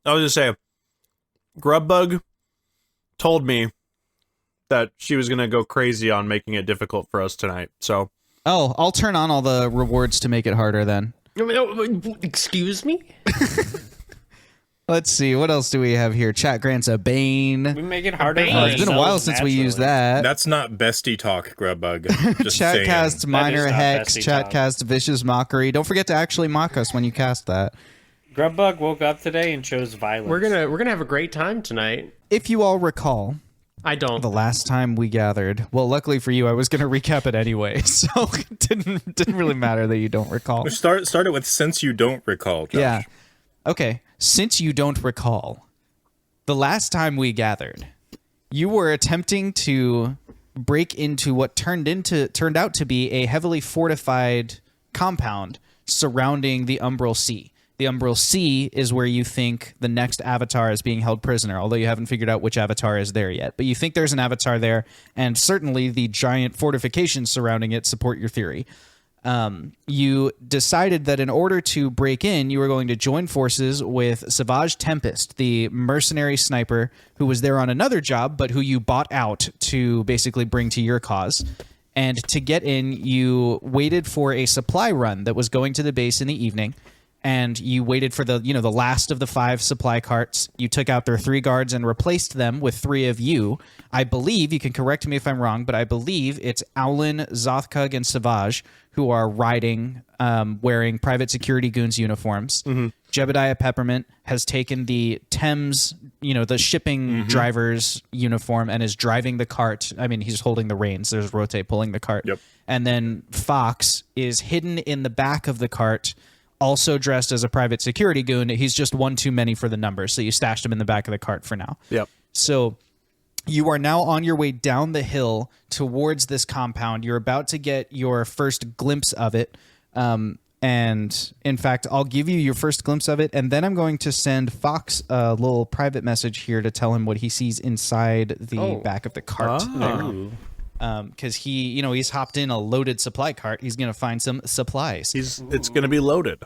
I was just saying, Grubbug told me that she was going to go crazy on making it difficult for us tonight. So, I'll turn on all the rewards to make it harder then. Excuse me? Let's see, what else do we have here? Chat grants a Bane. We make it harder. It's been a while since we used that. That's not bestie talk, Grubbug. Just Chat saying. cast Minor not Hex, bestie chat talk. cast Vicious Mockery. Don't forget to actually mock us when you cast that. Grubbug woke up today and chose violence. We're gonna have a great time tonight. If you all recall, I don't. the last time we gathered, well, luckily for you, I was going to recap it anyway, so it didn't really matter that you don't recall. Start it with since you don't recall, Josh. Yeah. Okay, since you don't recall, the last time we gathered, you were attempting to break into what turned out to be a heavily fortified compound surrounding the Umbral Sea. The Umbral Sea is where you think the next avatar is being held prisoner, although you haven't figured out which avatar is there yet. But you think there's an avatar there, and certainly the giant fortifications surrounding it support your theory. You decided that in order to break in, you were going to join forces with Savage Tempest, the mercenary sniper who was there on another job, but who you bought out to basically bring to your cause. And to get in, you waited for a supply run that was going to the base in the evening. And you waited for the last of the 5 supply carts. You took out their 3 guards and replaced them with 3 of you. I believe, you can correct me if I'm wrong, but I believe it's Owlin, Zothkug, and Savage who are riding, wearing private security goons uniforms. Mm-hmm. Jebediah Peppermint has taken the Thames, the shipping driver's uniform and is driving the cart. I mean, he's holding the reins. There's Rote pulling the cart. Yep. And then Fox is hidden in the back of the cart, also dressed as a private security goon. He's just one too many for the numbers, so you stashed him in the back of the cart for now. Yep. So you are now on your way down the hill towards this compound. You're about to get your first glimpse of it. And in fact, I'll give you your first glimpse of it, and then I'm going to send Fox a little private message here to tell him what he sees inside the back of the cart there. Because he's hopped in a loaded supply cart. He's going to find some supplies. It's going to be loaded.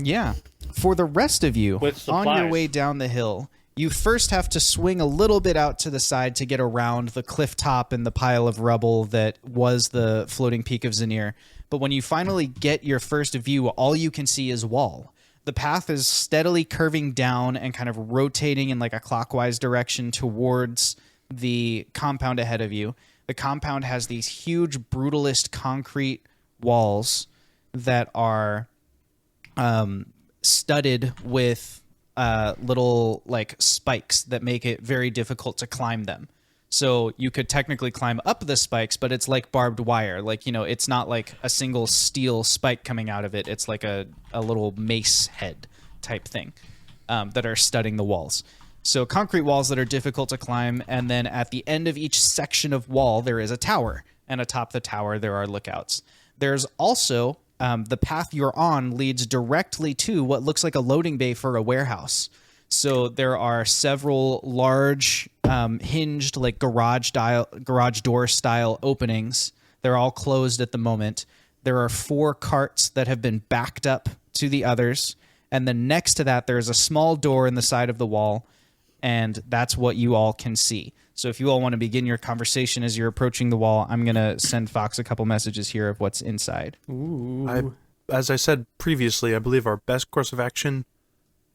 Yeah. For the rest of you, With on your supplies. way down the hill, you first have to swing a little bit out to the side to get around the cliff top and the pile of rubble that was the floating peak of Zanir. But when you finally get your first view, all you can see is wall. The path is steadily curving down and kind of rotating in like a clockwise direction towards the compound ahead of you. The compound has these huge brutalist concrete walls that are studded with little like spikes that make it very difficult to climb them. So you could technically climb up the spikes, but it's like barbed wire. Like, it's not like a single steel spike coming out of it. It's like a little mace head type thing that are studding the walls. So concrete walls that are difficult to climb, and then at the end of each section of wall, there is a tower, and atop the tower, there are lookouts. There's also, the path you're on leads directly to what looks like a loading bay for a warehouse. So there are several large hinged, like garage door style openings. They're all closed at the moment. There are 4 carts that have been backed up to the others, and then next to that, there's a small door in the side of the wall, and that's what you all can see. So if you all want to begin your conversation as you're approaching the wall, I'm going to send Fox a couple messages here of what's inside. As I said previously, I believe our best course of action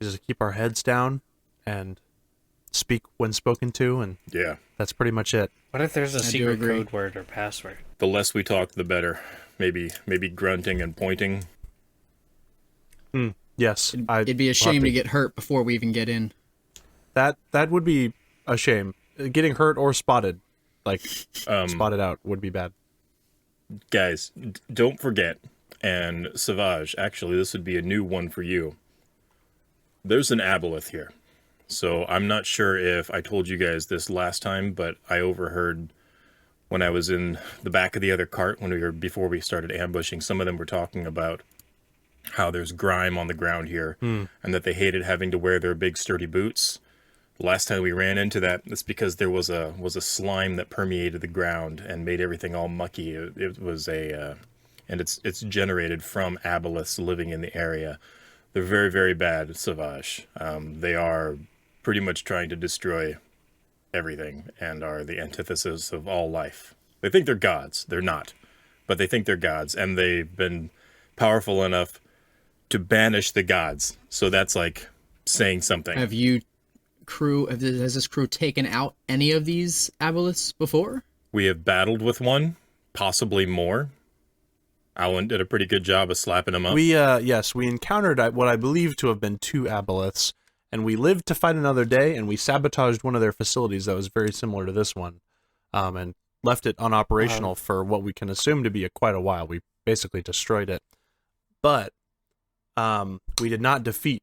is to keep our heads down and speak when spoken to, and Yeah. that's pretty much it. What if there's a do secret agree. code word or password? The less we talk, the better. Maybe grunting and pointing. Yes. It'd be a shame to get hurt before we even get in. That would be a shame. Getting hurt or spotted, spotted out, would be bad. Guys, don't forget, and Savage, actually, this would be a new one for you. There's an aboleth here. So I'm not sure if I told you guys this last time, but I overheard when I was in the back of the other cart before we started ambushing. Some of them were talking about how there's grime on the ground here, and that they hated having to wear their big sturdy boots. Last time we ran into that, it's because there was a slime that permeated the ground and made everything all mucky. It was and it's generated from aboleths living in the area. They're very, very bad, Savage. They are pretty much trying to destroy everything and are the antithesis of all life. They think they're gods. They're not. But they think they're gods, and they've been powerful enough to banish the gods. So that's like saying something. Has this crew taken out any of these aboleths before? We have battled with one, possibly more. Alan did a pretty good job of slapping him up. We encountered what I believe to have been 2 aboleths, and we lived to fight another day, and we sabotaged one of their facilities that was very similar to this one, and left it unoperational for what we can assume to be quite a while. We basically destroyed it. But we did not defeat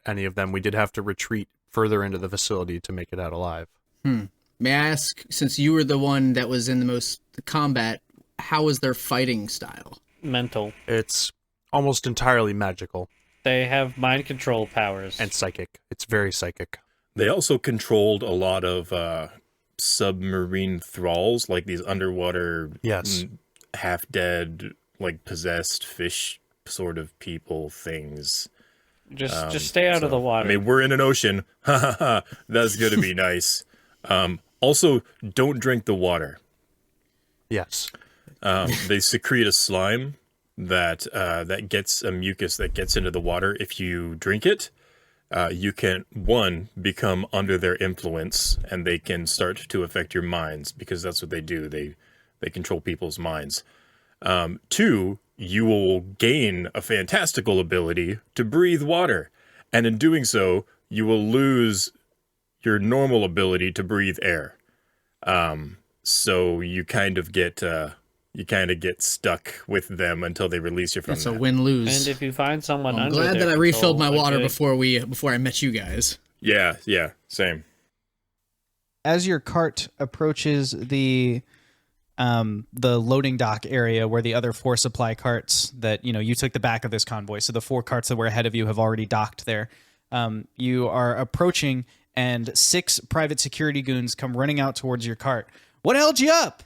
any of them. We did have to retreat further into the facility to make it out alive. May I ask, since you were the one that was in the most combat, how was their fighting style? Mental. It's almost entirely magical They have mind control powers. and psychic. It's very psychic. They also controlled a lot of submarine thralls, like these underwater, Yes. half-dead, like possessed fish sort of people things. Just stay out of the water. I mean, we're in an ocean. Ha ha ha. That's going to be nice. Also, don't drink the water. Yes. They secrete a slime that gets a mucus that gets into the water. If you drink it, you can, 1, become under their influence, and they can start to affect your minds, because that's what they do. They control people's minds. 2, you will gain a fantastical ability to breathe water, and in doing so, you will lose your normal ability to breathe air. So you kind of get stuck with them until they release you from It's a that. win-lose. and if you find someone I'm under glad their that I refilled my control, water okay, before I met you guys. Yeah, same. As your cart approaches the loading dock area where the other 4 supply carts that, you took the back of this convoy, so the 4 carts that were ahead of you have already docked there. You are approaching, and 6 private security goons come running out towards your cart. What held you up?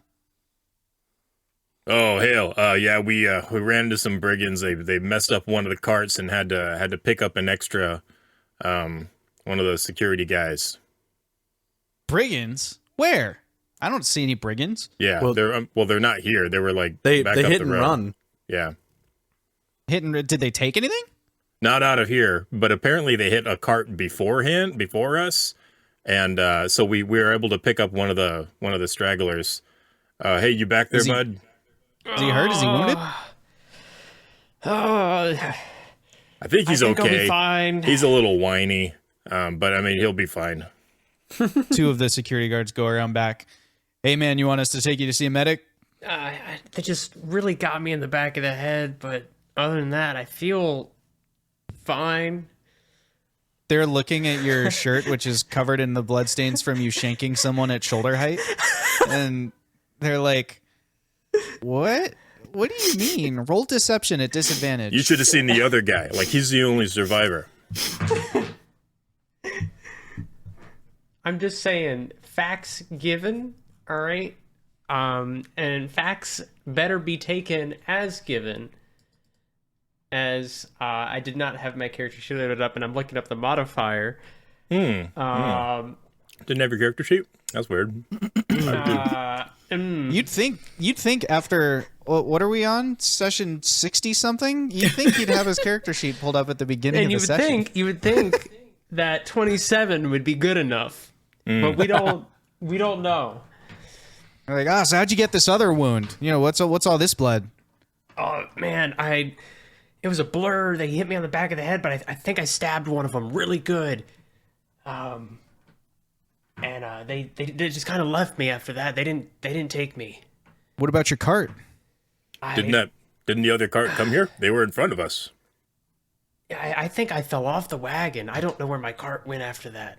Oh hell, yeah, we ran into some brigands. They messed up one of the carts and had to pick up an extra, one of the security guys. Brigands? Where? I don't see any brigands. Yeah, Well- they're not here. They were like They back they up hit the and road. run. Yeah, Did they take anything? not out of here, but apparently they hit a cart before us, and so we were able to pick up one of the stragglers. Hey, you back there, Is he- bud? Is he hurt? Is he wounded? I think he's I think I'll okay. be fine. He's a little whiny, but I mean he'll be fine. 2 of the security guards go around back. Hey, man, you want us to take you to see a medic? They just really got me in the back of the head, but other than that, I feel fine. They're looking at your shirt, which is covered in the bloodstains from you shanking someone at shoulder height. And they're like, what? What do you mean? Roll deception at disadvantage. You should have seen the other guy. Like, he's the only survivor. I'm just saying, facts given, all right? And facts better be taken as given, as I did not have my character sheet loaded up, and I'm looking up the modifier. Didn't have your character sheet? That's weird. You'd think after what are we on? Session 60 something? You'd think he'd have his character sheet pulled up at the beginning And of the session. you would think that 27 would be good enough, but we don't know. They're like, so how'd you get this other wound? What's all this blood? Oh man, it was a blur. They hit me on the back of the head, but I think I stabbed one of them really good. And they just kind of left me after that. They didn't take me. What about your cart? Didn't the other cart come here? They were in front of us. I think I fell off the wagon. I don't know where my cart went after that.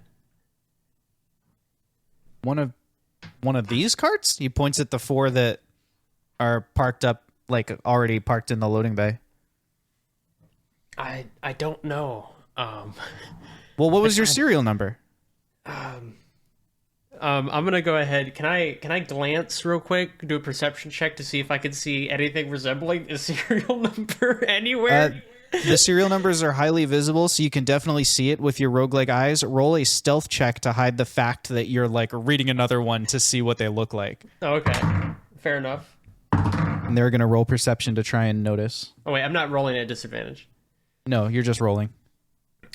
One of these carts? He points at the 4 that are parked up, like already parked in the loading bay. I don't know. Well, what was your serial number? I'm gonna go ahead. Can I glance real quick, do a perception check to see if I can see anything resembling a serial number anywhere? The serial numbers are highly visible, so you can definitely see it with your roguelike eyes. Roll a stealth check to hide the fact that you're like reading another one to see what they look like. Okay, fair enough. And they're going to roll perception to try and notice. Oh wait, I'm not rolling at disadvantage. No, you're just rolling.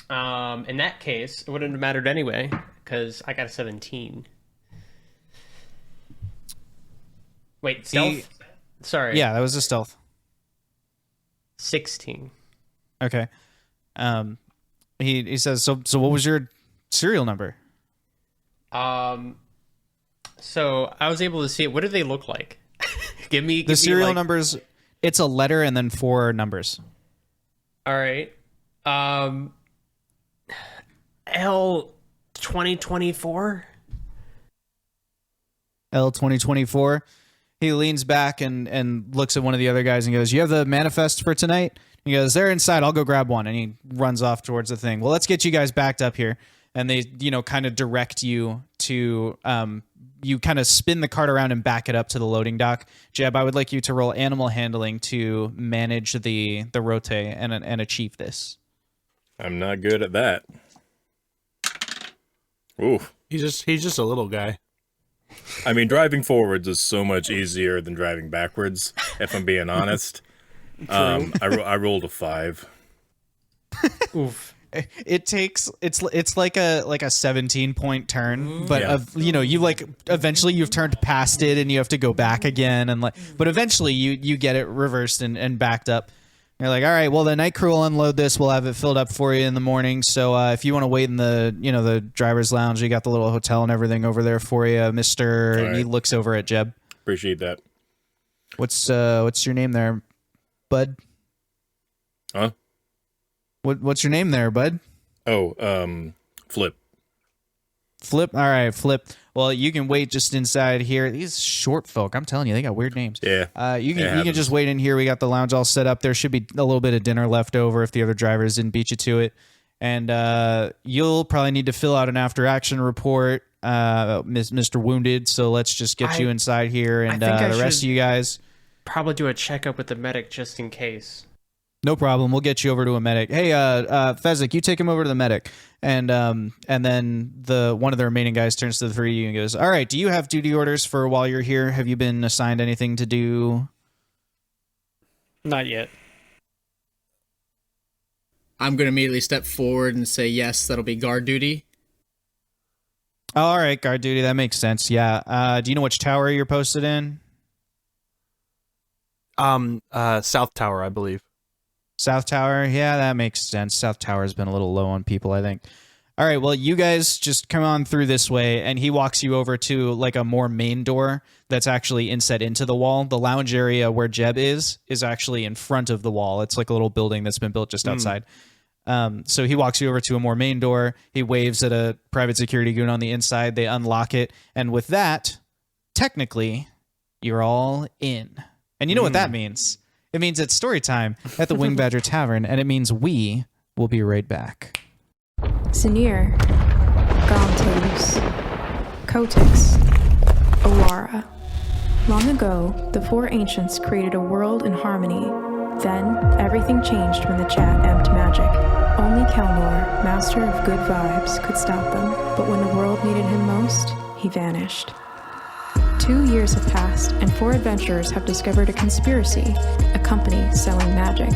In that case, it wouldn't have mattered anyway, because I got a 17. Wait, stealth? Sorry. Yeah, that was a stealth. 16. Okay. He says, so what was your serial number? So I was able to see it. What do they look like? give me The serial like... numbers, it's a letter and then 4 numbers. All right. L 2024. L 2024. He leans back and looks at one of the other guys and goes, "You have the manifest for tonight?" He goes, "They're inside. I'll go grab one." And he runs off towards the thing. Well, let's get you guys backed up here. And they, kind of direct you to, you kind of spin the cart around and back it up to the loading dock. Jeb, I would like you to roll animal handling to manage the rote and achieve this. I'm not good at that. Ooh. He's just a little guy. I mean, driving forwards is so much easier than driving backwards, if I'm being honest. I rolled a 5. Oof. It's like a 17-point turn, but Yeah. you like eventually you've turned past it and you have to go back again, and but eventually you get it reversed and backed up. You're like, all right, well, the night crew will unload this. We'll have it filled up for you in the morning. So if you want to wait in the the driver's lounge, you got the little hotel and everything over there for you, Mister. All And he right. looks over at Jeb. Appreciate that. What's your name there, bud? Huh? What's your name there, bud? Oh, Flip. Flip. All right, Flip. Well, you can wait just inside here. These short folk, I'm telling you, they got weird names. Yeah. You it can happens. just wait in here. We got the lounge all set up. There should be a little bit of dinner left over if the other drivers didn't beat you to it. And you'll probably need to fill out an after action report, Mr. Wounded. So let's just get you inside here, and think I the rest should- of you guys. Probably do a checkup with the medic just in case. No problem. We'll get you over to a medic. Hey, Fezzik, you take him over to the medic. And then one of the remaining guys turns to the three of you and goes, "All right, do you have duty orders for while you're here? Have you been assigned anything to do?" Not yet. I'm going to immediately step forward and say, yes, that'll be guard duty. All right, guard duty. That makes sense. Yeah. Do you know which tower you're posted in? South Tower, I believe. South Tower. Yeah, that makes sense. South Tower's been a little low on people, I think. All right, well, you guys just come on through this way, and he walks you over to like a more main door that's actually inset into the wall. The lounge area where Jeb is actually in front of the wall. It's like a little building that's been built just outside. So he walks you over to a more main door. He waves at a private security goon on the inside. They unlock it, and with that, technically, you're all in. And you know what that means? It means it's story time at the Wing Badger Tavern, and it means we will be right back. Zanir, Gontos, Kotix, Awara. Long ago, the four ancients created a world in harmony. Then, everything changed when the chat emped magic. Only Kelnor, master of good vibes, could stop them, but when the world needed him most, he vanished. 2 years have passed, and four adventurers have discovered a conspiracy, a company selling magic.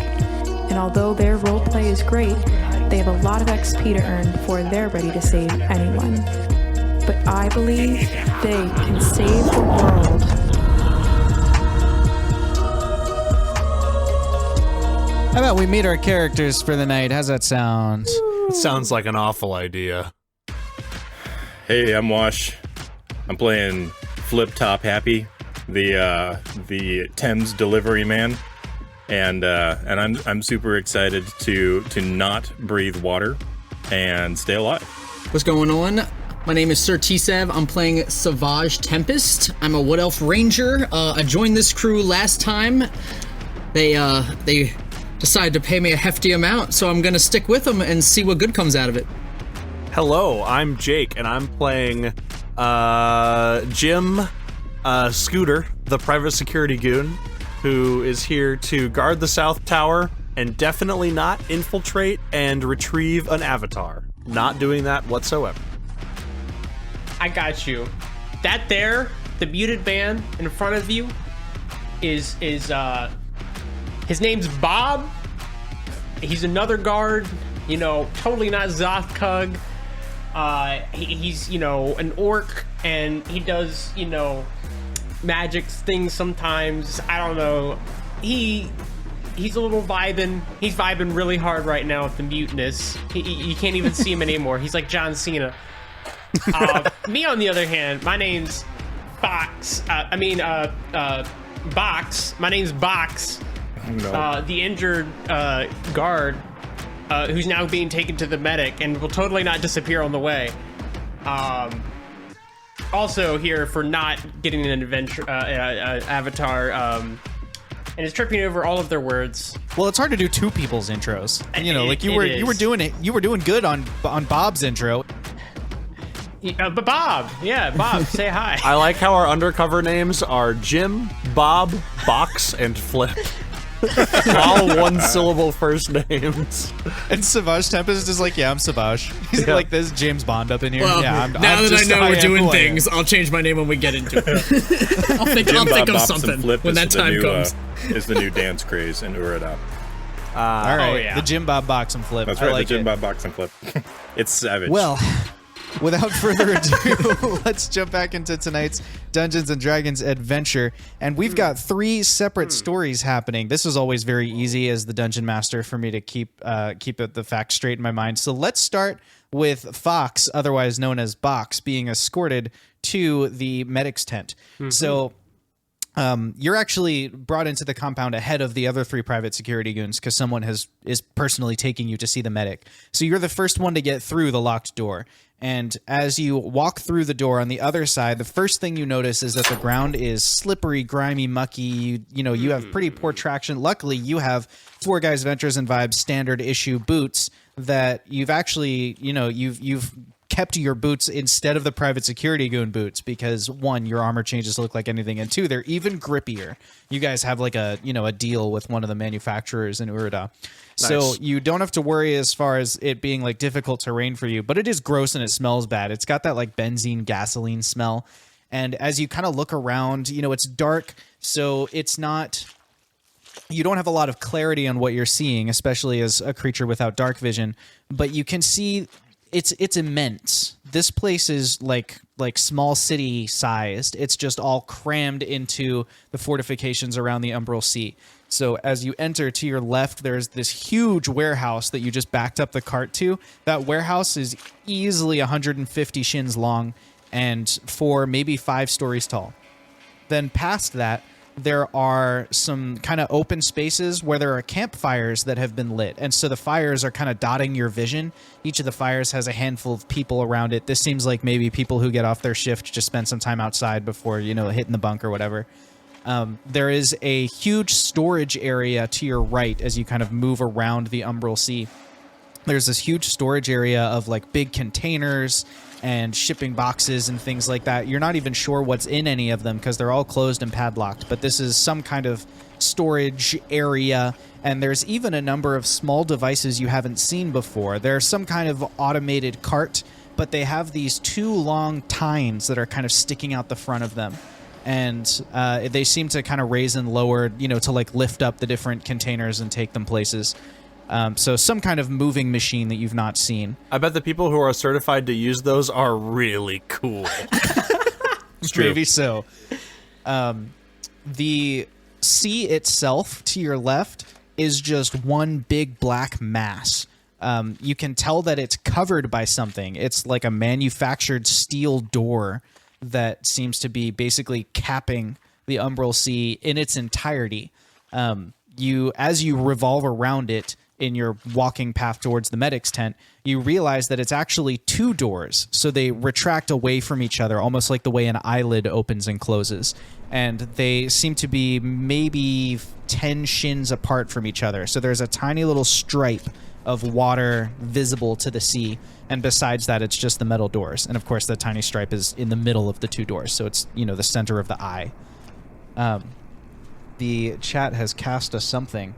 And although their roleplay is great, they have a lot of XP to earn before they're ready to save anyone. But I believe they can save the world. How about we meet our characters for the night? How's that sound? It sounds like an awful idea. Hey, I'm Wash. I'm playing Flip Top Happy, the Thames delivery man, and I'm super excited to not breathe water and stay alive. What's going on? My name is Sir T-Sav. I'm playing Savage Tempest. I'm a Wood Elf Ranger. I joined this crew last time. They decided to pay me a hefty amount, so I'm gonna stick with them and see what good comes out of it. Hello, I'm Jake, and I'm playing Jim Scooter, the private security goon, who is here to guard the South Tower and definitely not infiltrate and retrieve an avatar. Not doing that whatsoever. I got you. That there, the muted man in front of you, is his name's Bob. He's another guard. You know, totally not Xoth. He's an orc, and he does magic things sometimes. I don't know. He's a little vibing. He's vibing really hard right now with the muteness. You can't even see him anymore. He's like John Cena. Me, on the other hand, my name's Box. Box. My name's Box. No. The injured guard, who's now being taken to the medic and will totally not disappear on the way. Also here for not getting an adventure avatar, and is tripping over all of their words. Well, it's hard to do two people's intros. You know, like you were doing good on Bob's intro. But Bob, say hi. I like how our undercover names are Jim, Bob, Box, and Flip. All one-syllable first names. And Savage Tempest is like, yeah, I'm Savage. He's like, there's James Bond up in here. Well, yeah, now that I know we're doing things, I'll change my name when we get into it. I'll think of something when that time comes. Is the new dance craze in Urida. All right, the Jim Bob Box and Flip. That's right, like the Jim Bob Box and Flip. It's savage. Well, without further ado, let's jump back into tonight's Dungeons and Dragons adventure. And we've got 3 separate stories happening. This is always very easy as the dungeon master for me to keep the facts straight in my mind. So let's start with Fox, otherwise known as Box, being escorted to the medic's tent. So you're actually brought into the compound ahead of the other 3 private security goons because someone is personally taking you to see the medic. So you're the first one to get through the locked door. And as you walk through the door on the other side, the first thing you notice is that the ground is slippery, grimy, mucky. You have pretty poor traction. Luckily, you have 4 Guys Ventures and Vibes standard issue boots that you've actually, you've kept your boots instead of the private security goon boots because 1, your armor changes to look like anything, and 2, they're even grippier. You guys have like a deal with one of the manufacturers in Urida. Nice. So you don't have to worry as far as it being like difficult terrain for you, but it is gross and it smells bad. It's got that like benzene gasoline smell. And as you kind of look around, it's dark, so it's not, you don't have a lot of clarity on what you're seeing, especially as a creature without dark vision, but you can see it's immense. This place is like small city sized. It's just all crammed into the fortifications around the Umbral Sea. So as you enter to your left, there's this huge warehouse that you just backed up the cart to. That warehouse is easily 150 shins long and 4, maybe 5 stories tall. Then past that, there are some kind of open spaces where there are campfires that have been lit. And so the fires are kind of dotting your vision. Each of the fires has a handful of people around it. This seems like maybe people who get off their shift just spend some time outside before, hitting the bunk or whatever. There is a huge storage area to your right as you kind of move around the Umbral Sea. There's this huge storage area of like big containers and shipping boxes and things like that. You're not even sure what's in any of them because they're all closed and padlocked, but this is some kind of storage area, and there's even a number of small devices you haven't seen before. There's some kind of automated cart, but they have these 2 long tines that are kind of sticking out the front of them. And they seem to kind of raise and lower, to like lift up the different containers and take them places. So some kind of moving machine that you've not seen. I bet the people who are certified to use those are really cool. It's true. Maybe so. The sea itself to your left is just one big black mass. You can tell that it's covered by something. It's like a manufactured steel door that seems to be basically capping the Umbral Sea in its entirety. As you revolve around it in your walking path towards the medic's tent, you realize that it's actually 2 doors. So they retract away from each other, almost like the way an eyelid opens and closes. And they seem to be maybe 10 shins apart from each other. So there's a tiny little stripe of water visible to the sea. And besides that, it's just the metal doors. And of course, the tiny stripe is in the middle of the 2 doors. So it's, the center of the eye. The chat has cast us something.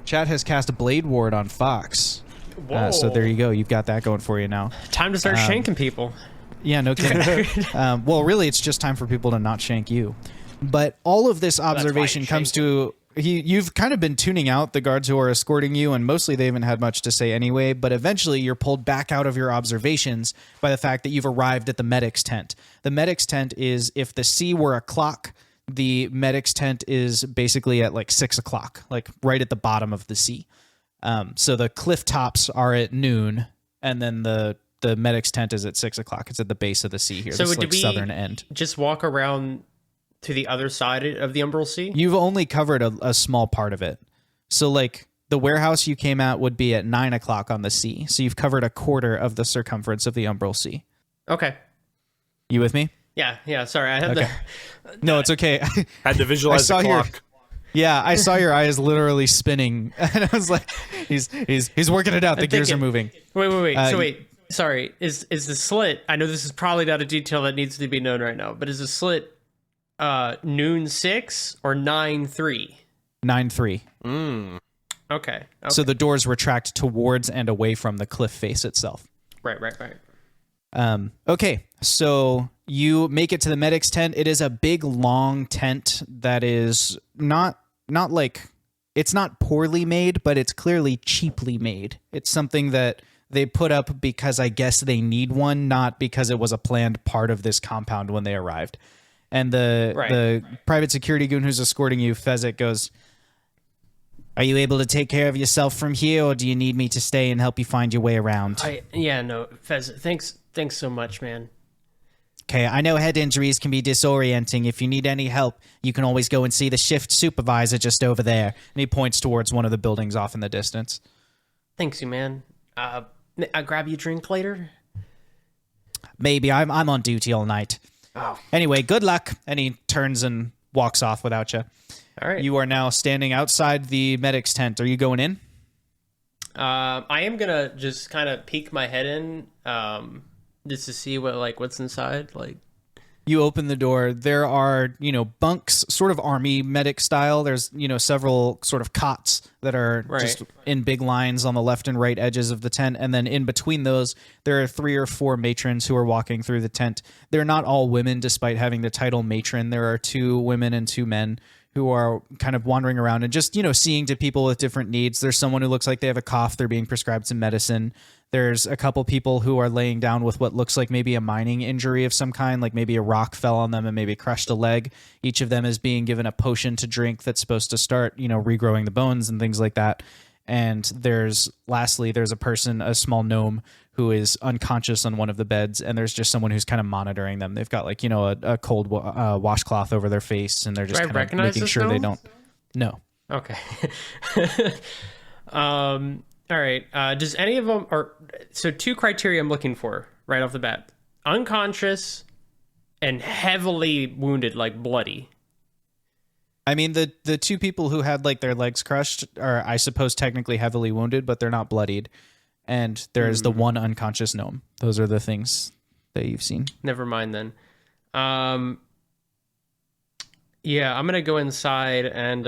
Chat has cast a Blade Ward on Fox. So there you go. You've got that going for you now. Time to start shanking people. Yeah, no kidding. Well, really, it's just time for people to not shank you. But all of this observation comes to... You've kind of been tuning out the guards who are escorting you, and mostly they haven't had much to say anyway, but eventually you're pulled back out of your observations by the fact that you've arrived at the medic's tent. The medic's tent is, if the sea were a clock, the medic's tent is basically at like 6 o'clock, like right at the bottom of the sea. So the cliff tops are at noon, and then the medic's tent is at 6 o'clock. It's at the base of the sea here. So this would we southern end. Just walk around to the other side of the Umbral Sea? You've only covered a small part of it. So like the warehouse you came at would be at 9 o'clock on the sea. So you've covered a quarter of the circumference of the Umbral Sea. Okay. You with me? Yeah. Sorry, I had No, it's okay. Had to visualize the clock. Yeah, I saw your eyes literally spinning, and I was like, "He's working it out. The gears are moving." Wait. Sorry. Is the slit? I know this is probably not a detail that needs to be known right now, but is the slit noon 6 or 9-3? 9-3. Okay. So the doors retract towards and away from the cliff face itself. Right. Okay, so you make it to the medic's tent. It is a big, long tent that is not like, it's not poorly made, but it's clearly cheaply made. It's something that they put up because I guess they need one, not because it was a planned part of this compound when they arrived. And the private security goon who's escorting you, Fezzik, goes, "Are you able to take care of yourself from here, or do you need me to stay and help you find your way around?" Fez, thanks so much, man. Okay, I know head injuries can be disorienting. If you need any help, you can always go and see the shift supervisor just over there. And he points towards one of the buildings off in the distance. Thanks, you man. I'll grab you a drink later? Maybe. I'm on duty all night. Oh. Anyway, good luck. And he turns and walks off without you. All right. You are now standing outside the medic's tent. Are you going in? I am gonna just kind of peek my head in, just to see what's inside. You open the door. There are, bunks, sort of army medic style. There's, several sort of cots that are just in big lines on the left and right edges of the tent. And then in between those, there are 3 or 4 matrons who are walking through the tent. They're not all women, despite having the title matron. There are 2 women and 2 men who are kind of wandering around and just, seeing to people with different needs. There's someone who looks like they have a cough. They're being prescribed some medicine. There's a couple people who are laying down with what looks like maybe a mining injury of some kind, like maybe a rock fell on them and maybe crushed a leg. Each of them is being given a potion to drink that's supposed to start, regrowing the bones and things like that. And lastly, there's a person, a small gnome, who is unconscious on one of the beds, and there's just someone who's kind of monitoring them. They've got a cold washcloth over their face, and they're just kind of making sure gnome? They don't. No. Okay. All right. Does any of them so 2 criteria I'm looking for right off the bat: unconscious and heavily wounded, like bloody. I mean, the 2 people who had their legs crushed are, I suppose, technically heavily wounded, but they're not bloodied. And there's the 1 unconscious gnome. Those are the things that you've seen. Never mind then. Yeah, I'm gonna go inside and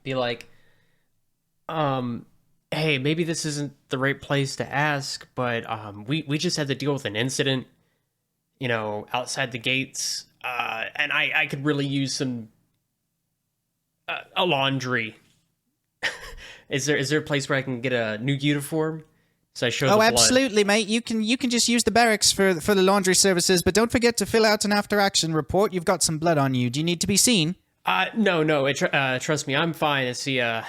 be like, hey, maybe this isn't the right place to ask, but we just had to deal with an incident, outside the gates, and I could really use some a laundry. Is there a place where I can get a new uniform? So I show the blood. Absolutely, mate. You can just use the barracks for the laundry services, but don't forget to fill out an after-action report. You've got some blood on you. Do you need to be seen? No. Trust me, I'm fine. It's the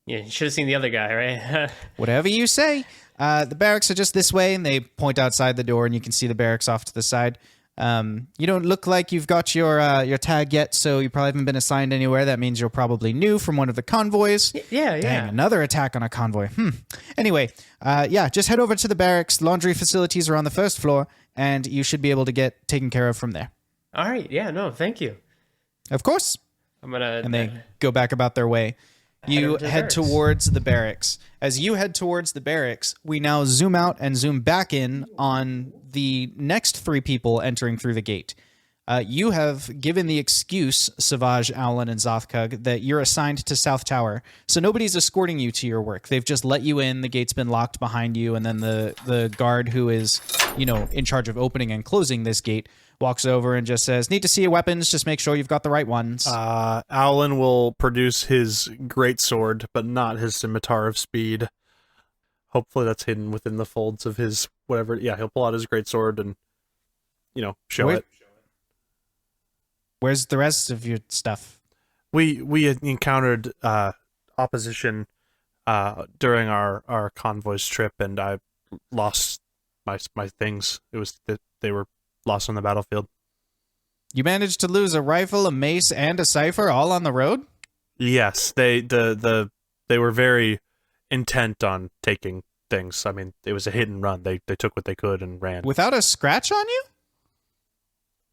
you should have seen the other guy, right? Whatever you say. The barracks are just this way, and they point outside the door, and you can see the barracks off to the side. You don't look like you've got your tag yet, so you probably haven't been assigned anywhere. That means you're probably new from one of the convoys. Yeah. Dang, another attack on a convoy. Anyway, just head over to the barracks. Laundry facilities are on the 1st floor, and you should be able to get taken care of from there. All right. Yeah. No. Thank you. Of course. And they go back about their way. You head towards the barracks. As you head towards the barracks, we now zoom out and zoom back in on the next 3 people entering through the gate. You have given the excuse, Savage, Owlin, and Zothkug, that you're assigned to South Tower. So nobody's escorting you to your work. They've just let you in. The gate's been locked behind you. And then the guard who is, in charge of opening and closing this gate walks over and just says, need to see your weapons. Just make sure you've got the right ones. Owlin will produce his greatsword, but not his scimitar of speed. Hopefully that's hidden within the folds of his whatever. Yeah, he'll pull out his greatsword and, show it. Where's the rest of your stuff? We had encountered opposition during our convoy's trip, and I lost my things. It was that they were lost on the battlefield. You managed to lose a rifle, a mace, and a cipher all on the road? Yes, they were very intent on taking things. I mean, it was a hit and run. They took what they could and ran. Without a scratch on you?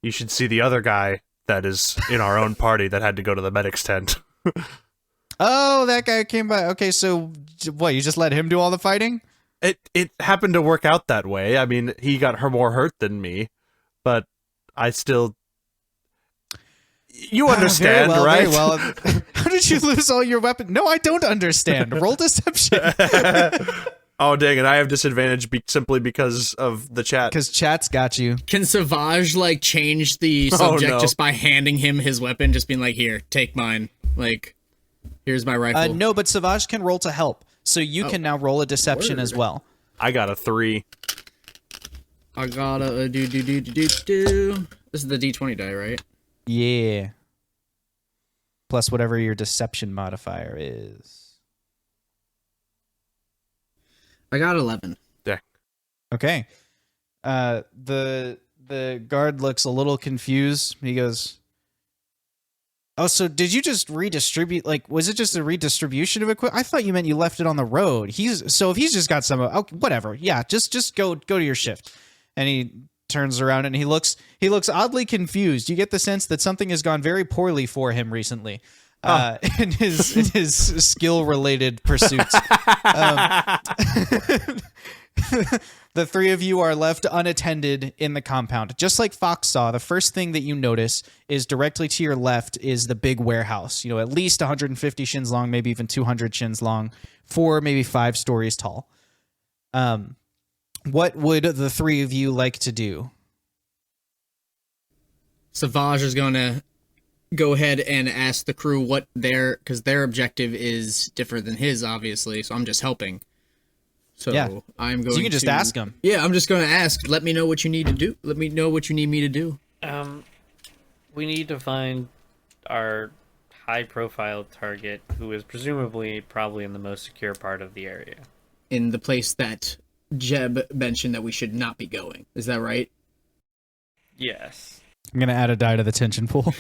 You should see the other guy that is in our own party that had to go to the medic's tent. Oh, that guy came by. Okay, so what, you just let him do all the fighting? It happened to work out that way. I mean, he got more hurt than me, but I still... You understand, very well, right? Very well. How did you lose all your weapons? No, I don't understand. Roll deception. Oh, dang it. I have disadvantage simply because of the chat. Because chat's got you. Can Savage, change the subject just by handing him his weapon? Just being like, here, take mine. Here's my rifle. No, but Savage can roll to help. So you can now roll a deception as well. I got a 3. I got a do. This is the D20 die, right? Yeah. Plus whatever your deception modifier is. I got 11. Yeah. Okay. The guard looks a little confused. He goes, "Oh, so did you just redistribute? Was it just a redistribution of equipment? I thought you meant you left it on the road. If he's just got some, whatever. Yeah, just go to your shift." And he turns around and he looks oddly confused. You get the sense that something has gone very poorly for him recently. In his skill related pursuits. The three of you are left unattended in the compound. Just like Fox saw, the first thing that you notice is directly to your left is the big warehouse. At least 150 shins long, maybe even 200 shins long, 4, maybe 5 stories tall. What would the three of you like to do? Savage is going to go ahead and ask the crew what because their objective is different than his, obviously, so I'm just helping. So yeah. I'm going to... So you can just ask him. Yeah, I'm just going to ask. Let me know what you need to do. Let me know what you need me to do. We need to find our high-profile target, who is presumably probably in the most secure part of the area. In the place that Jeb mentioned that we should not be going. Is that right? Yes. I'm going to add a die to the tension pool.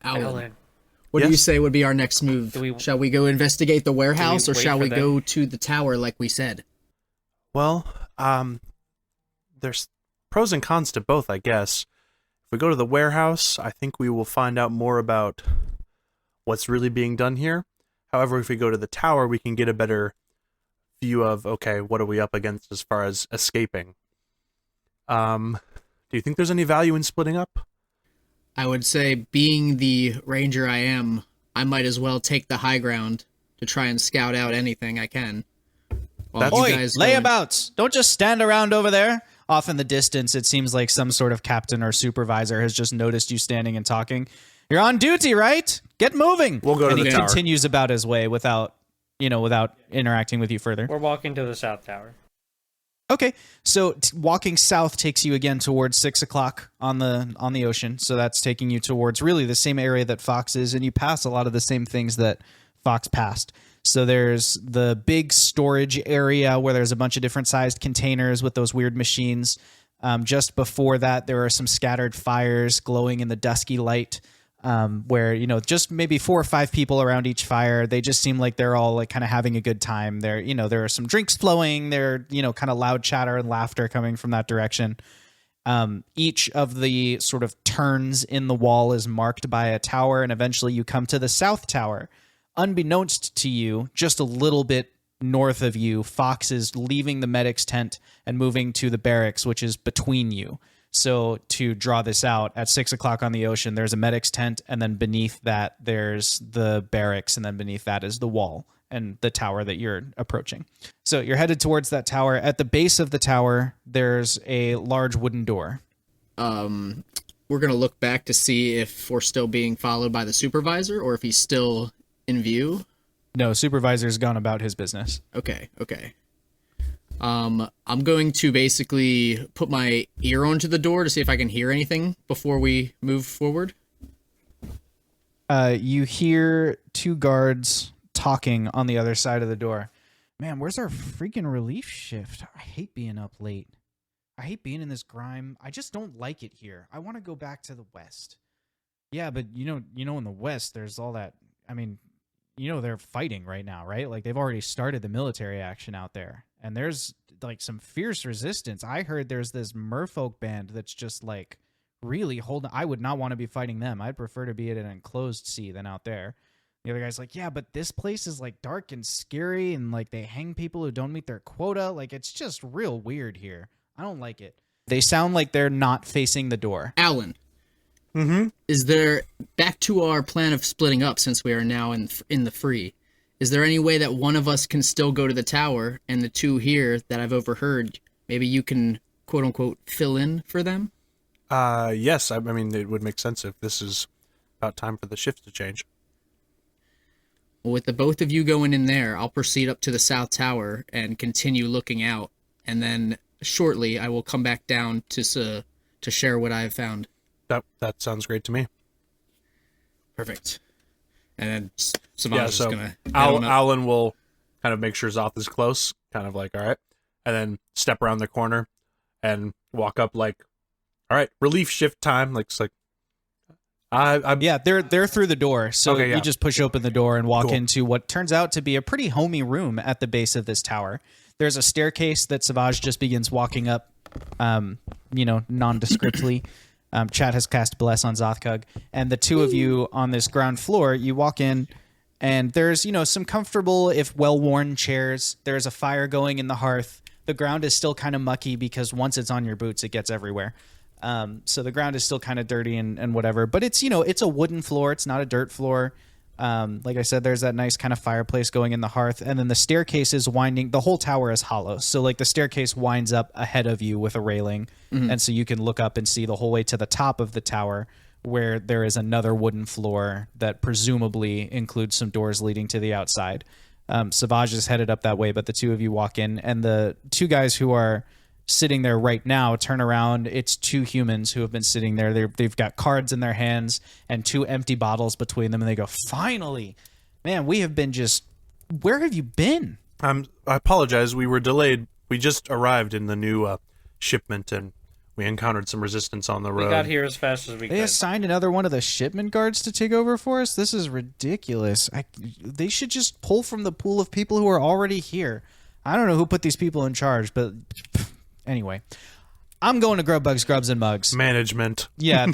Alan. What do you say would be our next move? Shall we go investigate the warehouse, or shall we go to the tower like we said? Well, there's pros and cons to both, I guess. If we go to the warehouse, I think we will find out more about what's really being done here. However, if we go to the tower, we can get a better view of, okay, what are we up against as far as escaping? Do you think there's any value in splitting up? I would say, being the ranger I am, I might as well take the high ground to try and scout out anything I can. Oi, layabouts! Don't just stand around over there. Off in the distance, it seems like some sort of captain or supervisor has just noticed you standing and talking. You're on duty, right? Get moving. We'll go to the tower. And he continues about his way without interacting with you further. We're walking to the South Tower. Okay, so walking south takes you again towards 6 o'clock on the ocean. So that's taking you towards really the same area that Fox is, and you pass a lot of the same things that Fox passed. So there's the big storage area where there's a bunch of different sized containers with those weird machines. Just before that, there are some scattered fires glowing in the dusky light. Where, just maybe 4 or 5 people around each fire. They just seem like they're all kind of having a good time. There are some drinks flowing. There, kind of loud chatter and laughter coming from that direction. Each of the sort of turns in the wall is marked by a tower, and eventually you come to the South Tower. Unbeknownst to you, just a little bit north of you, Fox is leaving the medic's tent and moving to the barracks, which is between you. So to draw this out, at 6 o'clock on the ocean, there's a medic's tent, and then beneath that, there's the barracks, and then beneath that is the wall and the tower that you're approaching. So you're headed towards that tower. At the base of the tower, there's a large wooden door. We're going to look back to see if we're still being followed by the supervisor or if he's still in view. No, supervisor's gone about his business. Okay. I'm going to basically put my ear onto the door to see if I can hear anything before we move forward. You hear two guards talking on the other side of the door. Man, where's our freaking relief shift? I hate being up late. I hate being in this grime. I just don't like it here. I want to go back to the West. Yeah, but you know, in the West, there's all that. I mean, they're fighting right now, right? Like they've already started the military action out there, and there's like some fierce resistance. I heard there's this merfolk band that's just like really holding. I would not want to be fighting them. I'd prefer to be at an enclosed sea than out there. The other guy's like, yeah, but this place is like dark and scary, and like they hang people who don't meet their quota. Like it's just real weird here. I don't like it. They sound like they're not facing the door. Alan. Mm-hmm. Is there, back to our plan of splitting up since we are now in the free, is there any way that one of us can still go to the tower and the two here that I've overheard, maybe you can quote unquote fill in for them? Yes, I mean it would make sense if this is about time for the shift to change. Well, with the both of you going in there, I'll proceed up to the south tower and continue looking out, and then shortly I will come back down to share what I have found. That sounds great to me. Perfect. And then Savannah's just gonna Alan will kind of make sure Xoth is close, kind of like, all right, and then step around the corner and walk up like, all right, relief shift time. Like it's like, yeah, they're through the door, so okay, yeah. You just push open the door and walk into what turns out to be a pretty homey room at the base of this tower. There's a staircase that Savage just begins walking up, nondescriptly. Chad has cast Bless on Zothkug, and the two of you on this ground floor, you walk in, and there's, some comfortable, if well-worn chairs. There's a fire going in the hearth. The ground is still kind of mucky because once it's on your boots, it gets everywhere. So the ground is still kind of dirty and whatever, but it's, it's a wooden floor. It's not a dirt floor. Like I said, there's that nice kind of fireplace going in the hearth, and then the staircase is winding. The whole tower is hollow, so like the staircase winds up ahead of you with a railing, and so you can look up and see the whole way to the top of the tower, where there is another wooden floor that presumably includes some doors leading to the outside. Savage is headed up that way, but the two of you walk in, and the two guys who are sitting there right now turn around. It's two humans who have been sitting there. They've got cards in their hands and two empty bottles between them, and they go, finally, man, we have been just, where have you been? I apologize, we were delayed. We just arrived in the new shipment, and we encountered some resistance on the road. We got here as fast as we could. They assigned another one of the shipment guards to take over for us? This is ridiculous. They should just pull from the pool of people who are already here. I don't know who put these people in charge, but anyway, I'm going to Grub Bugs, Grubs, and Mugs. Management. Yeah,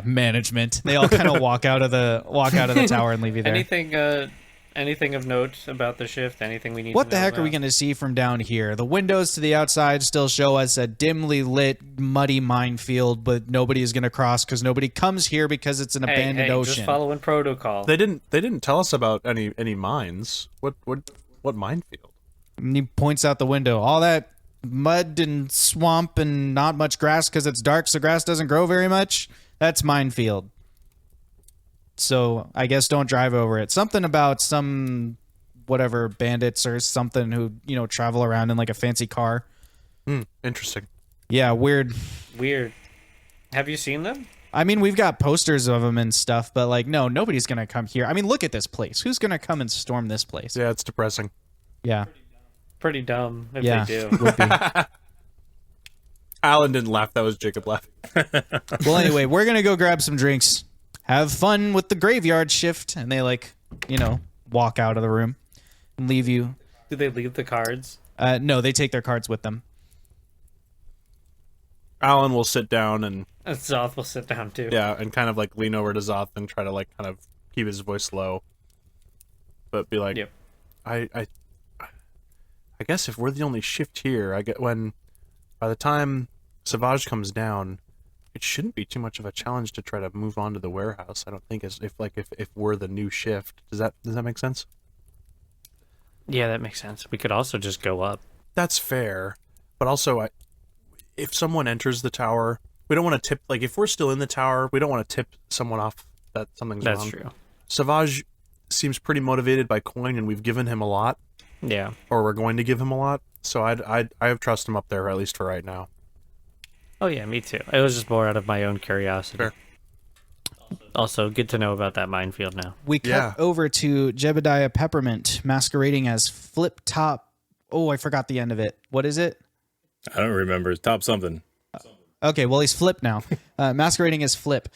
management. They all kind of walk out of the tower and leave you there. Anything of note about the shift? Anything we need What to the know heck about? are we going to see from down here? The windows to the outside still show us a dimly lit, muddy minefield, but nobody is going to cross because nobody comes here because it's an abandoned ocean. Just following protocol. They didn't tell us about any mines. What minefield? And he points out the window. All that mud and swamp and not much grass because it's dark, so grass doesn't grow very much. That's minefield. So I guess don't drive over it. Something about some whatever bandits or something who travel around in like a fancy car. Interesting. Yeah, weird. Have you seen them? I mean, we've got posters of them and stuff, but like, no, nobody's gonna come here. I mean, look at this place. Who's gonna come and storm this place? Yeah, it's depressing. Yeah. Pretty dumb if Yeah, they do. would be. Alan didn't laugh. That was Jacob laughing. Well, anyway, we're gonna go grab some drinks, have fun with the graveyard shift, and they walk out of the room and leave you. Do they leave the cards? No, they take their cards with them. Alan will sit down and Xoth will sit down too. yeah, and kind of like lean over to Xoth and try to like kind of keep his voice low, but be like, Yep. I guess if we're the only shift here, by the time Savage comes down, it shouldn't be too much of a challenge to try to move on to the warehouse. I don't think if we're the new shift. Does that make sense? Yeah, that makes sense. We could also just go up. That's fair, but also if someone enters the tower, we don't want to tip. Like if we're still in the tower, we don't want to tip someone off that something's wrong. That's true. Savage seems pretty motivated by coin, and we've given him a lot. Yeah. Or we're going to give him a lot. So I trust him up there, at least for right now. Oh yeah, me too. It was just more out of my own curiosity. Fair. Also, good to know about that minefield now. We cut over to Jebediah Peppermint masquerading as Flip Top. Oh, I forgot the end of it. What is it? I don't remember. It's top something. Okay, well, he's Flip now. Masquerading as Flip.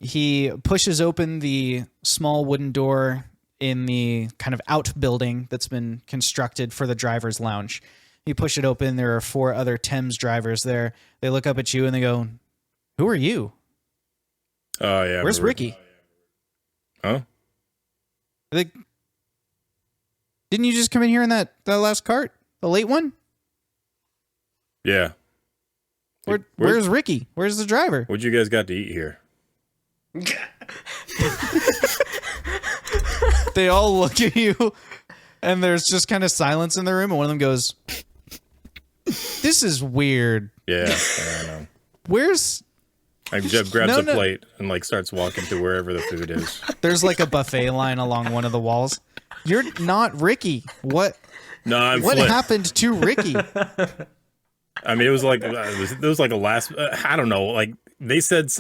He pushes open the small wooden door in the kind of outbuilding that's been constructed for the driver's lounge. You push it open. There are 4 other Thames drivers there. They look up at you and they go, "Who are you? Oh, yeah. Where's Ricky?" Huh? Didn't you just come in here in that last cart? The late one? Yeah. Where's Ricky? Where's the driver? What you guys got to eat here? They all look at you, and there's just kind of silence in the room, and one of them goes, "This is weird. Yeah, I don't know." Where's..." Like Jeb grabs a plate and like starts walking to wherever the food is. There's like a buffet line along one of the walls. You're not Ricky. What? No, I'm What Flip. happened to Ricky? I mean, it was like a last. I don't know. Like they said,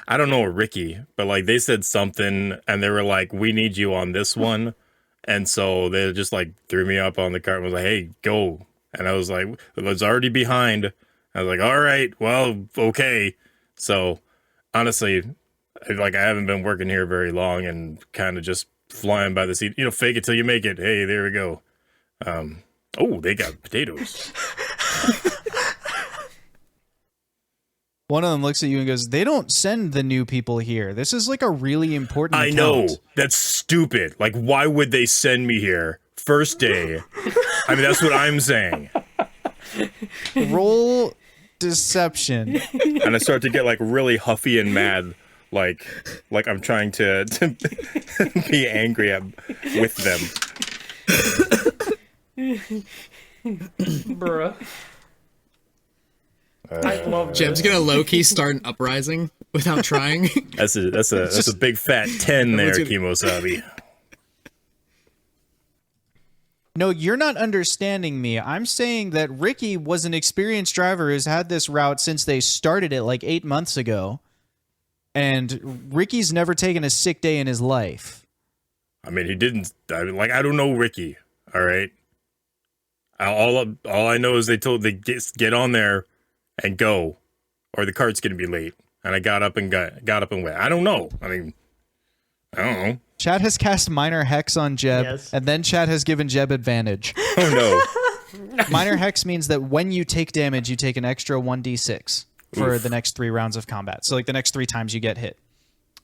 I don't know a Ricky, but like they said something, and they were like, "We need you on this one," and so they just like threw me up on the cart and was like, "Hey, go!" And I was like, "It was already behind." I was like, "All right, well, okay." So honestly, like I haven't been working here very long, and kind of just flying by the seat. You know, fake it till you make it. Hey, there we go. Oh, they got potatoes. One of them looks at you and goes, "They don't send the new people here. This is like a really important I know. account." That's stupid. Like, why would they send me here first day? I mean, that's what I'm saying. Roll deception. And I start to get like really huffy and mad, like I'm trying to be angry with them. Bruh. I love Jeb's gonna low-key start an uprising without trying. That's a big fat 10 there, Kimosabi. No, you're not understanding me. I'm saying that Ricky was an experienced driver who's had this route since they started it like 8 months ago. And Ricky's never taken a sick day in his life. I mean, he didn't. I don't know Ricky. All right. All I know is they get on there and go, or the cart's gonna be late. And I got up and went. I don't know. I mean, I don't know. Chad has cast Minor Hex on Jeb, Yes. and then Chad has given Jeb advantage. Oh no. Minor Hex means that when you take damage, you take an extra 1d6 for the next 3 rounds of combat. So like the next 3 times you get hit.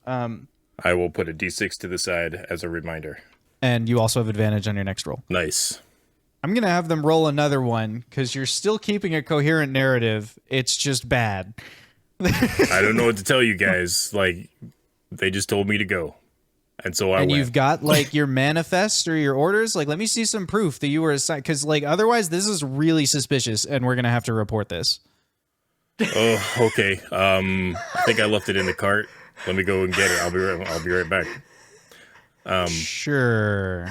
I will put a d6 to the side as a reminder. And you also have advantage on your next roll. Nice. I'm going to have them roll another one because you're still keeping a coherent narrative. It's just bad. I don't know what to tell you guys. Like, they just told me to go. And so I And went. you've got like your manifest or your orders. Like, let me see some proof that you were assigned. Because like otherwise, this is really suspicious, and we're gonna have to report this. Oh, okay. I think I left it in the cart. Let me go and get it. I'll be right back. Sure.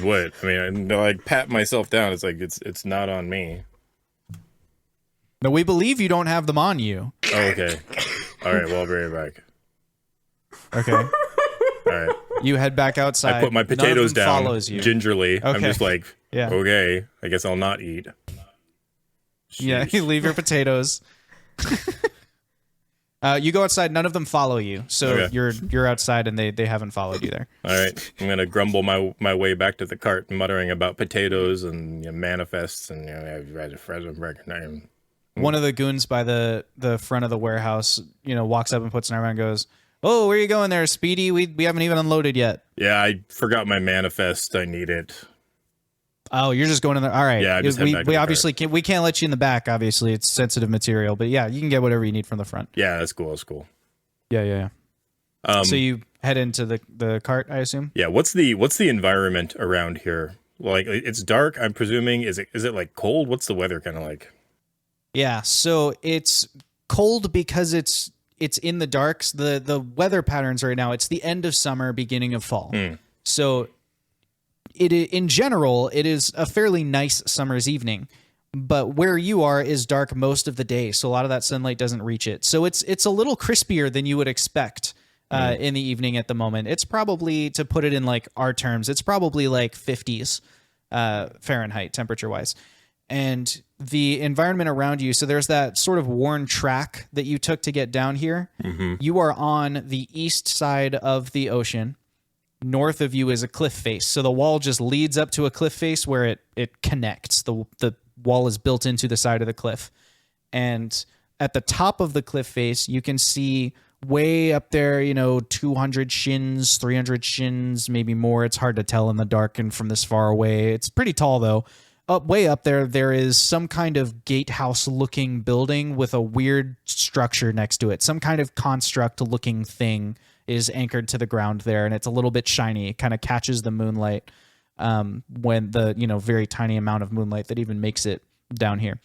What? I mean, I like pat myself down. It's like it's not on me. No, we believe you don't have them on you. Oh, okay. All right. Well, I'll be right back. Okay. All right. You head back outside. I put my None of potatoes them down follows you. gingerly. I'm Okay. just like, Yeah. okay. I guess I'll not eat. Yeah, Jeez. you leave your potatoes. You go outside. None of them follow you, so Okay. you're outside, and they haven't followed you there. All right, I'm gonna grumble my way back to the cart, muttering about potatoes and manifests and One of the goons by the front of the warehouse, walks up and puts an arm around and goes, "Oh, where are you going there, Speedy? We haven't even unloaded yet." Yeah, I forgot my manifest. I need it. Oh, you're just going in there. All right. Yeah, I just head back to we the obviously can't, we can't let you in the back. Obviously, it's sensitive material. But yeah, you can get whatever you need from the front. Yeah, that's cool. That's cool. Yeah. So you head into the cart, I assume. Yeah. What's the environment around here? Like, it's dark, I'm presuming. Is it like cold? What's the weather kind of like? Yeah. So it's cold because it's in the darks. The weather patterns right now. It's the end of summer, beginning of fall. So in general, it is a fairly nice summer's evening. But where you are is dark most of the day, so a lot of that sunlight doesn't reach it. So it's a little crispier than you would expect in the evening at the moment. It's probably, to put it in like our terms, it's probably like 50s Fahrenheit temperature-wise. And the environment around you, so there's that sort of worn track that you took to get down here. You are on the east side of the ocean. North of you is a cliff face. So the wall just leads up to a cliff face where it connects. The wall is built into the side of the cliff. And at the top of the cliff face, you can see way up there, 200 shins, 300 shins, maybe more. It's hard to tell in the dark and from this far away. It's pretty tall, though. Way up there is some kind of gatehouse-looking building with a weird structure next to it. Some kind of construct-looking thing is anchored to the ground there, and it's a little bit shiny. It kind of catches the moonlight when the very tiny amount of moonlight that even makes it down here.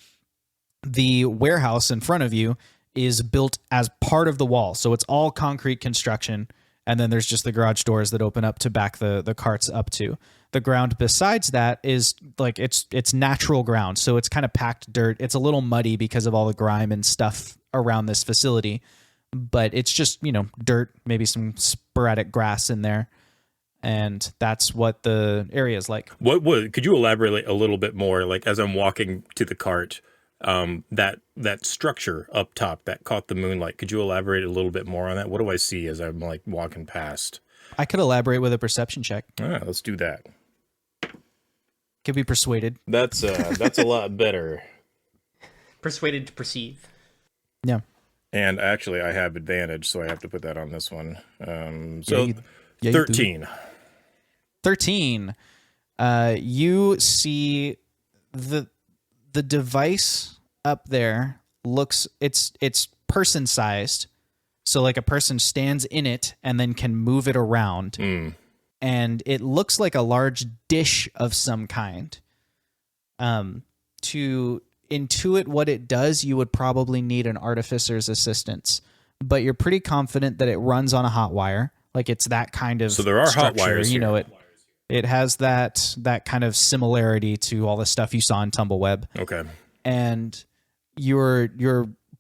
The warehouse in front of you is built as part of the wall, so it's all concrete construction, and then there's just the garage doors that open up to back the carts up to. The ground besides that is like it's natural ground, so it's kind of packed dirt. It's a little muddy because of all the grime and stuff around this facility, but it's just dirt, maybe some sporadic grass in there, and that's what the area is like. What could you elaborate a little bit more? Like, as I'm walking to the cart, that structure up top that caught the moonlight. Could you elaborate a little bit more on that? What do I see as I'm like walking past? I could elaborate with a perception check. Let's do that. Could be persuaded. That's a lot better. Persuaded to perceive. Yeah. And actually, I have advantage, so I have to put that on this one. Yeah, 13. 13. You see the device up there looks it's person sized, so like a person stands in it and then can move it around. And it looks like a large dish of some kind. To intuit what it does, you would probably need an artificer's assistance, but you're pretty confident that it runs on a hot wire. Like it's that kind of so there are structure. hot wires here. It has that kind of similarity to all the stuff you saw in Tumbleweb. Okay. And you're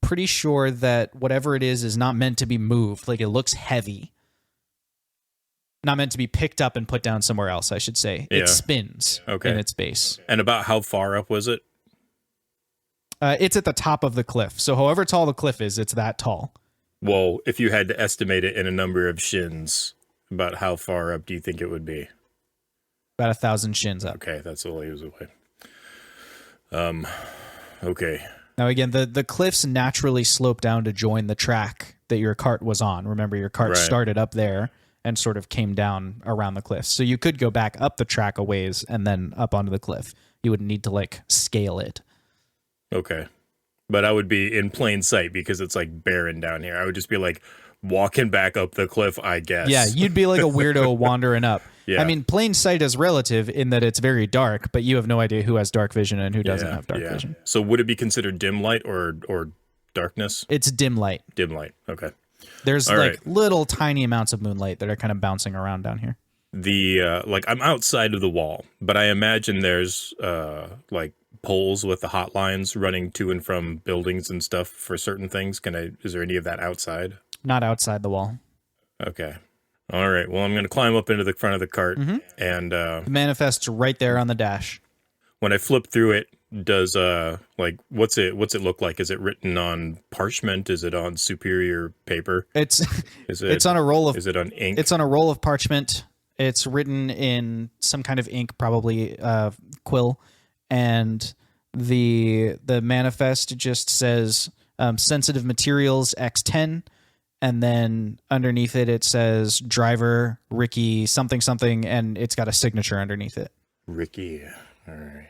pretty sure that whatever it is not meant to be moved. Like it looks heavy. Not meant to be picked up and put down somewhere else, I should say. Yeah. It spins in its base. And about how far up was it? It's at the top of the cliff. So however tall the cliff is, it's that tall. Well, if you had to estimate it in a number of shins, about how far up do you think it would be? About 1,000 shins up. Okay, that's a ways away. Okay. Now again, the cliffs naturally slope down to join the track that your cart was on. Remember, your cart started up there and sort of came down around the cliff. So you could go back up the track a ways and then up onto the cliff. You would need to like scale it. Okay. But I would be in plain sight because it's like barren down here. I would just be like walking back up the cliff, I guess. Yeah, you'd be like a weirdo wandering up. Yeah. I mean, plain sight is relative in that it's very dark, but you have no idea who has dark vision and who doesn't have dark vision. So would it be considered dim light or darkness? It's dim light. Dim light. Okay. There's little tiny amounts of moonlight that are kind of bouncing around down here. I'm outside of the wall, but I imagine there's like poles with the hotlines running to and from buildings and stuff for certain things. Is there any of that outside? Not outside the wall. Okay. All right. Well, I'm going to climb up into the front of the cart and the manifest's right there on the dash. When I flip through it, does what's it look like? Is it written on parchment? Is it on superior paper? It's on a roll of. Is it on ink? It's on a roll of parchment. It's written in some kind of ink, probably quill, and the manifest just says sensitive materials X10, and then underneath it says driver Ricky something, and it's got a signature underneath it. Ricky. All right.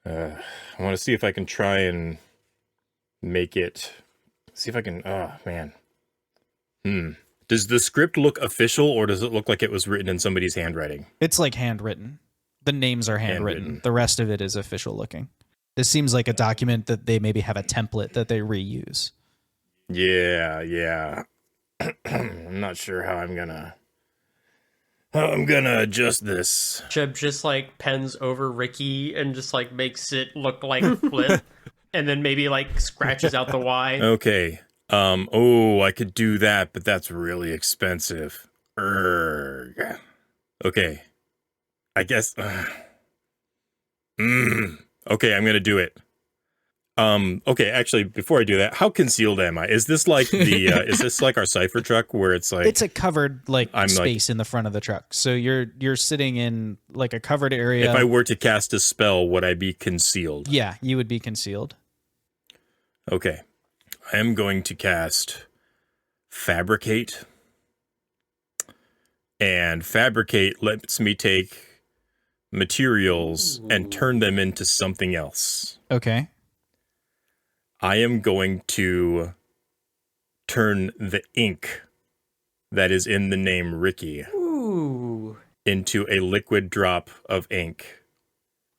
I want to see if I can try and make it. See if I can. Oh man. Does the script look official, or does it look like it was written in somebody's handwriting? It's like handwritten. The names are handwritten. The rest of it is official looking. This seems like a document that they maybe have a template that they reuse. Yeah. I'm not sure how I'm gonna adjust this. Jeb just like pens over Ricky and just like makes it look like Flip, and then maybe like scratches out the Y. Okay. I could do that, but that's really expensive. Urgh. Okay. I guess. Okay, I'm gonna do it. Okay, actually, before I do that, how concealed am I? Is this like the is this like our cipher truck where it's like it's a covered space in the front of the truck. So you're sitting in like a covered area. If I were to cast a spell, would I be concealed? Yeah, you would be concealed. Okay. I am going to cast Fabricate. And Fabricate lets me take materials and turn them into something else. Okay. I am going to turn the ink that is in the name Ricky into a liquid drop of ink.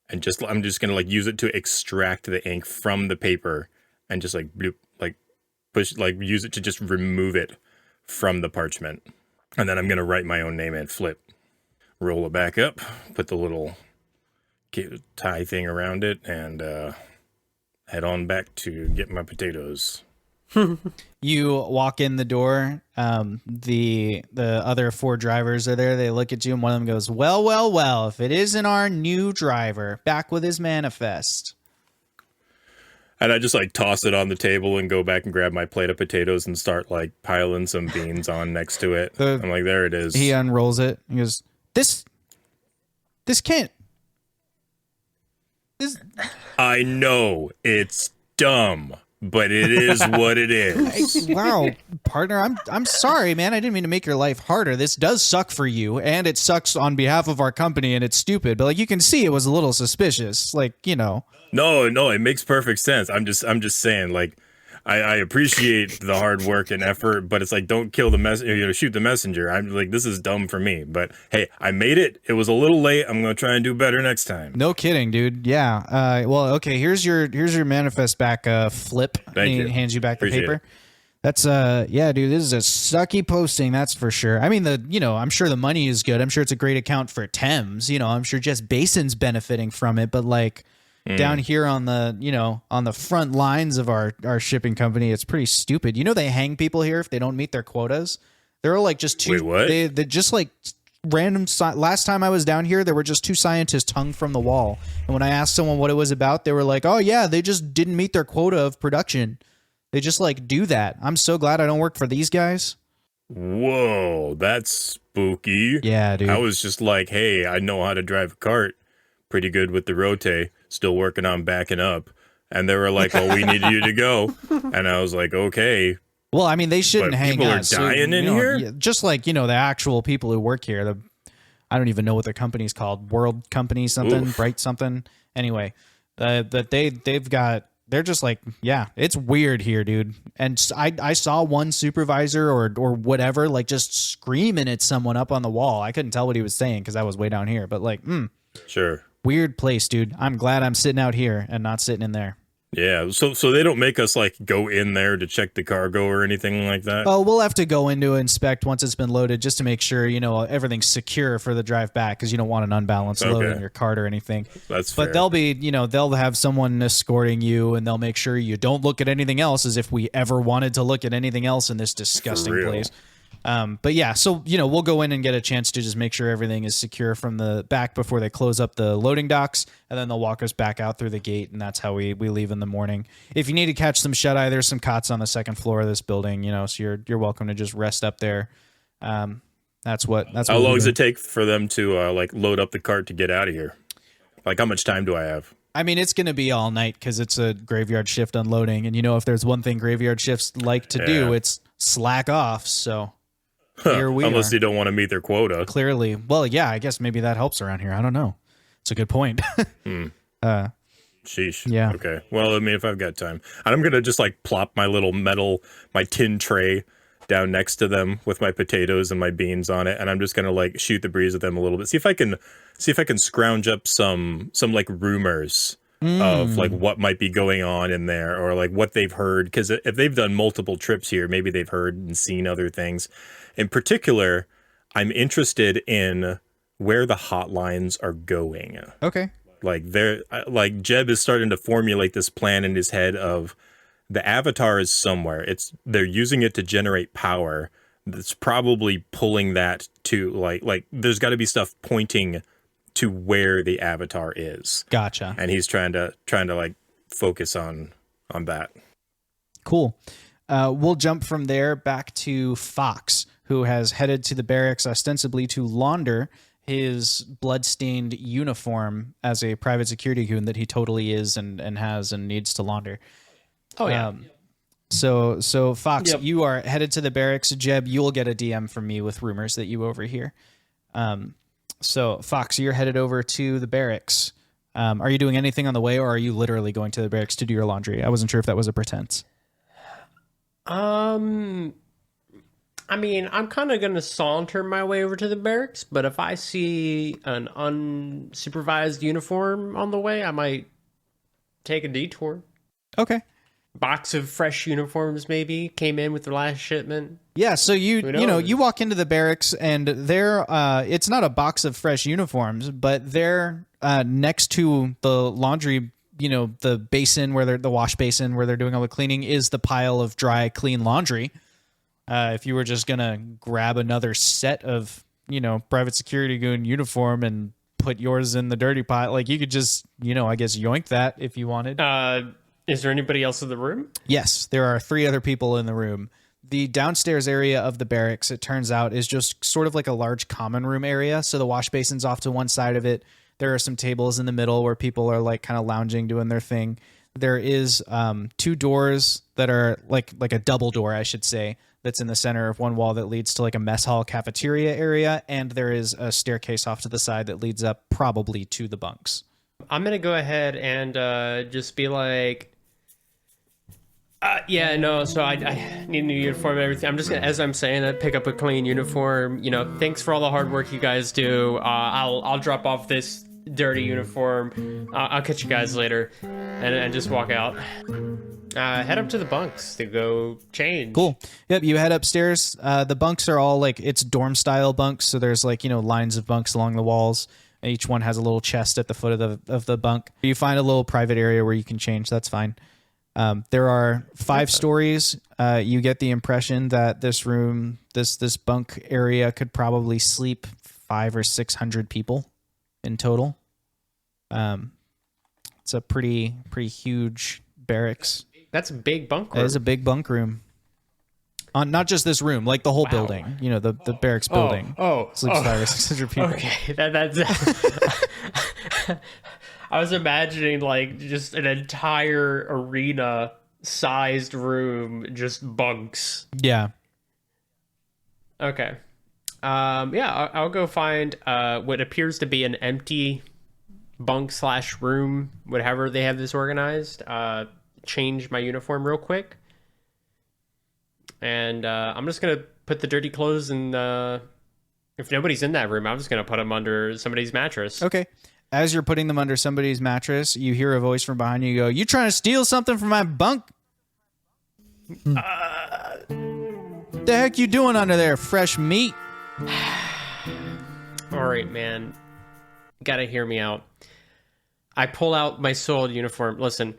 And I'm just going to like use it to extract the ink from the paper and just like bloop, like push, like use it to just remove it from the parchment. And then I'm going to write my own name and Flip. Roll it back up, put the little tie thing around it, and head on back to get my potatoes. You walk in the door. The other 4 drivers are there. They look at you, and one of them goes, well, if it isn't our new driver, back with his manifest. And I just like toss it on the table and go back and grab my plate of potatoes and start like piling some beans on next to it. I'm like, there it is. He unrolls it. He goes, This can't. I know it's dumb, but it is what it is. Wow, partner, I'm sorry, man. I didn't mean to make your life harder. This does suck for you, and it sucks on behalf of our company, and it's stupid. But like you can see, it was a little suspicious. Like, you know. No, it makes perfect sense. I'm just saying, like, I appreciate the hard work and effort, but it's like, don't kill the shoot the messenger. I'm like, this is dumb for me, but hey, I made it. It was a little late. I'm going to try and do better next time. No kidding, dude. Yeah. Well, okay, here's your manifest back, Flip. Thank you. He hands you back the Appreciate paper. it. That's yeah, dude, this is a sucky posting, that's for sure. I mean, I'm sure the money is good. I'm sure it's a great account for Thames. I'm sure Jess Basin's benefiting from it, but like down here on the front lines of our shipping company, it's pretty stupid. They hang people here if they don't meet their quotas. There are like just 2. Wait, what? They just like random. Last time I was down here, there were just 2 scientists hung from the wall. And when I asked someone what it was about, they were like, "Oh yeah, they just didn't meet their quota of production. They just like do that." I'm so glad I don't work for these guys. Whoa, that's spooky. Yeah, dude. I was just like, hey, I know how to drive a cart. Pretty good with the rotate. Still working on backing up. And they were like, oh, we need you to go. And I was like, okay. Well, I mean, they shouldn't But hang people are us. dying in here? Yeah, just like, the actual people who work here. I don't even know what their company's called. World Company something, Oof. Bright something. Anyway, that they're just like, yeah, it's weird here, dude. And I saw one supervisor or whatever, like just screaming at someone up on the wall. I couldn't tell what he was saying because I was way down here. But like, Sure. weird place, dude. I'm glad I'm sitting out here and not sitting in there. Yeah, so they don't make us like go in there to check the cargo or anything like that? Oh, we'll have to go in to inspect once it's been loaded just to make sure, everything's secure for the drive back because you don't want an unbalanced load in your cart or anything. That's fair. But they'll be, they'll have someone escorting you and they'll make sure you don't look at anything else as if we ever wanted to look at anything else in this disgusting For real. place. But yeah, so, we'll go in and get a chance to just make sure everything is secure from the back before they close up the loading docks, and then they'll walk us back out through the gate, and that's how we leave in the morning. If you need to catch some shut-eye, there's some cots on the second floor of this building, so you're welcome to just rest up there. That's what How long does it take for them to like load up the cart to get out of here? Like, how much time do I have? I mean, it's going to be all night because it's a graveyard shift unloading, and if there's one thing graveyard shifts like to do, it's slack off, so... Here we Unless are. they don't want to meet their quota. Clearly. Well, yeah, I guess maybe that helps around here. I don't know. It's a good point. Sheesh. Yeah. Okay. Well, I mean, if I've got time, and I'm gonna just like plop my little my tin tray down next to them with my potatoes and my beans on it, and I'm just gonna like shoot the breeze with them a little bit. See if I can scrounge up some like rumors of like what might be going on in there, or like what they've heard. Because if they've done multiple trips here, maybe they've heard and seen other things. In particular, I'm interested in where the hotlines are going. Okay. Like Jeb is starting to formulate this plan in his head of the avatar is somewhere. They're using it to generate power. That's probably pulling that to like there's got to be stuff pointing to where the avatar is. Gotcha. And he's trying to like focus on that. Cool. We'll jump from there back to Fox, who has headed to the barracks ostensibly to launder his bloodstained uniform as a private security goon that he totally is and has and needs to launder. Oh, yeah. So Fox, Yep. you are headed to the barracks. Jeb, you'll get a DM from me with rumors that you overhear. So Fox, you're headed over to the barracks. Are you doing anything on the way, or are you literally going to the barracks to do your laundry? I wasn't sure if that was a pretense. I mean, I'm kind of going to saunter my way over to the barracks, but if I see an unsupervised uniform on the way, I might take a detour. Okay. Box of fresh uniforms maybe came in with the last shipment. Yeah, so you walk into the barracks and there it's not a box of fresh uniforms, but they're next to the laundry, the basin where the wash basin where they're doing all the cleaning is the pile of dry clean laundry. If you were just going to grab another set of, private security goon uniform and put yours in the dirty pile, like you could just, I guess yoink that if you wanted. Is there anybody else in the room? Yes, there are 3 other people in the room. The downstairs area of the barracks, it turns out, is just sort of like a large common room area. So the wash basin's off to one side of it. There are some tables in the middle where people are like kind of lounging, doing their thing. There is 2 doors that are like a double door, I should say, that's in the center of one wall that leads to like a mess hall cafeteria area. And there is a staircase off to the side that leads up probably to the bunks. I'm going to go ahead and just be like, so I need a new uniform and everything. I'm just going to, as I'm saying that, pick up a clean uniform. Thanks for all the hard work you guys do. I'll drop off this dirty uniform. I'll catch you guys later. And just walk out. Head up to the bunks to go change. Cool. Yep, you head upstairs. The bunks are all like, it's dorm style bunks. So there's like, lines of bunks along the walls. Each one has a little chest at the foot of the bunk. You find a little private area where you can change. That's fine. There are 5 stories. You get the impression that this room, this bunk area could probably sleep 500 or 600 people in total. It's a pretty huge barracks. That's a big bunk room. It is a big bunk room. Not just this room, like the whole building. The barracks building. Sleeps 500 or 600 people. Okay, that's. I was imagining like just an entire arena-sized room, just bunks. Yeah. Okay. I'll go find what appears to be an empty bunk / room, whatever they have this organized. Change my uniform real quick. And I'm just going to put the dirty clothes in if nobody's in that room, I'm just going to put them under somebody's mattress. Okay. As you're putting them under somebody's mattress, you hear a voice from behind you go, "You trying to steal something from my bunk? The heck you doing under there, fresh meat?" All right, man. Gotta hear me out. I pull out my soiled uniform. Listen,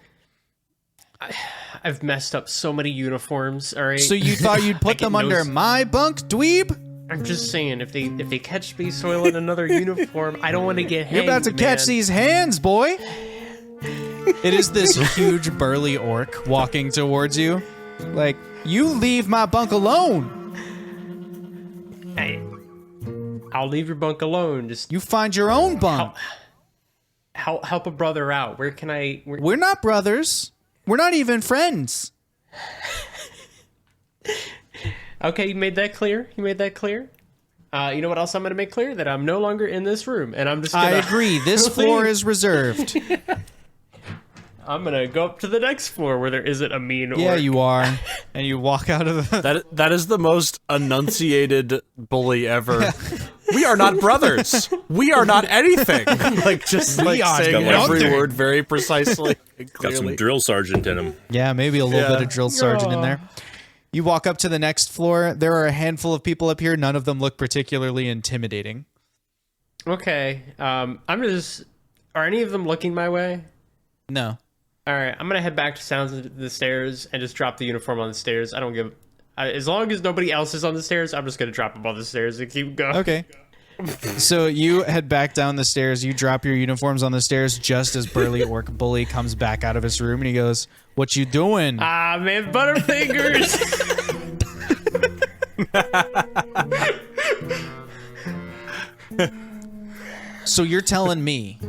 I've messed up so many uniforms, all right? So you thought you'd put them under my bunk, dweeb? I'm just saying, if they catch me soiling another uniform, I don't want to get hanged. You're about to catch these hands, boy. It is this huge burly orc walking towards you. Like, you leave my bunk alone. Hey, I'll leave your bunk alone. Just you find your own bunk. Help a brother out. Where can I? We're not brothers. We're not even friends. Okay, you made that clear? You know what else I'm going to make clear? That I'm no longer in this room, and I'm just I gonna... agree. This floor is reserved. I'm going to go up to the next floor where there isn't a mean orc. Yeah, you are. And you walk out of the... That is the most enunciated bully ever. We are not brothers. We are not anything. Like just like are saying every nothing. word very precisely and Got some clearly. drill sergeant in him. Yeah, maybe a little Yeah. bit of drill sergeant in there. You walk up to the next floor. There are a handful of people up here. None of them look particularly intimidating. Okay. I'm just... Are any of them looking my way? No. All right, I'm gonna head back to sounds of the stairs and just drop the uniform on the stairs. I don't give, as long as nobody else is on the stairs, I'm just gonna drop them on the stairs and keep going. Okay. So you head back down the stairs. You drop your uniforms on the stairs just as Burly Orc Bully comes back out of his room and he goes, "What you doing?" Ah, man, Butterfingers. So you're telling me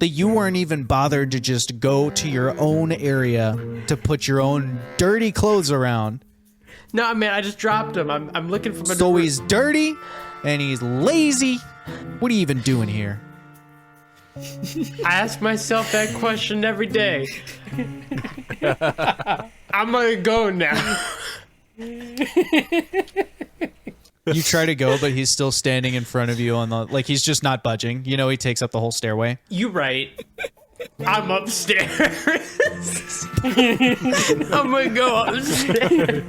that you weren't even bothered to just go to your own area to put your own dirty clothes around? No, man, I just dropped him. I'm looking for my. So he's dirty and he's lazy. What are you even doing here? I ask myself that question every day. I'm gonna go now. You try to go, but he's still standing in front of you on the, like, he's just not budging. You know, he takes up the whole stairway. You right. I'm upstairs. I'm gonna go upstairs.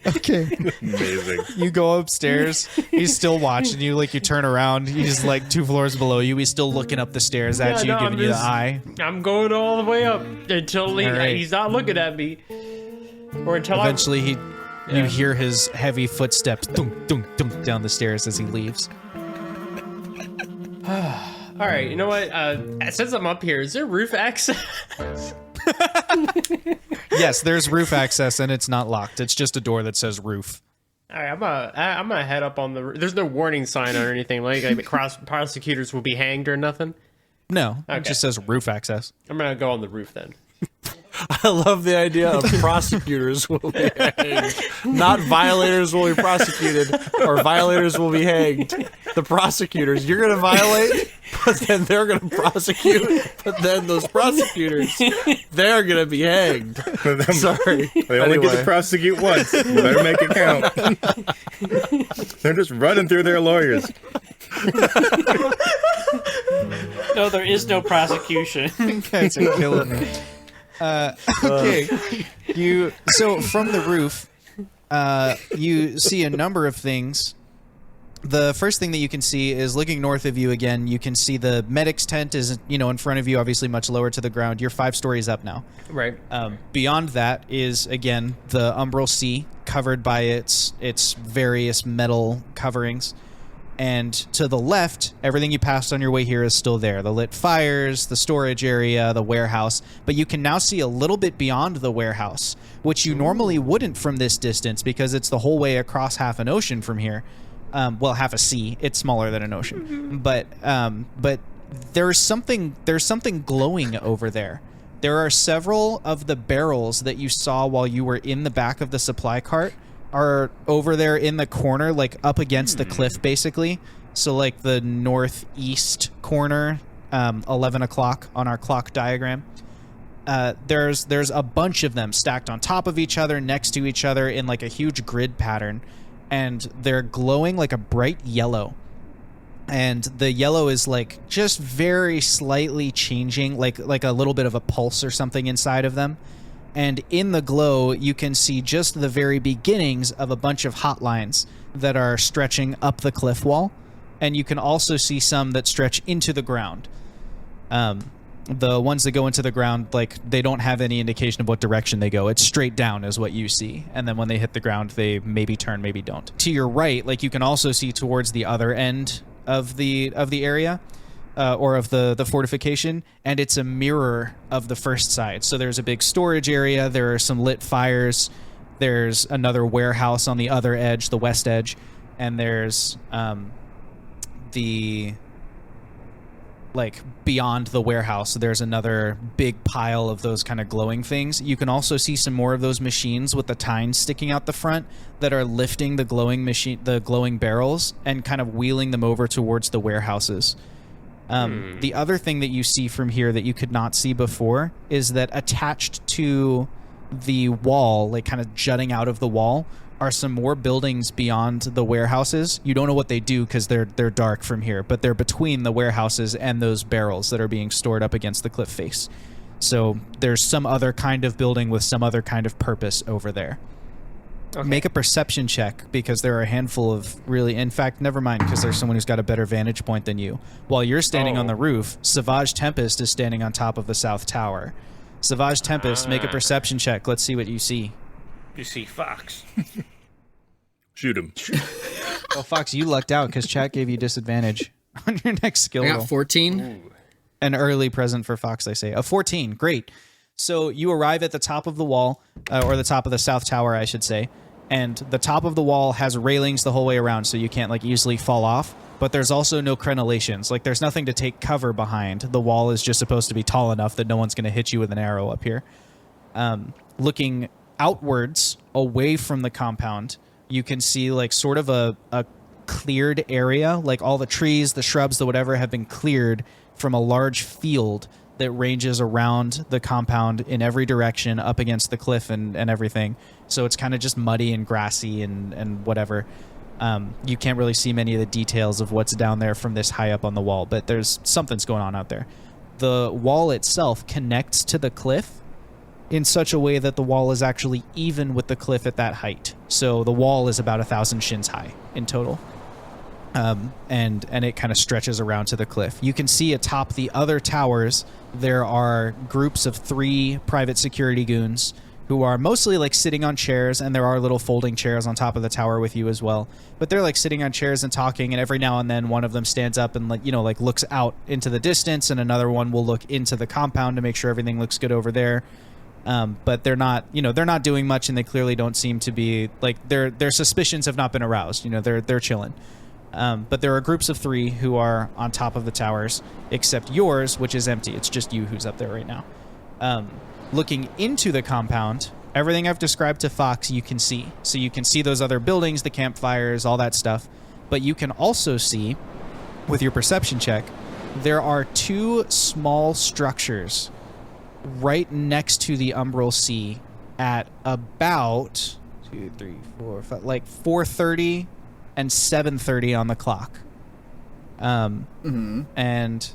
Okay. Amazing. You go upstairs. He's still watching you. Like, you turn around. He's like 2 floors below you. He's still looking up the stairs at you, giving you the eye. I'm going all the way up until right. he's not looking at me. Or until Eventually, you hear his heavy footsteps dunk, dunk, dunk, down the stairs as he leaves. All right, you know what? Since I'm up here, is there roof access? Yes, there's roof access, and it's not locked. It's just a door that says roof. All right, I'm gonna head up on the. There's no warning sign or anything like prosecutors will be hanged or nothing. No, it Okay. just says roof access. I'm gonna go on the roof then. I love the idea of prosecutors will be hanged. Not violators will be prosecuted, or violators will be hanged. The prosecutors, you're going to violate, but then they're going to prosecute, but then those prosecutors, they're going to be hanged. Sorry. They only get to Anyway. prosecute once. You better make it count. They're just running through their lawyers. No, there is no prosecution. Guys are killing me. Okay. So from the roof, you see a number of things. The first thing that you can see is looking north of you again. You can see the medic's tent is, in front of you, obviously much lower to the ground. You're 5 stories up now. Right. Beyond that is, again, the umbral sea covered by its various metal coverings. And to the left, everything you passed on your way here is still there. The lit fires, the storage area, the warehouse. But you can now see a little bit beyond the warehouse, which you normally wouldn't from this distance because it's the whole way across half an ocean from here. Well, half a sea. It's smaller than an ocean. But there's something glowing over there. There are several of the barrels that you saw while you were in the back of the supply cart are over there in the corner, like up against the cliff, basically. So like the northeast corner, 11 o'clock on our clock diagram. There's a bunch of them stacked on top of each other, next to each other in like a huge grid pattern. And they're glowing like a bright yellow. And the yellow is like just very slightly changing, like a little bit of a pulse or something inside of them. And in the glow, you can see just the very beginnings of a bunch of hotlines that are stretching up the cliff wall. And you can also see some that stretch into the ground. The ones that go into the ground, like, they don't have any indication of what direction they go. It's straight down is what you see. And then when they hit the ground, they maybe turn, maybe don't. To your right, like, you can also see towards the other end of the area. Or of the fortification, and it's a mirror of the first side. So there's a big storage area, there are some lit fires, there's another warehouse on the other edge, the west edge, and there's like beyond the warehouse, there's another big pile of those kind of glowing things. You can also see some more of those machines with the tines sticking out the front that are lifting the glowing barrels and kind of wheeling them over towards the warehouses. The other thing that you see from here that you could not see before is that attached to the wall, like kind of jutting out of the wall, are some more buildings beyond the warehouses. You don't know what they do because they're dark from here, but they're between the warehouses and those barrels that are being stored up against the cliff face. So there's some other kind of building with some other kind of purpose over there. Okay. Make a perception check, because there are a handful of really... In fact, never mind, because there's someone who's got a better vantage point than you. While you're standing on the roof, Savage Tempest is standing on top of the South Tower. Savage Tempest, make a perception check. Let's see what you see. You see Fox. Shoot him. Well, Fox, you lucked out because chat gave you disadvantage on your next skill I roll. got 14. Ooh. An early present for Fox, I say. A 14, great. So you arrive at the top of the wall, or the top of the South Tower, I should say, and the top of the wall has railings the whole way around, so you can't like easily fall off, but there's also no crenellations. Like, there's nothing to take cover behind. The wall is just supposed to be tall enough that no one's going to hit you with an arrow up here. Looking outwards, away from the compound, you can see like sort of a cleared area, like all the trees, the shrubs, the whatever have been cleared from a large field that ranges around the compound in every direction up against the cliff and everything. So it's kind of just muddy and grassy and whatever. You can't really see many of the details of what's down there from this high up on the wall, but there's something's going on out there. The wall itself connects to the cliff in such a way that the wall is actually even with the cliff at that height. So the wall is about 1,000 shins high in total. And it kind of stretches around to the cliff. You can see atop the other towers, there are groups of 3 private security goons who are mostly like sitting on chairs, and there are little folding chairs on top of the tower with you as well. But they're like sitting on chairs and talking, and every now and then one of them stands up and like looks out into the distance, and another one will look into the compound to make sure everything looks good over there. But they're not doing much, and they clearly don't seem to be like their suspicions have not been aroused. They're chilling. But there are groups of 3 who are on top of the towers, except yours, which is empty. It's just you who's up there right now. Looking into the compound, everything I've described to Fox, you can see. So you can see those other buildings, the campfires, all that stuff. But you can also see, with your perception check, there are 2 small structures right next to the Umbral Sea at about 2, 3, 4, 5, like 4:30 and 7:30 on the clock. And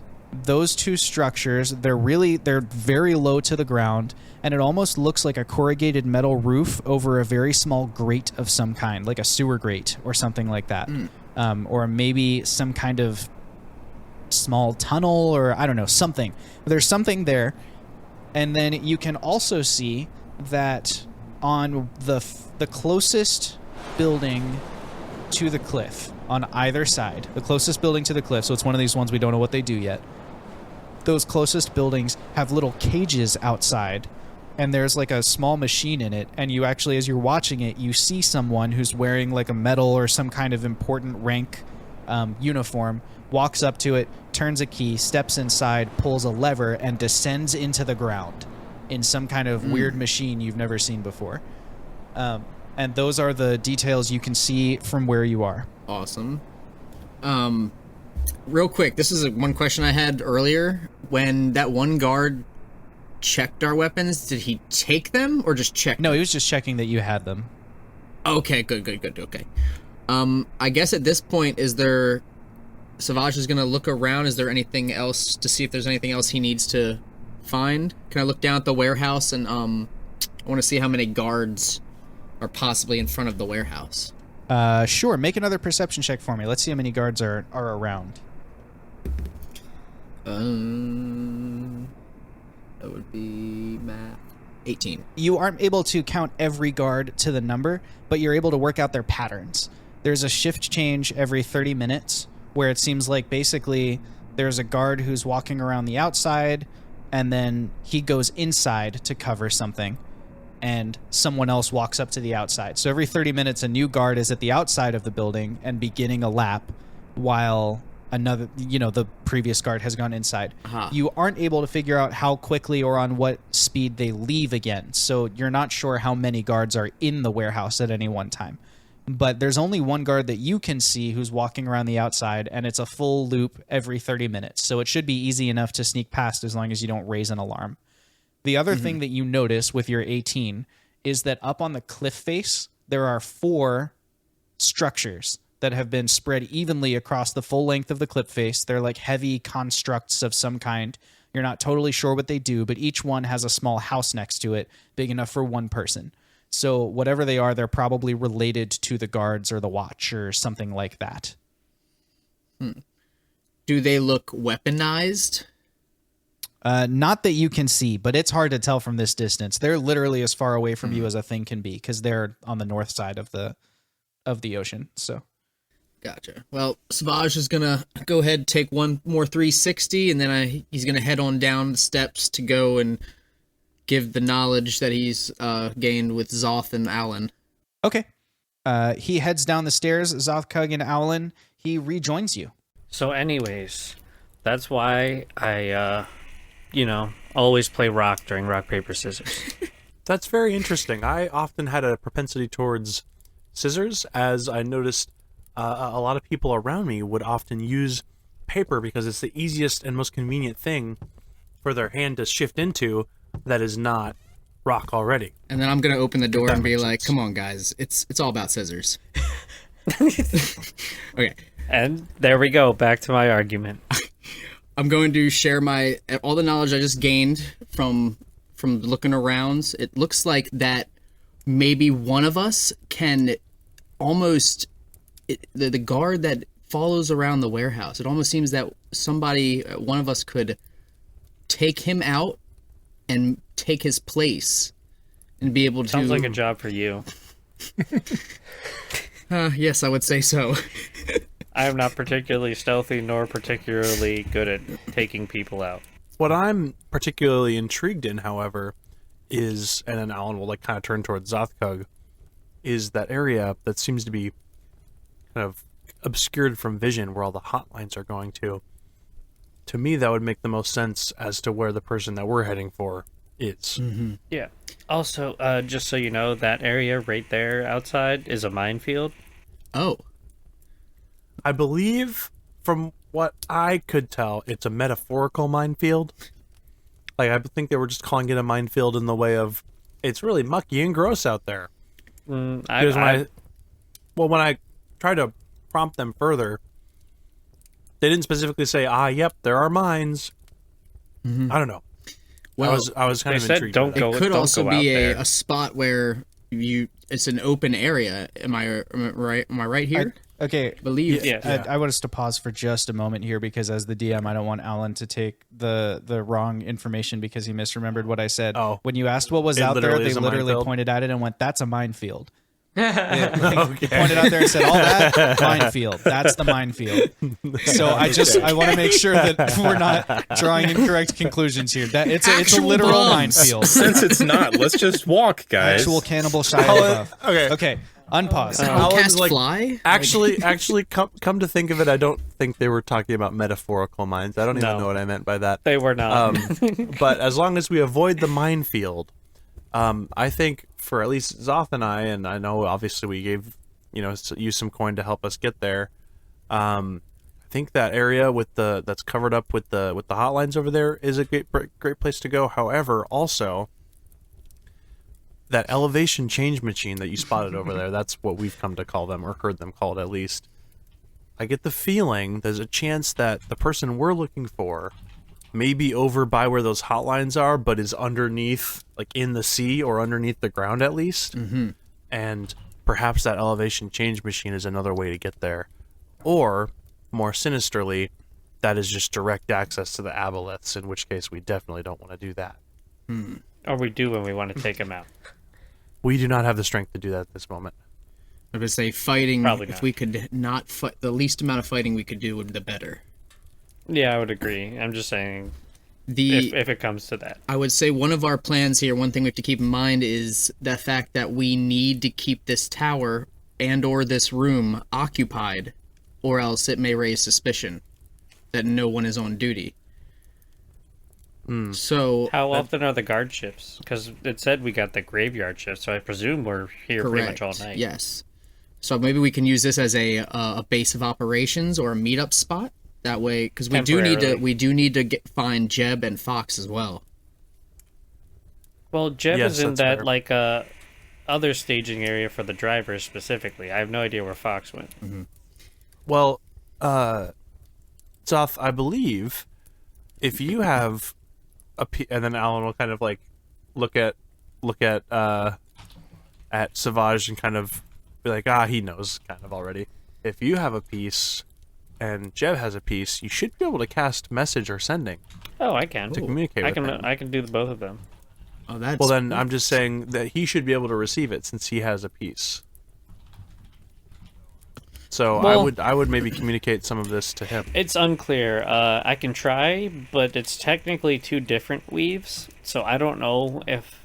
those 2 structures, they're very low to the ground, and it almost looks like a corrugated metal roof over a very small grate of some kind, like a sewer grate or something like that. Or maybe some kind of small tunnel, or I don't know, something. There's something there. And then you can also see that on the closest building to the cliff, on either side, the closest building to the cliff, so it's one of these ones we don't know what they do yet, those closest buildings have little cages outside, and there's like a small machine in it, and you actually, as you're watching it, you see someone who's wearing like a medal or some kind of important rank uniform, walks up to it, turns a key, steps inside, pulls a lever, and descends into the ground in some kind of weird machine you've never seen before. And those are the details you can see from where you are. Awesome. Real quick, this is one question I had earlier. When that one guard checked our weapons, did he take them or just check No, them? he was just checking that you had them. Okay, good, okay. I guess at this point, Savage is gonna look around. Is there anything else to see if there's anything else he needs to find? Can I look down at the warehouse and I want to see how many guards are possibly in front of the warehouse? Sure. Make another perception check for me. Let's see how many guards are around. That would be math. 18. You aren't able to count every guard to the number, but you're able to work out their patterns. There's a shift change every 30 minutes where it seems like basically there's a guard who's walking around the outside, and then he goes inside to cover something, and someone else walks up to the outside. So every 30 minutes, a new guard is at the outside of the building and beginning a lap, while the previous guard has gone inside. Uh-huh. You aren't able to figure out how quickly or on what speed they leave again. So you're not sure how many guards are in the warehouse at any one time. But there's only one guard that you can see who's walking around the outside, and it's a full loop every 30 minutes. So it should be easy enough to sneak past as long as you don't raise an alarm. The other thing that you notice with your 18 is that up on the cliff face, there are 4 structures that have been spread evenly across the full length of the cliff face. They're like heavy constructs of some kind. You're not totally sure what they do, but each one has a small house next to it, big enough for one person. So whatever they are, they're probably related to the guards or the watch or something like that. Do they look weaponized? Not that you can see, but it's hard to tell from this distance. They're literally as far away from you as a thing can be because they're on the north side of the ocean. So, Gotcha. Well, Savage is gonna go ahead and take one more 360, and then he's gonna head on down the steps to go and give the knowledge that he's gained with Xoth and Alan. okay. He heads down the stairs. Zothkug and Owlin, he rejoins you. So, anyways, that's why I, always play rock during rock, paper, scissors. That's very interesting. I often had a propensity towards scissors, as I noticed a lot of people around me would often use paper because it's the easiest and most convenient thing for their hand to shift into that is not rock already. And then I'm gonna open the door and be makes like, sense. "Come on, guys! It's all about scissors." Okay. And there we go, back to my argument. I'm going to share all the knowledge I just gained from looking around. It looks like that maybe one of us can almost the guard that follows around the warehouse. It almost seems that one of us could take him out and take his place and be able to. Sounds like a job for you. Yes, I would say so. I am not particularly stealthy nor particularly good at taking people out. What I'm particularly intrigued in, however, is, and then Alan will kind of turn towards Zothkug, is that area that seems to be kind of obscured from vision where all the hotlines are going to. To me, that would make the most sense as to where the person that we're heading for is. Mm-hmm. Yeah. Also, just so you know, that area right there outside is a minefield. Oh. I believe, from what I could tell, it's a metaphorical minefield. Like, I think they were just calling it a minefield in the way of, it's really mucky and gross out there. When I tried to prompt them further, they didn't specifically say, yep, there are mines. Mm-hmm. I don't know. Well, I was kind of said intrigued. don't by that. go. it could don't also go be out there. a spot where it's an open area. Am I right? Am I right here? Okay. I believe. Yeah. I want us to pause for just a moment here because as the DM, I don't want Alan to take the wrong information because he misremembered what I said. Oh. When you asked what was It out there, literally they is a literally minefield? pointed at it and went, "That's a minefield." Okay. Pointed out there and said, "All that minefield. That's the minefield." So I want to make sure that we're not drawing incorrect conclusions here. That it's a Actual literal bombs. minefield. Since it's not, let's just walk, guys. Actual cannibal Shia LaBeouf. Okay. Okay. Unpause. I'll Alan's cast like- fly. Actually, come to think of it, I don't think they were talking about metaphorical mines. I don't even No. know what I meant by that. They were not. But as long as we avoid the minefield, I think for at least Xoth and I know obviously we gave you some coin to help us get there. I think that area that's covered up with the hotlines over there is a great place to go. However, also that elevation change machine that you spotted over there, that's what we've come to call them, or heard them called at least. I get the feeling there's a chance that the person we're looking for may be over by where those hotlines are, but is underneath, like in the sea or underneath the ground at least. Mm-hmm. And perhaps that elevation change machine is another way to get there. Or, more sinisterly, that is just direct access to the aboleths, in which case we definitely don't want to do that. Or we do when we want to take them out. We do not have the strength to do that at this moment. I would say fighting. Probably If not. we could not fight, the least amount of fighting we could do would be the better. Yeah, I would agree. I'm just saying, The if it comes to that. I would say one of our plans here, one thing we have to keep in mind is the fact that we need to keep this tower and or this room occupied, or else it may raise suspicion. that no one is on duty. So How often are the guard shifts? Because it said we got the graveyard shift, so I presume we're here pretty much all night. Yes. So maybe we can use this as a base of operations or a meetup spot. That way, because we do need to find Jeb and Fox as well. Well, Jeb Yes, is in that's that fair. like other staging area for the drivers specifically. I have no idea where Fox went. Well, Xoth, I believe if you have and then Alan will kind of like look at Savage and kind of be like, he knows kind of already. If you have a piece and Jeb has a piece, you should be able to cast message or sending Oh, I can. to communicate with him. I can do both of them. Oh, that's Well, then I'm just saying that he should be able to receive it since he has a piece. So Well- I would maybe communicate some of this to him. It's unclear. I can try, but it's technically two different weaves, so I don't know if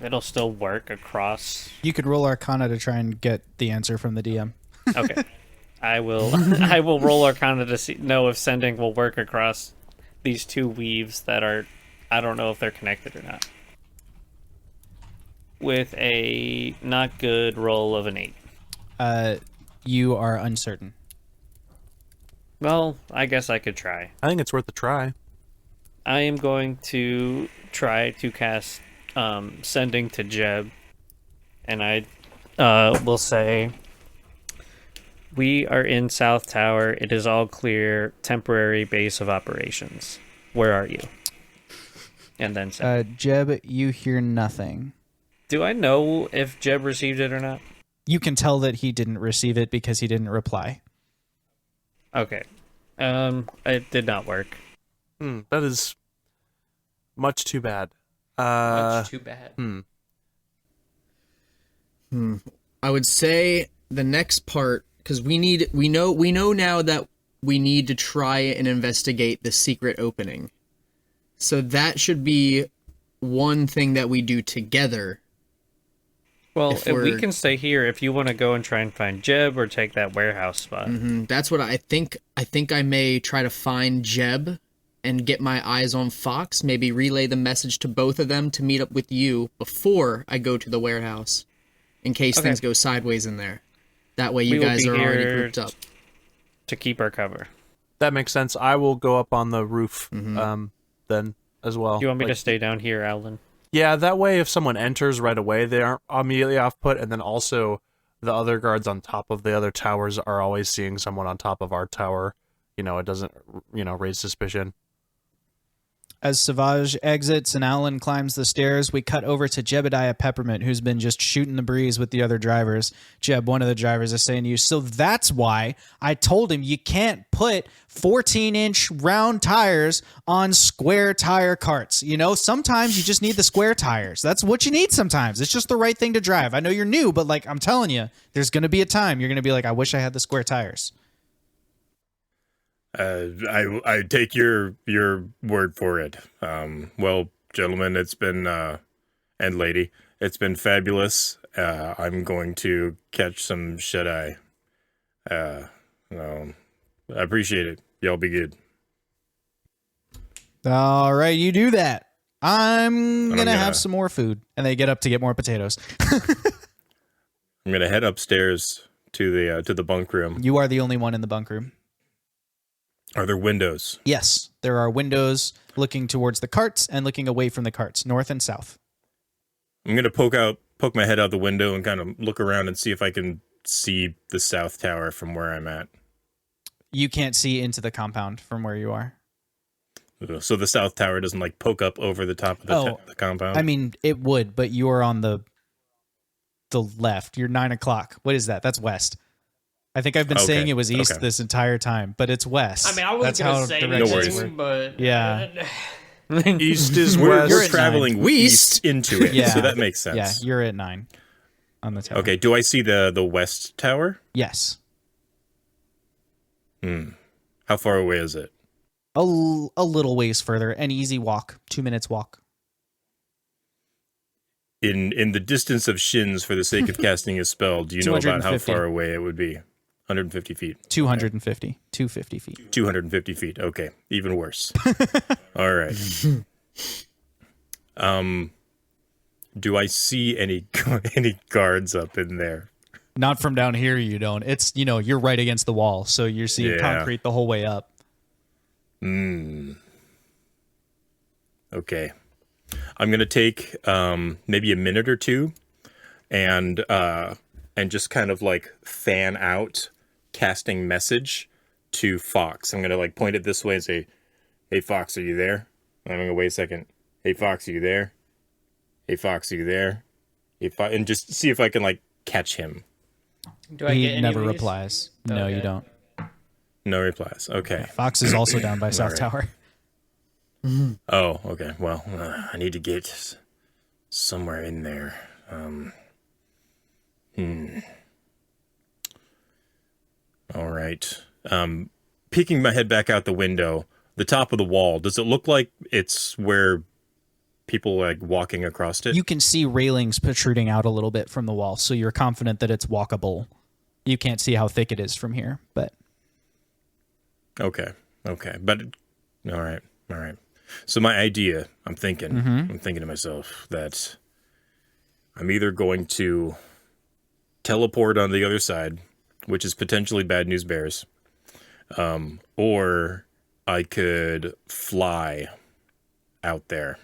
it'll still work across. You could roll Arcana to try and get the answer from the DM. Okay, I will. I will roll Arcana to know if sending will work across these two weaves that are. I don't know if they're connected or not. With a not good roll of an 8. You are uncertain. Well, I guess I could try. I think it's worth a try. I am going to try to cast sending to Jeb, and I will say, we are in South Tower. It is all clear. Temporary base of operations. Where are you? And then send. Jeb, you hear nothing. Do I know if Jeb received it or not? You can tell that he didn't receive it because he didn't reply. Okay. It did not work. That is much too bad. Much too bad. I would say the next part, because we know now that we need to try and investigate the secret opening. So that should be one thing that we do together. Well, If if we we're- can stay here, if you want to go and try and find Jeb or take that warehouse spot. That's what I think. I think I may try to find Jeb and get my eyes on Fox. Maybe relay the message to both of them to meet up with you before I go to the warehouse, in case Okay. things go sideways in there. That way, you We will guys be are already here grouped up. To keep our cover. That makes sense. I will go up on the roof then as well. Do you want me Like, to stay down here, Alan? Yeah, that way if someone enters right away, they aren't immediately off put, and then also the other guards on top of the other towers are always seeing someone on top of our tower. It doesn't, raise suspicion. As Savage exits and Alan climbs the stairs, we cut over to Jebediah Peppermint, who's been just shooting the breeze with the other drivers. Jeb, one of the drivers, is saying to you, so that's why I told him you can't put 14-inch round tires on square tire carts. Sometimes you just need the square tires. That's what you need sometimes. It's just the right thing to drive. I know you're new, but I'm telling you, there's going to be a time you're going to be like, I wish I had the square tires. I take your word for it. Well, gentlemen, it's been and lady, it's been fabulous. I'm going to catch some shut eye. I appreciate it. Y'all be good. All right, you do that. I'm going to gonna- have some more food. And they get up to get more potatoes. I'm gonna head upstairs to the bunk room. You are the only one in the bunk room. Are there windows? Yes, there are windows looking towards the carts and looking away from the carts, north and south. I'm gonna poke my head out the window and kind of look around and see if I can see the south tower from where I'm at. You can't see into the compound from where you are. So the south tower doesn't poke up over the top of the compound. I mean, it would, but you're on the left. You're 9 o'clock. What is that? That's west. I think I've been Okay, saying it was east okay. this entire time, but it's west. I mean, I wasn't That's how gonna say directions No worries. anything, but Yeah. East is we're west. You're at traveling nine. east into it, Yeah. so that makes sense. Yeah, you're at 9 on the tower. Okay, do I see the west tower? Yes. How far away is it? A little ways further. An easy walk. 2 minutes walk. In the distance of shins for the sake of casting a spell, do you know about how 250. far away it would be? 150 feet. 250. 250 feet. 250 feet. Okay, even worse. All right. Do I see any guards up in there? Not from down here, you don't. It's, you're right against the wall, so you're seeing concrete the whole way up. Okay. I'm going to take maybe a minute or two and just kind of like fan out casting message to Fox. I'm going to like point it this way and say, "Hey Fox, are you there?" I'm going to wait a second. "Hey Fox, are you there? Hey Fox, are you there?" And just see if I can like catch him. Do I He get any never of these? replies. No, Okay. you don't. No replies. Okay. Fox is also down by South Tower. Oh, okay. Well, I need to get somewhere in there. All right. Peeking my head back out the window, the top of the wall, does it look like it's where people like walking across it? You can see railings protruding out a little bit from the wall, so you're confident that it's walkable. You can't see how thick it is from here, but Okay. But all right. So my idea, I'm thinking to myself that I'm either going to teleport on the other side, which is potentially bad news bears, or I could fly out there.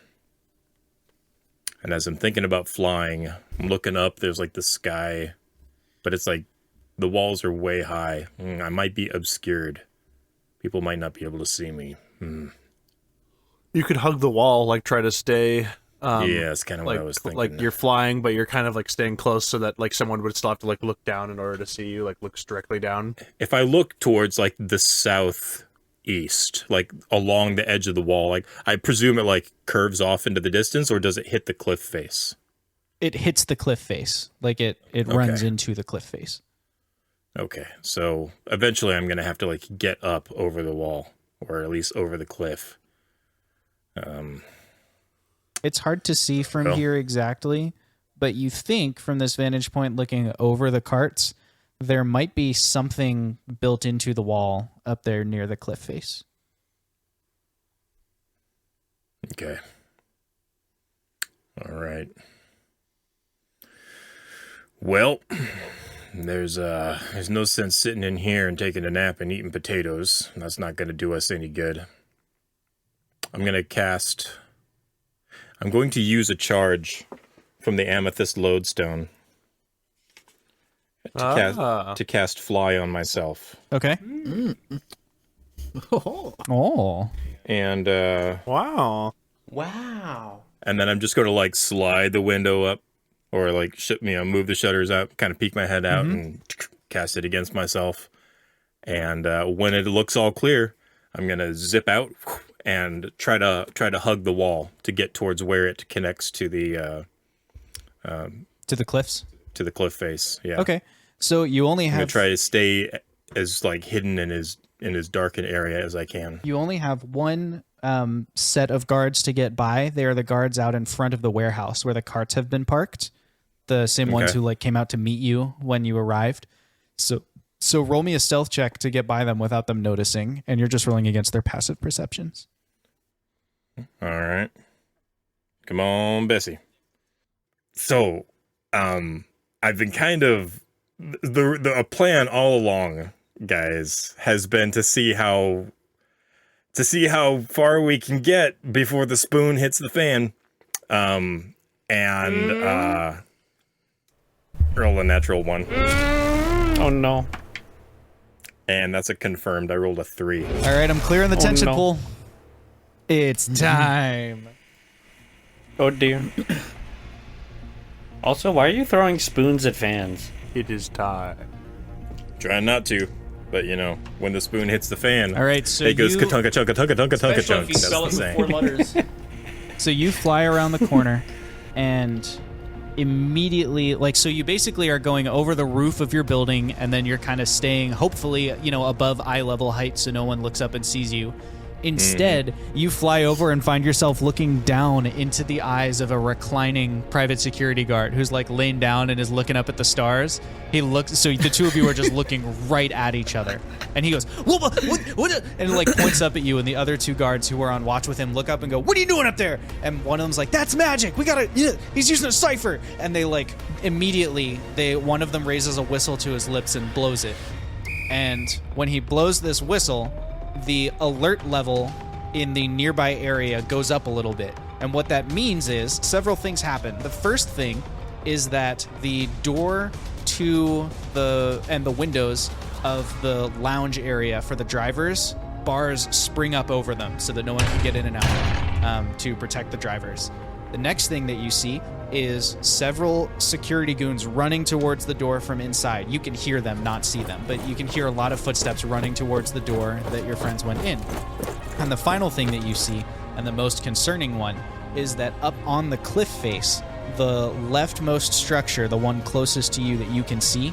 And as I'm thinking about flying, I'm looking up, there's like the sky, but it's like the walls are way high. I might be obscured. People might not be able to see me. You could hug the wall, like try to stay. Yeah, that's kind of what I was thinking. Like you're flying, but you're kind of like staying close, so that like someone would still have to like look down in order to see you. Like looks directly down. If I look towards like the southeast, like along the edge of the wall, like I presume it like curves off into the distance, or does it hit the cliff face? it hits the cliff face. Like it runs into the cliff face. Okay, so eventually I'm gonna have to like get up over the wall, or at least over the cliff. It's hard to see from Well. here exactly, but you think from this vantage point looking over the carts, there might be something built into the wall up there near the cliff face. Okay. All right. Well, there's no sense sitting in here and taking a nap and eating potatoes. That's not going to do us any good. I'm going to use a charge from the amethyst lodestone to cast fly on myself. Okay. Oh. And Wow. Wow. and then I'm just going to like slide the window up, or like move the shutters out, kind of peek my head out and cast it against myself. And when it looks all clear, I'm going to zip out and try to hug the wall to get towards where it connects to the To the cliffs? to the cliff face. Yeah. Okay. So you only I'm going have to try to stay as like hidden in as dark an area as I can. you only have one set of guards to get by. They are the guards out in front of the warehouse where the carts have been parked. The same ones Okay. who like came out to meet you when you arrived. So roll me a stealth check to get by them without them noticing, and you're just rolling against their passive perceptions. All right. Come on, Bessie. So, I've been kind of a plan all along, guys, has been to see how far we can get before the spoon hits the fan. Roll a natural one. Oh no. And that's a confirmed. I rolled a 3. All right, I'm clearing the tension no. pool. It's time. Oh dear. Also, why are you throwing spoons at fans? It is time. Trying not to, but you know, when the spoon hits the fan, All right, so it goes you- ka-tunka chunka tunka tunka tunka Especially chunk. if you That's spell the it with saying. 4 letters. So you fly around the corner and immediately, like, so you basically are going over the roof of your building, and then you're kind of staying, hopefully, above eye level height so no one looks up and sees you. Instead, you fly over and find yourself looking down into the eyes of a reclining private security guard who's like laying down and is looking up at the stars. He looks, so the two of you are just looking right at each other. And he goes, what? And like points up at you, and the other two guards who are on watch with him look up and go, what are you doing up there? And one of them's like, that's magic. He's using a cipher. And they like immediately, one of them raises a whistle to his lips and blows it. And when he blows this whistle, the alert level in the nearby area goes up a little bit. And what that means is several things happen. The first thing is that the door to the windows of the lounge area for the drivers, bars spring up over them so that no one can get in and out to protect the drivers. The next thing that you see is several security goons running towards the door from inside. You can hear them, not see them, but you can hear a lot of footsteps running towards the door that your friends went in. And the final thing that you see, and the most concerning one, is that up on the cliff face, the leftmost structure, the one closest to you that you can see,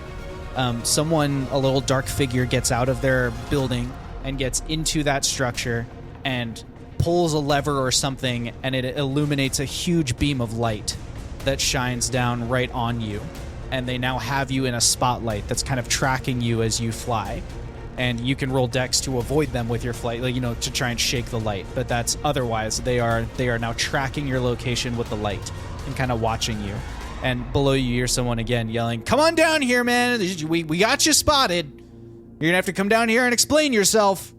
someone, a little dark figure, gets out of their building and gets into that structure and pulls a lever or something, and it illuminates a huge beam of light that shines down right on you. And they now have you in a spotlight that's kind of tracking you as you fly. And you can roll dex to avoid them with your flight, to try and shake the light. But that's otherwise, they are now tracking your location with the light and kind of watching you. And below you hear someone again yelling, come on down here, man. We got you spotted. You're going to have to come down here and explain yourself.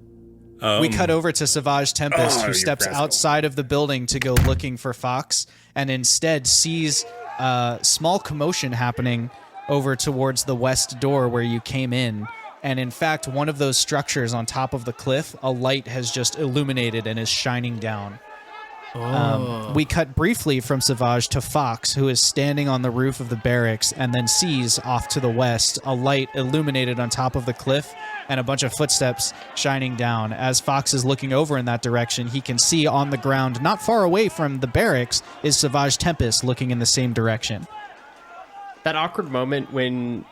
We cut over to Savage Tempest, who steps outside of the building to go looking for Fox, and instead sees a small commotion happening over towards the west door where you came in. And in fact, one of those structures on top of the cliff, a light has just illuminated and is shining down. We cut briefly from Savage to Fox, who is standing on the roof of the barracks and then sees off to the west a light illuminated on top of the cliff and a bunch of footsteps shining down. As Fox is looking over in that direction, he can see on the ground, not far away from the barracks, is Savage Tempest looking in the same direction. That awkward moment when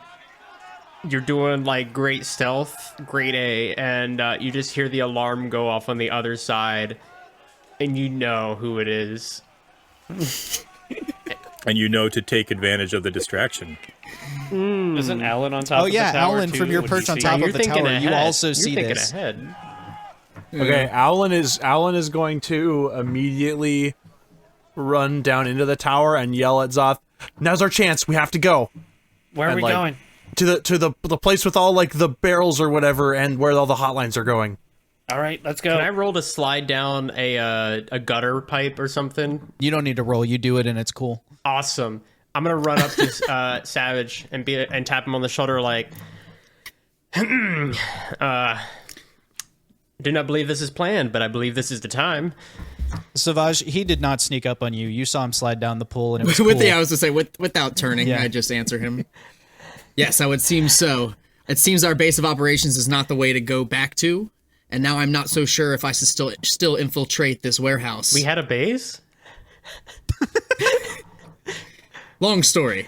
you're doing like great stealth, grade A, and you just hear the alarm go off on the other side, and you know who it is. And you know to take advantage of the distraction. Isn't Alan on top of the tower? Oh, yeah, Alan, too? from your perch on top of the tower, you also see this. Ahead. Okay, Alan is going to immediately run down into the tower and yell at Xoth, now's our chance, we have to go. Where are we going? To the place with all like the barrels or whatever, and where all the hotlines are going. All right, let's go. Can I roll to slide down a gutter pipe or something? You don't need to roll, you do it and it's cool. Awesome. I'm gonna run up to Savage and tap him on the shoulder like, do not believe this is planned, but I believe this is the time. Savage, he did not sneak up on you. You saw him slide down the pool, and it was I cool. was to say, without turning, I just answer him. Yes, I would seem so. It seems our base of operations is not the way to go back to, and now I'm not so sure if I should still infiltrate this warehouse. We had a base? Long story.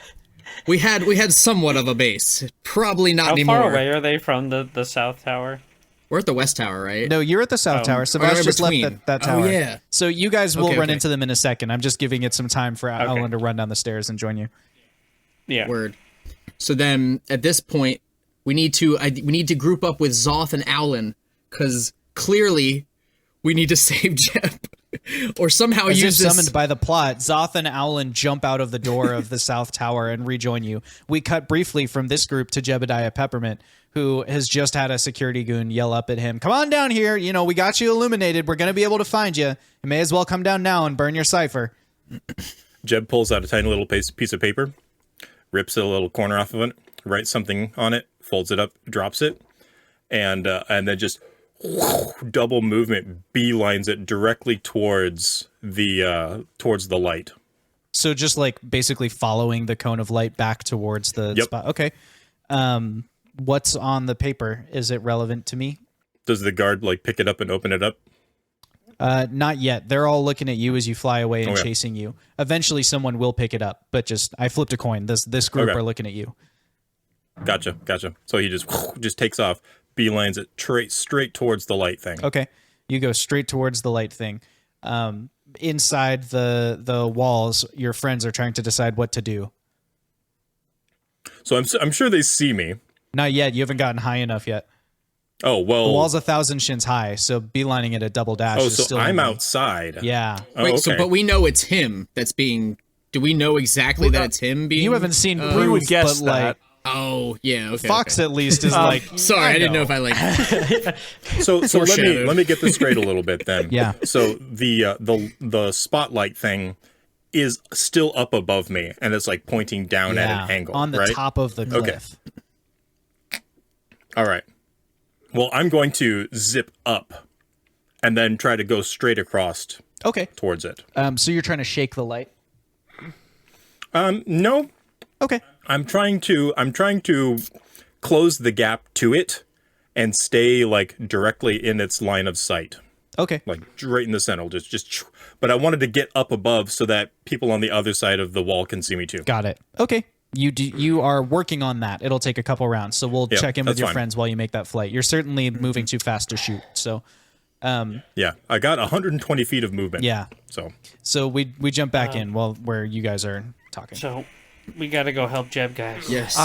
We had somewhat of a base. Probably not anymore. How far away are they from the South Tower? We're at the West Tower, right? No, you're at the South Tower. Savage just left that tower. Oh, yeah. So you guys will run okay. into them in a second. I'm just giving it some time for Alan to run down the stairs and join you. Yeah. Word. So then, at this point, we need to group up with Xoth and Alan, because clearly we need to save Jeb. Or somehow As use if this... summoned by the plot, Xoth and Alan jump out of the door of the South Tower and rejoin you. We cut briefly from this group to Jebediah Peppermint, who has just had a security goon yell up at him, come on down here, we got you illuminated, we're going to be able to find you. You may as well come down now and burn your cipher. Jeb pulls out a tiny little piece of paper, rips a little corner off of it, writes something on it, folds it up, drops it, and then just double movement beelines it directly towards the light. So just like basically following the cone of light back towards the spot. Okay. What's on the paper? Is it relevant to me? Does the guard pick it up and open it up? Not yet. They're all looking at you as you fly away and chasing you. Eventually someone will pick it up, but I flipped a coin. This group are looking at you. Gotcha. So he just takes off, beelines it straight towards the light thing. Okay. You go straight towards the light thing. Inside the walls, your friends are trying to decide what to do. So I'm sure they see me. Not yet. You haven't gotten high enough yet. Oh, well. The wall's 1,000 shins high, so beelining it a double dash is so still... I'm in there. outside. Yeah. Oh, Wait, okay. so but we know it's him that's being. Do we know exactly that it's him being? You haven't seen proof, we would guess but like Oh yeah. Okay. Fox okay. at least is like... Sorry, I didn't know if I like. So Foreshadowed. let me get this straight a little bit then. Yeah. So the spotlight thing is still up above me, and it's like pointing down at an angle, on the right? top of the cliff. All right. Well, I'm going to zip up, and then try to go straight across Okay. towards it. So you're trying to shake the light? No, Okay. I'm trying to close the gap to it, and stay like directly in its line of sight. Okay. Like right in the center, but I wanted to get up above so that people on the other side of the wall can see me too. Got it. Okay. You are working on that. It'll take a couple rounds, so we'll check in with that's your fine. friends while you make that flight. You're certainly moving too fast to shoot. So, Yeah, I got 120 feet of movement. yeah. So We jump back in where you guys are talking. So we got to go help Jeb, guys. Yes.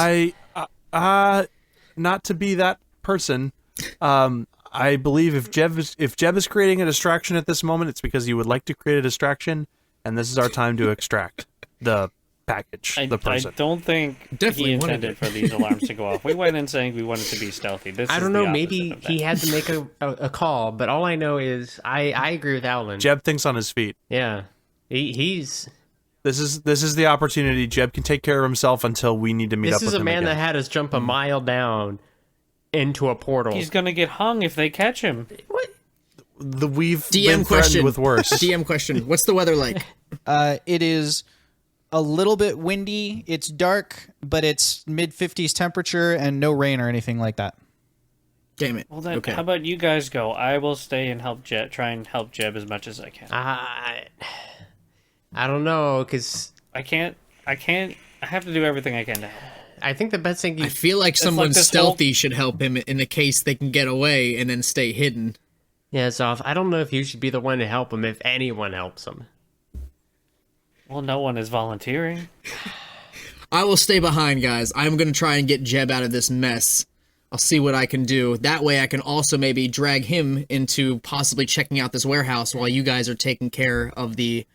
Not to be that person. I believe if Jeb is creating a distraction at this moment, it's because you would like to create a distraction, and this is our time to extract the package, I the person. don't think Definitely he wanted intended for these alarms to go off. We went in saying we wanted to be stealthy. This I is don't the know. opposite Maybe of that. he had to make a call, but all I know is I agree with Alan. Jeb thinks on his feet. Yeah, he's. This is the opportunity. Jeb can take care of himself until we need to meet up This with is a him man that again. had us jump a mile down into a portal. He's gonna get hung if they catch him. We've DM been question. threatened with worse. DM question. What's the weather like? It is a little bit windy. It's dark, but it's mid-50s temperature and no rain or anything like that. Damn it. Well then, Okay. how about you guys go? I will stay and help Jeb. Try and help Jeb as much as I can. I don't know, because I can't. I have to do everything I can to help. I think the best thing you I feel like someone this stealthy should help him in the case they can get away and then stay hidden. Yeah, Zoth, I don't know if you should be the one to help him if anyone helps him. Well, no one is volunteering. I will stay behind, guys. I'm going to try and get Jeb out of this mess. I'll see what I can do. That way I can also maybe drag him into possibly checking out this warehouse while you guys are taking care of the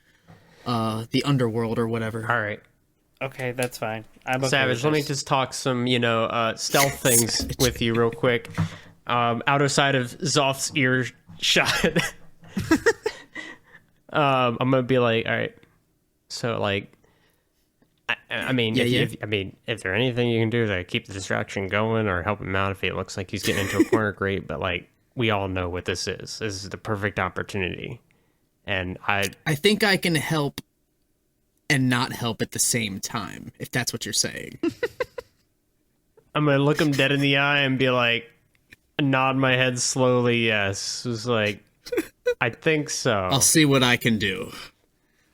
underworld or whatever. All right. Okay, that's fine. I'm okay Savage, with let me this. just talk some, stealth things with you real quick. Outside of Zoth's earshot. I'm going to be like, all right. So, like, I mean, if there's anything you can do to keep the distraction going or help him out if it looks like he's getting into a corner, great. But, like, we all know what this is. This is the perfect opportunity. And I think I can help and not help at the same time, if that's what you're saying. I'm going to look him dead in the eye and be like, nod my head slowly, yes. It's like, I think so. I'll see what I can do.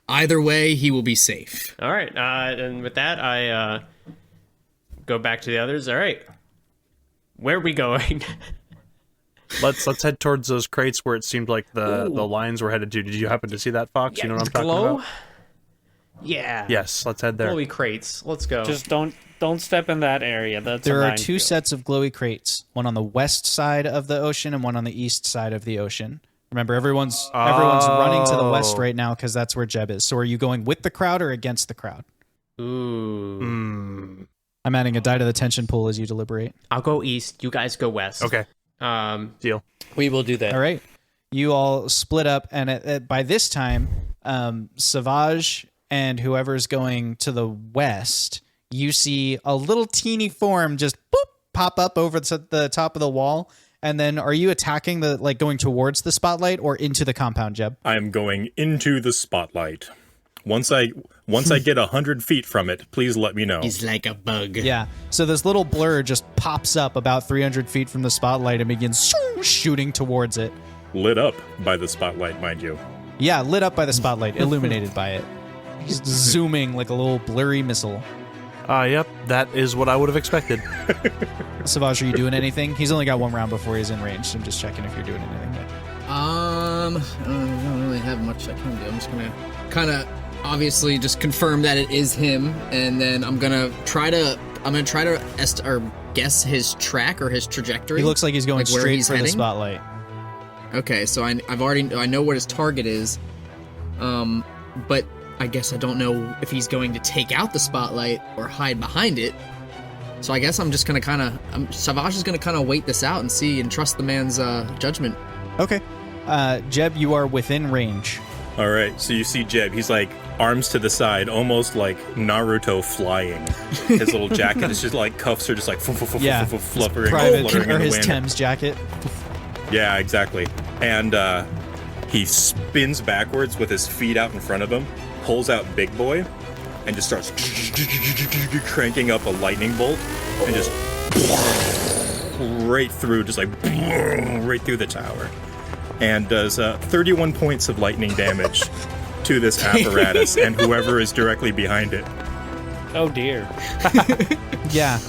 Either way, he will be safe. All right. And with that, I go back to the others. All right. Where are we going? Let's head towards those crates where it seemed like the lines were headed to. Did you happen to see that, Fox? You know what I'm talking Glow? about? Yeah. Yes, let's head there. Glowy crates. Let's go. Just don't step in that area. That's There a are two minefield. sets of glowy crates, one on the west side of the ocean and one on the east side of the ocean. Remember, everyone's running to the west right now because that's where Jeb is. So are you going with the crowd or against the crowd? Ooh. I'm adding a die to the tension pool as you deliberate. I'll go east. You guys go west. Okay, deal. We will do that. All right. You all split up, and by this time, Savage and whoever's going to the west, you see a little teeny form just boop, pop up over the top of the wall. And then are you attacking going towards the spotlight or into the compound, Jeb? I am going into the spotlight. Once I get 100 feet from it, please let me know. He's like a bug. Yeah. So this little blur just pops up about 300 feet from the spotlight and begins shooting towards it. Lit up by the spotlight, mind you. Yeah, lit up by the spotlight, illuminated by it. He's zooming like a little blurry missile. Yep, that is what I would have expected. Savage, are you doing anything? He's only got one round before he's in range, so I'm just checking if you're doing anything. I don't really have much I can do. I'm just gonna kind of obviously just confirm that it is him, and then I'm gonna try to guess his track or his trajectory. He looks like he's going like where straight he's for the heading. spotlight. Okay, so I know what his target is, but I guess I don't know if he's going to take out the spotlight or hide behind it. So I guess I'm just gonna Savage is gonna kind of wait this out and see and trust the man's judgment. Okay. Jeb, you are within range. All right, so you see Jeb. He's like arms to the side, almost like Naruto flying. His little jacket is just like cuffs are just like fluttering Private in or the his wind. Thames jacket. Yeah, exactly. And he spins backwards with his feet out in front of him, pulls out Big Boy, and just starts cranking up a lightning bolt, and just right through, just like right through the tower, and does 31 points of lightning damage to this apparatus and whoever is directly behind it. Oh dear. Yeah.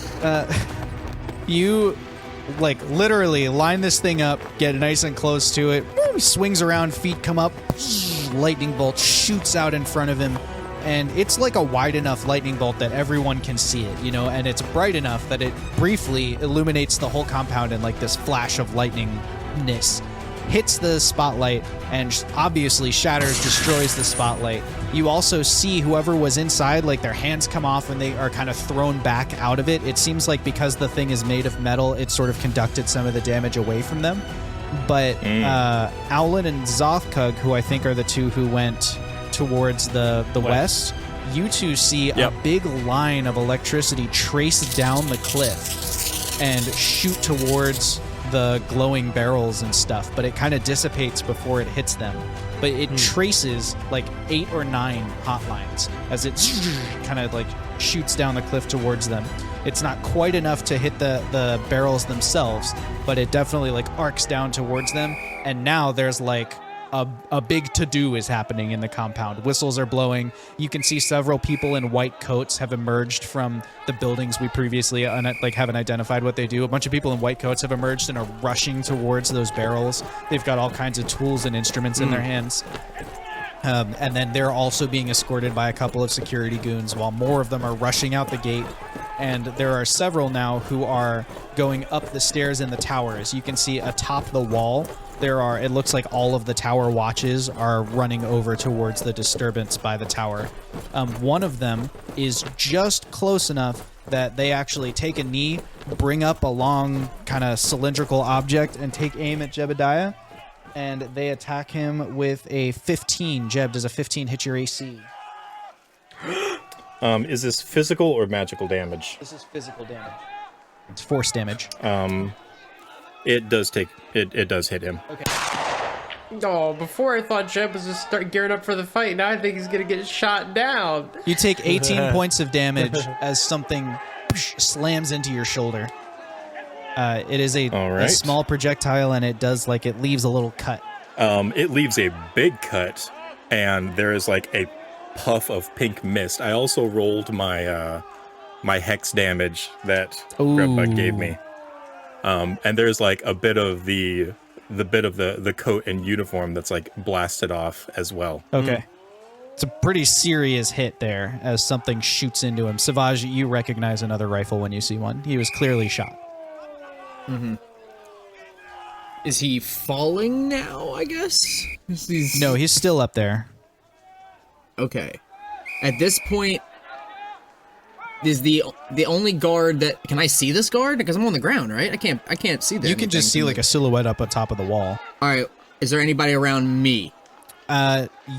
You, like, literally line this thing up, get nice and close to it. He swings around, feet come up, lightning bolt shoots out in front of him. And it's like a wide enough lightning bolt that everyone can see it, you know, and it's bright enough that it briefly illuminates the whole compound in like this flash of lightningness. Hits the spotlight and obviously shatters, destroys the spotlight. You also see whoever was inside, like their hands come off and they are kind of thrown back out of it. It seems like because the thing is made of metal, it sort of conducted some of the damage away from them. But Owlin and Zothkug, who I think are the two who went towards the west, you two see a big line of electricity trace down the cliff and shoot towards the glowing barrels and stuff, but it kind of dissipates before it hits them. But it traces like 8 or 9 hotlines as it kind of like shoots down the cliff towards them. It's not quite enough to hit the barrels themselves, but it definitely like arcs down towards them. And now there's like a big to-do is happening in the compound. Whistles are blowing. You can see several people in white coats have emerged from the buildings we previously haven't identified what they do. A bunch of people in white coats have emerged and are rushing towards those barrels. They've got all kinds of tools and instruments in their hands. And then they're also being escorted by a couple of security goons while more of them are rushing out the gate. And there are several now who are going up the stairs in the tower. As you can see atop the wall, it looks like all of the tower watches are running over towards the disturbance by the tower. One of them is just close enough that they actually take a knee, bring up a long kind of cylindrical object, and take aim at Jebediah. And they attack him with a 15. Jeb, does a 15 hit your AC? Is this physical or magical damage? This is physical damage. It's force damage. It does hit him. Okay. Oh, before I thought Jeb was just start gearing up for the fight. Now I think he's gonna get shot down. You take 18 points of damage as something slams into your shoulder. It is a small projectile, and it leaves a little cut. It leaves a big cut, and there is like a puff of pink mist. I also rolled my my hex damage that Grubhub gave me. And there's like a bit of the coat and uniform that's like blasted off as well. Okay. It's a pretty serious hit there as something shoots into him. Savage, you recognize another rifle when you see one. He was clearly shot. Mm-hmm. Is he falling now, I guess? No, he's still up there. Okay. At this point, is the only guard that... Can I see this guard? Because I'm on the ground, right? I can't see that. You can just see like a silhouette up on top of the wall. All right. Is there anybody around me?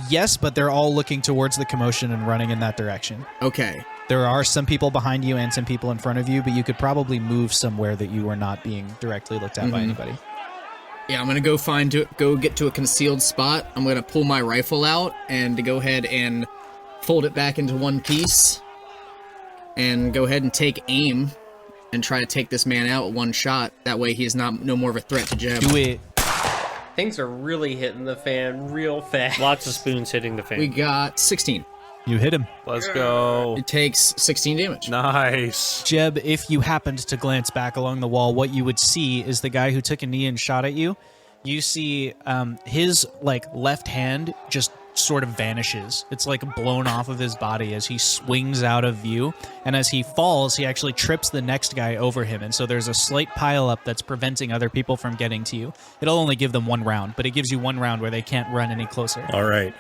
Yes, but they're all looking towards the commotion and running in that direction. Okay. There are some people behind you and some people in front of you, but you could probably move somewhere that you are not being directly looked at by anybody. Yeah, I'm gonna go get to a concealed spot. I'm gonna pull my rifle out and to go ahead and fold it back into one piece, and go ahead and take aim and try to take this man out with one shot. That way, he's no more of a threat to Jeb. Do it. Things are really hitting the fan real fast. Lots of spoons hitting the fan. We got 16. You hit him. Let's go. It takes 16 damage. Nice. Jeb, if you happened to glance back along the wall, what you would see is the guy who took a knee and shot at you you see his like left hand just sort of vanishes. It's like blown off of his body as he swings out of view, and as he falls, he actually trips the next guy over him, and so there's a slight pileup that's preventing other people from getting to you. It'll only give them 1 round, but it gives you 1 round where they can't run any closer. All right.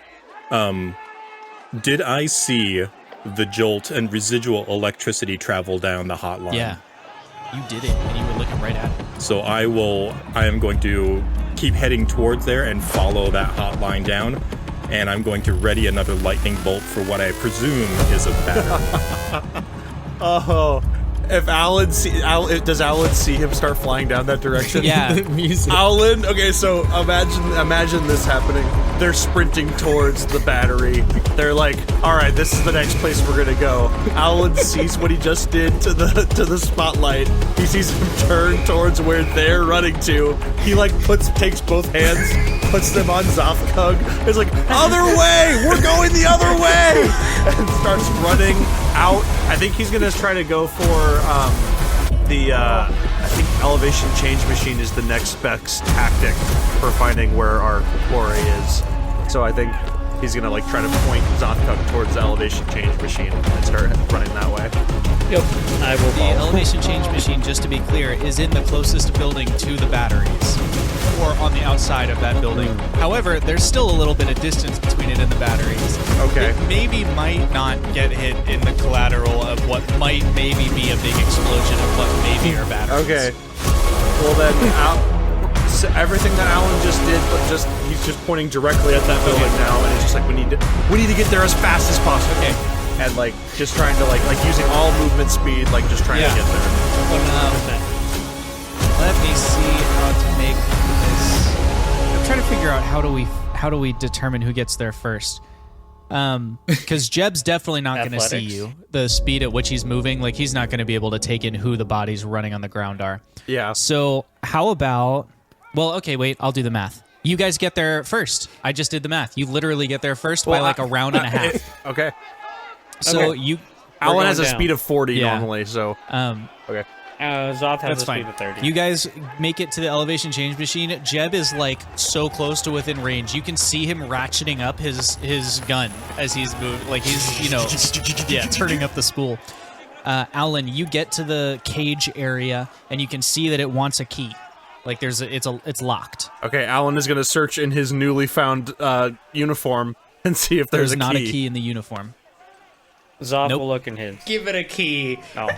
Did I see the jolt and residual electricity travel down the hotline? Yeah, you did it, and you were looking right at it. So I am going to keep heading towards there and follow that hotline down, and I'm going to ready another lightning bolt for what I presume is a battery. Oh, if does Alan see him start flying down that direction? Yeah. Music. Alan, okay, so imagine this happening. They're sprinting towards the battery. They're like, all right, this is the next place we're gonna go. Alan sees what he just did to the spotlight. He sees him turn towards where they're running to. He like takes both hands, puts them on Zothkug. It's like, other way! We're going the other way! And starts running out. I think he's gonna try to go for I think elevation change machine is the next best tactic for finding where our quarry is. So I think he's gonna like try to point Zothkug towards the elevation change machine and start running that way. Yep, I will The follow. elevation change machine, just to be clear, is in the closest building to the batteries, or on the outside of that building. However, there's still a little bit of distance between it and the batteries. Okay. It maybe might not get hit in the collateral of what might maybe be a big explosion of what maybe are batteries. Okay. Well then, everything that Alan just did, but he's just pointing directly at that building now, and it's just like we need to get there as fast as possible. Okay. And like just trying to like using all movement speed, like just trying to get there. Let me see how to make this. I'm trying to figure out how do we determine who gets there first. Because Jeb's definitely not going to see Athletics. you. The speed at which he's moving, like he's not going to be able to take in who the bodies running on the ground are. Yeah. So how about? Well, okay, wait. I'll do the math. You guys get there first. I just did the math. You literally get there first by like a round and a half. Okay. So Okay. you. Alan going has a down. speed of 40 Yeah. normally, so okay. Zoth has That's a fine. speed of 30. You guys make it to the elevation change machine. Jeb is like so close to within range. You can see him ratcheting up his gun as he's moving. Like he's turning up the spool. Alan, you get to the cage area and you can see that it wants a key. Like it's locked. Okay, Alan is gonna search in his newly found uniform and see if there's not a key in the uniform. Zoth Nope. will look in his. Give it a key. Oh.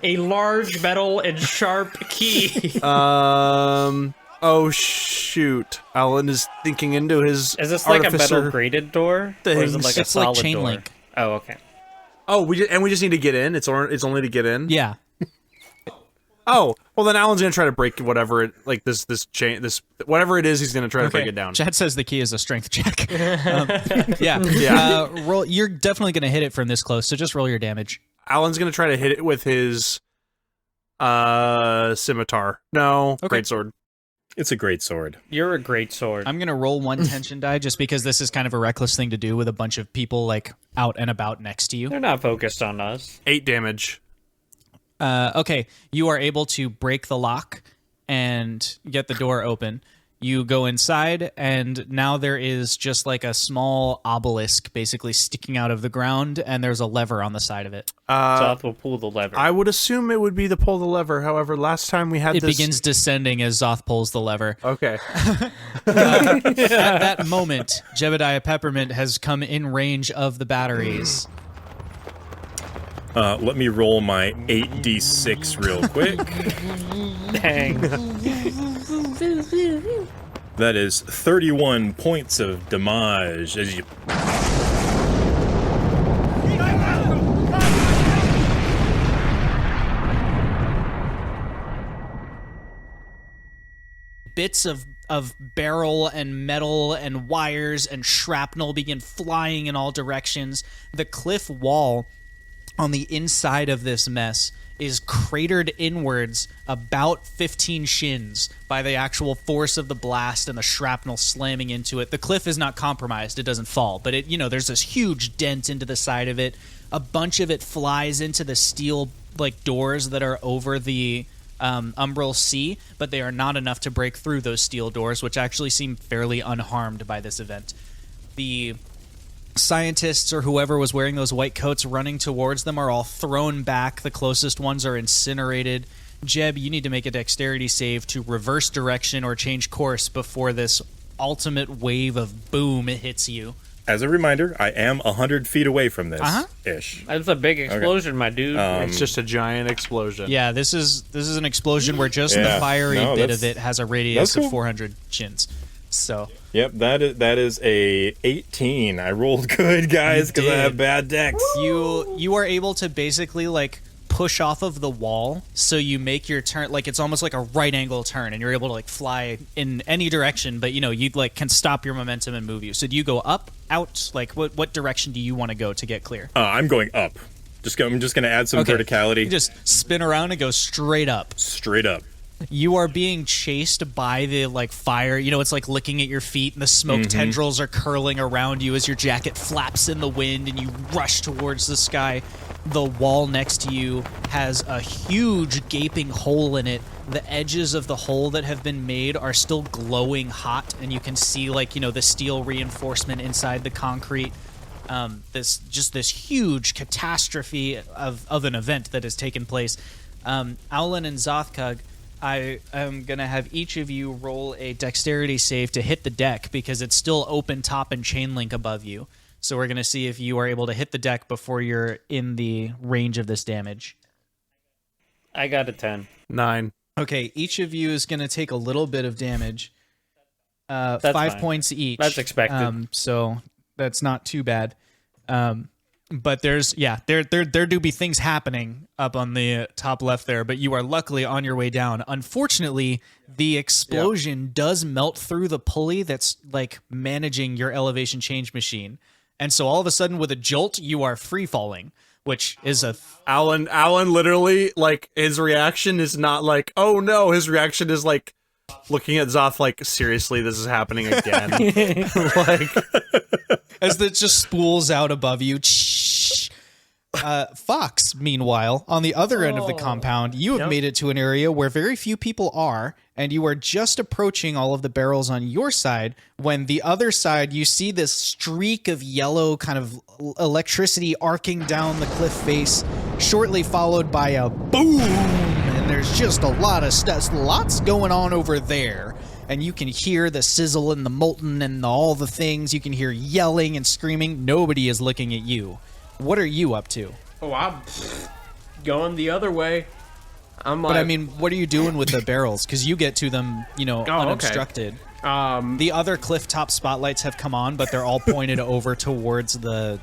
A large metal and sharp key. Oh shoot! Alan is thinking into his. Is this like a artificer metal grated door? Or is it things. like a It's like solid chain door? link. Oh, okay. Oh, we just need to get in. It's only to get in. Yeah. Oh, well then Alan's gonna try to break whatever it like this chain whatever it is. He's gonna try to break it down. Chad says the key is a strength check. Yeah. Yeah. Roll. You're definitely gonna hit it from this close. So just roll your damage. Alan's gonna try to hit it with his scimitar. No, greatsword. It's a great sword. You're a great sword. I'm gonna roll one tension die just because this is kind of a reckless thing to do with a bunch of people like out and about next to you. They're not focused on us. 8 damage. Okay, you are able to break the lock and get the door open. You go inside, and now there is just like a small obelisk basically sticking out of the ground, and there's a lever on the side of it. Zoth will pull the lever. I would assume it would be the pull the lever. However, last time we had It this. begins descending as Zoth pulls the lever. Okay. At that moment, Jebediah Peppermint has come in range of the batteries. Let me roll my 8d6 real quick. Dang. That is 31 points of damage as you. Bits of barrel and metal and wires and shrapnel begin flying in all directions. The cliff wall on the inside of this mess is cratered inwards about 15 shins by the actual force of the blast and the shrapnel slamming into it. The cliff is not compromised, it doesn't fall, but there's this huge dent into the side of it. A bunch of it flies into the steel like doors that are over the Umbral see, but they are not enough to break through those steel doors, which actually seem fairly unharmed by this event. The scientists or whoever was wearing those white coats running towards them are all thrown back. The closest ones are incinerated. Jeb, you need to make a dexterity save to reverse direction or change course before this ultimate wave of boom hits you. As a reminder, I am 100 feet away from this ish. That's a big explosion, my dude. It's just a giant explosion. Yeah, this is an explosion where just the fiery bit of it has a radius of 400 shins. So yep, that is a 18. I rolled good, guys, because I have bad dex. You are able to basically like push off of the wall, so you make your turn like it's almost like a right angle turn, and you're able to like fly in any direction. But you like can stop your momentum and move you. So do you go up, out? Like what direction do you want to go to get clear? I'm going up. I'm just gonna add some verticality. You just spin around and go straight up. Straight up. You are being chased by the like fire. It's like licking at your feet, and the smoke tendrils are curling around you as your jacket flaps in the wind, and you rush towards the sky. The wall next to you has a huge gaping hole in it. The edges of the hole that have been made are still glowing hot, and you can see like the steel reinforcement inside the concrete. This huge catastrophe of an event that has taken place. Owlin and Xoth, I am going to have each of you roll a dexterity save to hit the deck because it's still open top and chain link above you. So we're going to see if you are able to hit the deck before you're in the range of this damage. I got a 10. 9. Okay, each of you is going to take a little bit of damage. 5 fine. Points each. That's expected. So that's not too bad. But there do be things happening up on the top left there, but you are luckily on your way down. Unfortunately, the explosion does melt through the pulley that's like managing your elevation change machine. And so all of a sudden with a jolt, you are free falling, which is a... Alan literally, like, his reaction is not like, oh no, his reaction is like, looking at Xoth like, seriously, this is happening again. Like, as it just spools out above you. Fox, meanwhile, on the other end of the compound, you have made it to an area where very few people are, and you are just approaching all of the barrels on your side, when the other side, you see this streak of yellow kind of electricity arcing down the cliff face, shortly followed by a boom, and there's just a lot of stuff, lots going on over there. And you can hear the sizzle and the molten and all the things. You can hear yelling and screaming. Nobody is looking at you. What are you up to? Oh, I'm going the other way. I'm like, but I mean, what are you doing with the barrels? Because you get to them, unobstructed. Okay. The other cliff top spotlights have come on, but they're all pointed over towards the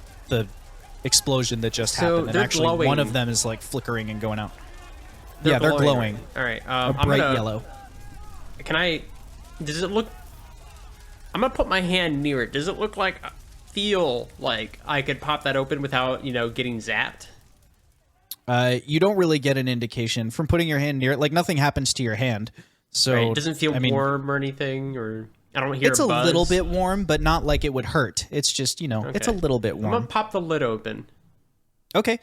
explosion that just happened. And actually, glowing. one of them is like flickering and going out. They're they're glowing. All right. A bright yellow. Can I? Does it look? I'm gonna put my hand near it. Does it look like? Feel like I could pop that open without, getting zapped? You don't really get an indication from putting your hand near it. Like, nothing happens to your hand. So It doesn't feel warm or anything, or I don't hear it's a a buzz. little bit warm, but not like it would hurt. It's just, it's a little bit I'm warm. gonna pop the lid open. Okay.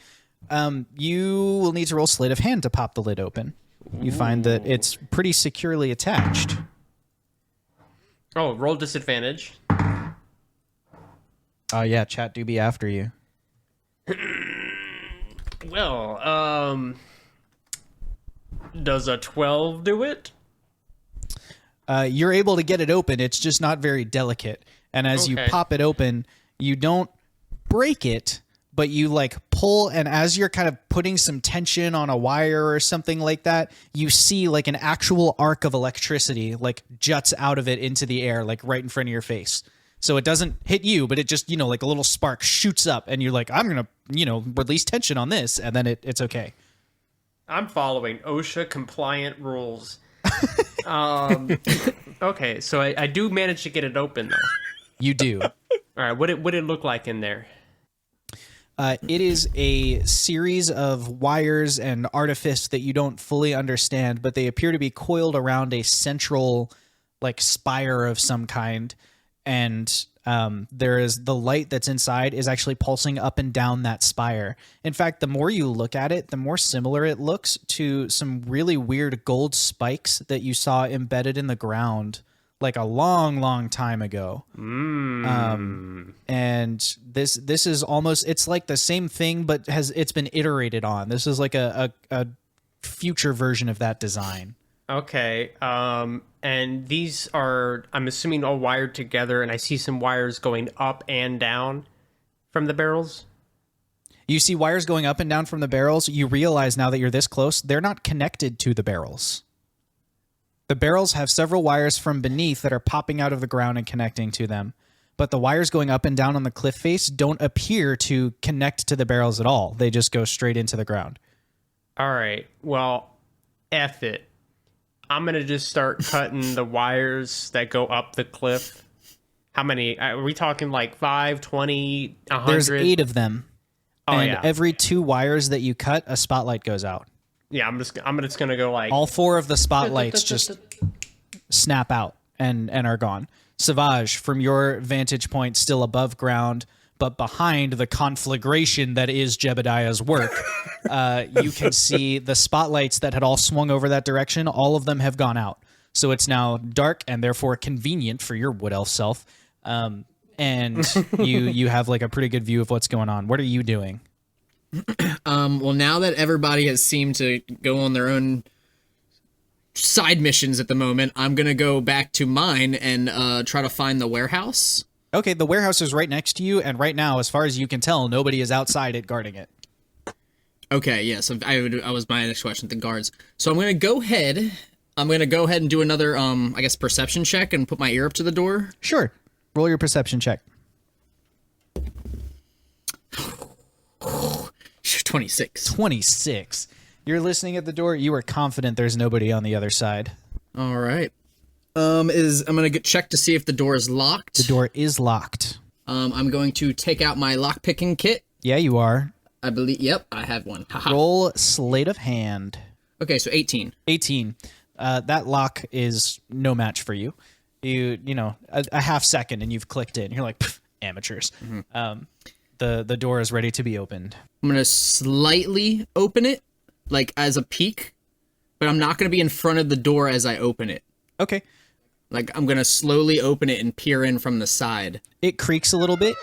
You will need to roll sleight of hand to pop the lid open. You find that it's pretty securely attached. Oh, roll disadvantage. Oh, yeah, chat do be after you. Well, does a 12 do it? You're able to get it open. It's just not very delicate. And as you pop it open, you don't break it, but you like pull, and as you're kind of putting some tension on a wire or something like that, you see like an actual arc of electricity like juts out of it into the air, like right in front of your face. So it doesn't hit you, but it just, like a little spark shoots up, and you're like, I'm going to, release tension on this, and then it's okay. I'm following OSHA compliant rules. Okay, so I do manage to get it open, though. You do. All right, what did it look like in there? It is a series of wires and artifice that you don't fully understand, but they appear to be coiled around a central, like, spire of some kind. And There is the light that's inside is actually pulsing up and down that spire. In fact, the more you look at it, the more similar it looks to some really weird gold spikes that you saw embedded in the ground like a long time ago. And this is almost, it's like the same thing, but it's been iterated on. This is like a future version of that design. Okay. And these are, I'm assuming, all wired together, and I see some wires going up and down from the barrels. You see wires going up and down from the barrels. You realize now that you're this close, they're not connected to the barrels. The barrels have several wires from beneath that are popping out of the ground and connecting to them. But the wires going up and down on the cliff face don't appear to connect to the barrels at all. They just go straight into the ground. All right. Well, F it. I'm going to just start cutting the wires that go up the cliff. How many? Are we talking like 5, 20, 100? There's 8 of them. Oh, and yeah. every 2 wires that you cut, a spotlight goes out. Yeah, I'm just going to go like... All 4 of the spotlights just snap out and are gone. Savage, from your vantage point, still above ground, but behind the conflagration that is Jebediah's work, you can see the spotlights that had all swung over that direction. All of them have gone out. So it's now dark and therefore convenient for your wood elf self. And you have like a pretty good view of what's going on. What are you doing? Well, now that everybody has seemed to go on their own side missions at the moment, I'm going to go back to mine and try to find the warehouse. Okay, the warehouse is right next to you, and right now, as far as you can tell, nobody is outside it guarding it. Okay, yes, I was my next question, the guards. So I'm going to go ahead and do another, I guess, perception check and put my ear up to the door. Sure. Roll your perception check. 26. 26. You're listening at the door. You are confident there's nobody on the other side. All right. I'm going to check to see if the door is locked. The door is locked. I'm going to take out my lockpicking kit. Yeah, you are. I believe, yep, I have one. Haha. Roll sleight of hand. Okay, so 18. 18. That lock is no match for you. You know, a half second and you've clicked in. You're like, amateurs. Mm-hmm. The door is ready to be opened. I'm going to slightly open it, like as a peek, but I'm not going to be in front of the door as I open it. Okay. Like, I'm going to slowly open it and peer in from the side. It creaks a little bit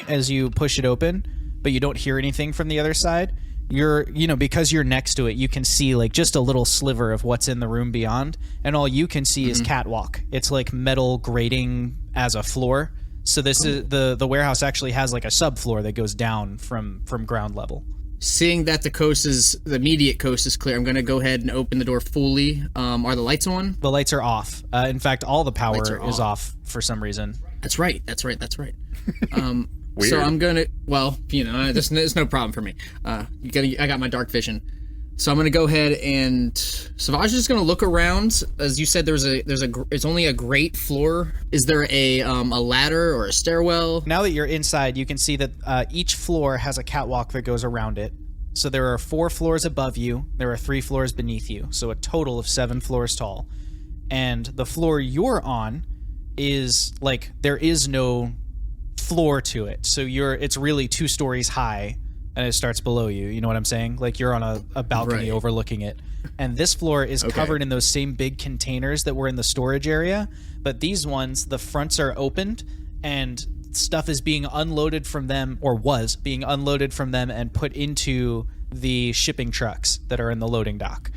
as you push it open, but you don't hear anything from the other side. Because you're next to it, you can see like just a little sliver of what's in the room beyond, and all you can see is catwalk. It's like metal grating as a floor. So this is the warehouse actually has like a subfloor that goes down from ground level. Seeing that the immediate coast is clear, I'm going to go ahead and open the door fully. Are the lights on? The lights are off. In fact, all the power is off for some reason. That's right. Weird. So I'm going to, there's no problem for me. I got my dark vision. So I'm going to go ahead and Savage is just going to look around. As you said, it's only a grate floor. Is there a ladder or a stairwell? Now that you're inside, you can see that each floor has a catwalk that goes around it. So there are 4 floors above you. There are 3 floors beneath you. So a total of 7 floors tall. And the floor you're on is like, there is no floor to it. So it's really 2 stories high. And it starts below you. You know what I'm saying? Like you're on a balcony overlooking it. And this floor is covered in those same big containers that were in the storage area. But these ones, the fronts are opened and stuff is being unloaded from them, or was being unloaded from them and put into the shipping trucks that are in the loading dock.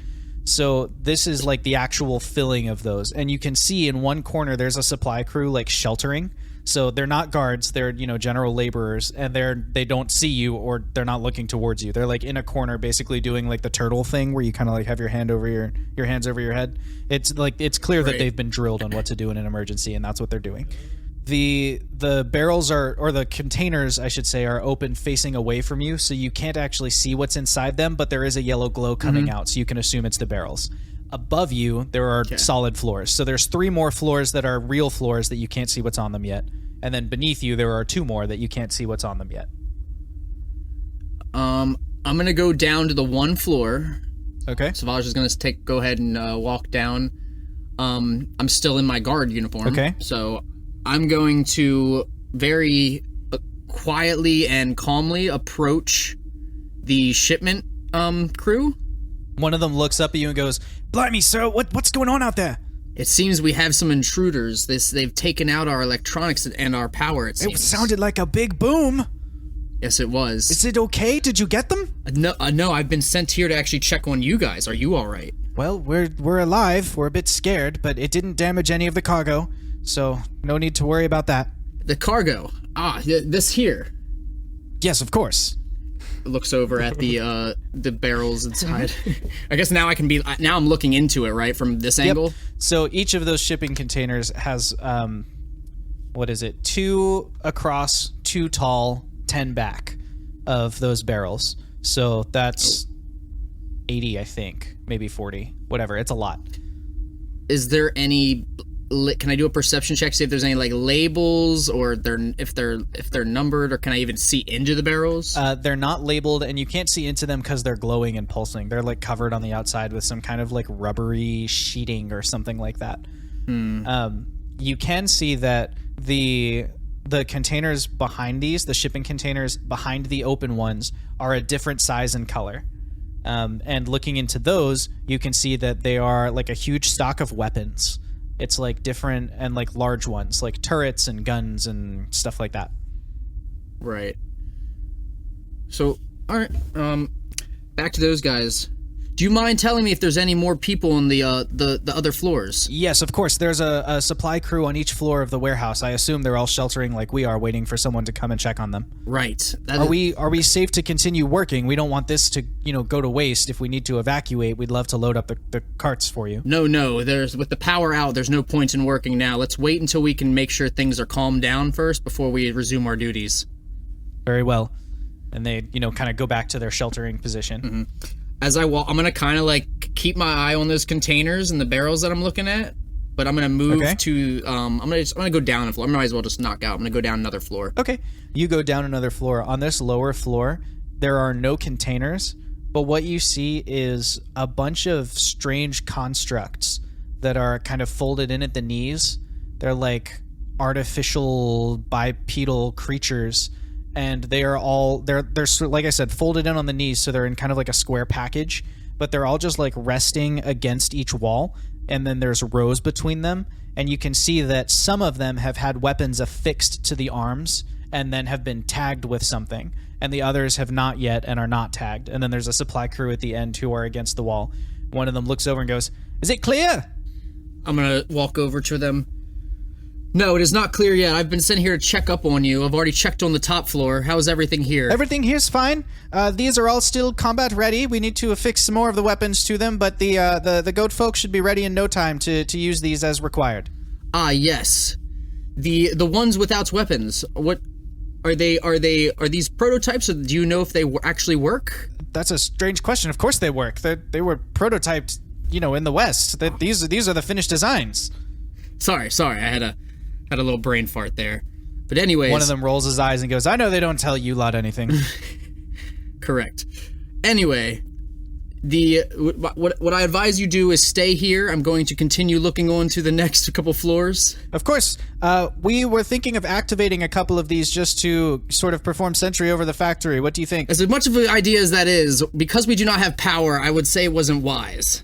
So this is like the actual filling of those. And you can see in one corner there's a supply crew like sheltering. So they're not guards, they're, general laborers, and they don't see you or they're not looking towards you. They're like in a corner basically doing like the turtle thing where you kind of like have your hands over your head. It's like it's clear that they've been drilled on what to do in an emergency, and that's what they're doing. The barrels or the containers, I should say, are open facing away from you, so you can't actually see what's inside them, but there is a yellow glow coming out, so you can assume it's the barrels. Above you, there are solid floors. So there's 3 more floors that are real floors that you can't see what's on them yet. And then beneath you, there are 2 more that you can't see what's on them yet. I'm going to go down to the 1 floor. Okay. Savage is going to go ahead and walk down. I'm still in my guard uniform. Okay. So I'm going to very quietly and calmly approach the shipment crew. One of them looks up at you and goes, "Blimey, sir, what's going on out there?" It seems we have some intruders. They've taken out our electronics and our power, it seems. It sounded like a big boom. Yes, it was. Is it okay? Did you get them? No, I've been sent here to actually check on you guys. Are you all right? Well, we're alive. We're a bit scared, but it didn't damage any of the cargo, so no need to worry about that. The cargo. This here. Yes, of course. Looks over at the barrels inside. I guess now I'm looking into it, right, from this angle? So each of those shipping containers has, 2 across, 2 tall, 10 back of those barrels. So that's 80, I think, maybe 40, whatever. It's a lot. Is there any? Can I do a perception check, see if there's any like labels, or if they're numbered, or can I even see into the barrels? They're not labeled, and you can't see into them because they're glowing and pulsing. They're like covered on the outside with some kind of like rubbery sheeting or something like that. You can see that the containers behind these, the shipping containers behind the open ones, are a different size and color. And looking into those, you can see that they are like a huge stock of weapons. It's like different and like large ones, like turrets and guns and stuff like that. Right. So, all right. Back to those guys. Do you mind telling me if there's any more people in the other floors? Yes, of course. There's a supply crew on each floor of the warehouse. I assume they're all sheltering like we are, waiting for someone to come and check on them. Right. Are we safe to continue working? We don't want this to, go to waste. If we need to evacuate, we'd love to load up the carts for you. No. With the power out, there's no point in working now. Let's wait until we can make sure things are calmed down first before we resume our duties. Very well. And they, kind of go back to their sheltering position. Mm-hmm. As I walk, I'm gonna kind of like keep my eye on those containers and the barrels that I'm looking at, but I'm gonna move to. I'm gonna go down a floor. I might as well just knock out. I'm gonna go down another floor. Okay, you go down another floor. On this lower floor, there are no containers, but what you see is a bunch of strange constructs that are kind of folded in at the knees. They're like artificial bipedal creatures. And they are all they're like I said, folded in on the knees, so they're in kind of like a square package, but they're all just like resting against each wall, and then there's rows between them, and you can see that some of them have had weapons affixed to the arms and then have been tagged with something, and the others have not yet and are not tagged. And then there's a supply crew at the end who are against the wall. One of them looks over and goes, "Is it clear?" I'm gonna walk over to them. No, it is not clear yet. I've been sent here to check up on you. I've already checked on the top floor. How's everything here? Everything here's fine. These are all still combat ready. We need to affix some more of the weapons to them, but the goat folk should be ready in no time to use these as required. Ah, yes. The ones without weapons. What are they? Are these prototypes? Or do you know if they actually work? That's a strange question. Of course they work. They were prototyped, in the West. These are the finished designs. Sorry. I had a little brain fart there. But anyways... One of them rolls his eyes and goes, "I know they don't tell you lot anything." Correct. Anyway, what I advise you do is stay here. I'm going to continue looking on to the next couple floors. Of course. We were thinking of activating a couple of these just to sort of perform sentry over the factory. What do you think? As much of an idea as that is, because we do not have power, I would say it wasn't wise.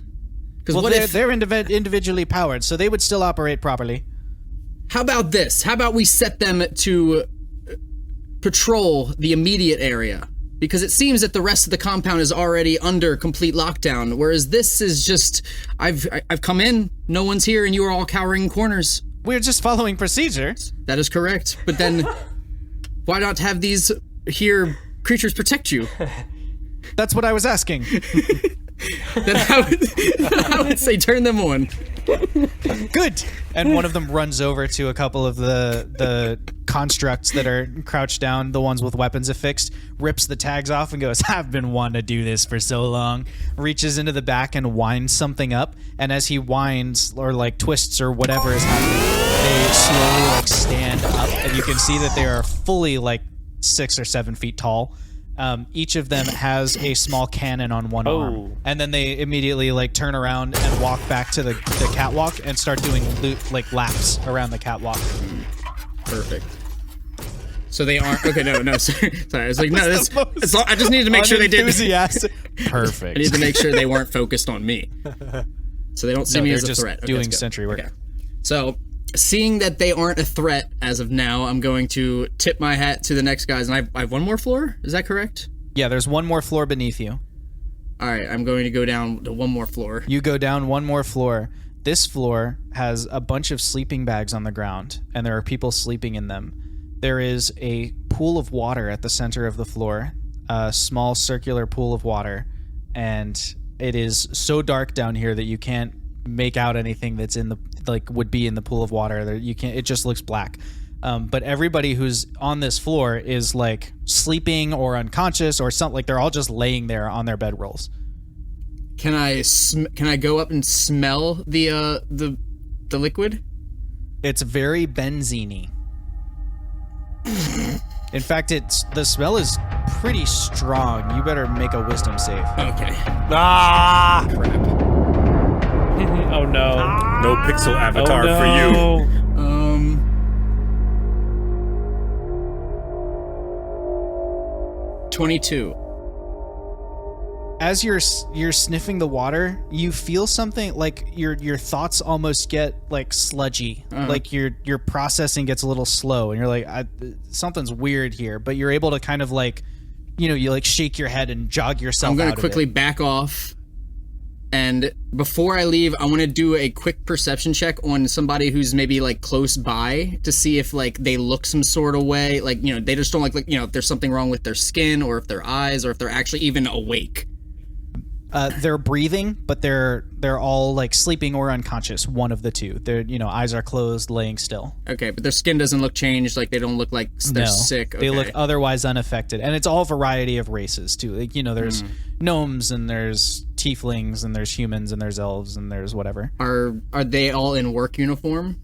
Well, they're individually powered, so they would still operate properly. How about this? How about we set them to patrol the immediate area? Because it seems that the rest of the compound is already under complete lockdown, whereas this is just, I've come in, no one's here, and you are all cowering in corners. We're just following procedure. That is correct, but then why not have these here creatures protect you? That's what I was asking. Then I would say turn them on. Good. And one of them runs over to a couple of the constructs that are crouched down, the ones with weapons affixed, rips the tags off and goes, "I've been wanting to do this for so long." Reaches into the back and winds something up, and as he winds or like twists or whatever is happening, they slowly like stand up, and you can see that they are fully like 6 or 7 feet tall. Each of them has a small cannon on one arm, and then they immediately like turn around and walk back to the catwalk and start doing laps around the catwalk. Perfect. So they aren't. Okay, no. Sorry. I was like, no. I just needed to make sure they did. Enthusiastic. Perfect. I needed to make sure they weren't focused on me, so they don't see me as a threat. Okay, doing that's good. sentry work. Okay. So, seeing that they aren't a threat as of now, I'm going to tip my hat to the next guys, and I have one more floor. Is that correct? Yeah, there's one more floor beneath you. All right, I'm going to go down to one more floor. You go down one more floor. This floor has a bunch of sleeping bags on the ground, and there are people sleeping in them. There is a pool of water at the center of the floor, a small circular pool of water, and it is so dark down here that you can't make out anything that's in the would be in the pool of water. You can't. It just looks black. But everybody who's on this floor is like sleeping or unconscious or something. Like they're all just laying there on their bedrolls. Can I go up and smell the liquid? It's very benzene-y. In fact, the smell is pretty strong. You better make a wisdom save. Okay. Ah! Crap. Oh no. No pixel avatar Oh, for you. no. 22. As you're sniffing the water, you feel something like your thoughts almost get like sludgy, like your processing gets a little slow, and you're like, something's weird here. But you're able to kind of like, you like shake your head and jog yourself. I'm going out to quickly of it. back off, and before I leave, I want to do a quick perception check on somebody who's maybe like close by to see if like they look some sort of way, like they just don't like if there's something wrong with their skin or if their eyes or if they're actually even awake. They're breathing, but they're all like sleeping or unconscious. One of the two. Their eyes are closed, laying still. Okay, but their skin doesn't look changed. Like they don't look like they're sick. Okay. They look otherwise unaffected, and it's all variety of races too. Like there's gnomes and there's tieflings and there's humans and there's elves and there's whatever. Are they all in work uniform?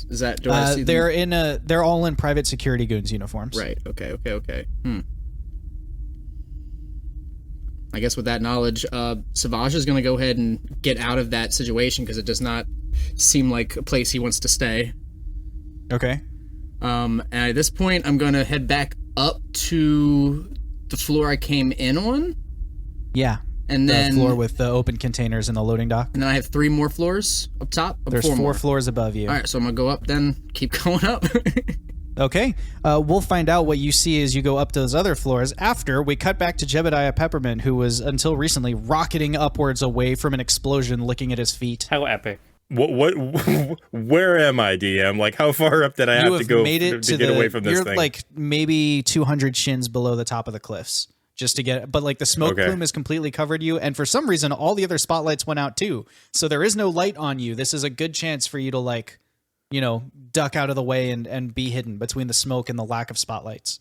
Is that do I see them? They're all in private security goons uniforms. Right. Okay. I guess with that knowledge, Savage is going to go ahead and get out of that situation because it does not seem like a place he wants to stay. Okay. And at this point, I'm going to head back up to the floor I came in on. Yeah. And then the floor with the open containers and the loading dock. And then I have 3 more floors up top. There's 4 floors above you. All right, so I'm going to go up then, keep going up. Okay, we'll find out what you see as you go up those other floors after we cut back to Jebediah Peppermint, who was until recently rocketing upwards away from an explosion, licking at his feet. How epic. What where am I, DM? Like, how far up did I have to go to get away from this thing? You're like maybe 200 shins below the top of the cliffs just to get, but like the smoke plume has completely covered you, and for some reason all the other spotlights went out too, so there is no light on you. This is a good chance for you to like, duck out of the way and be hidden between the smoke and the lack of spotlights.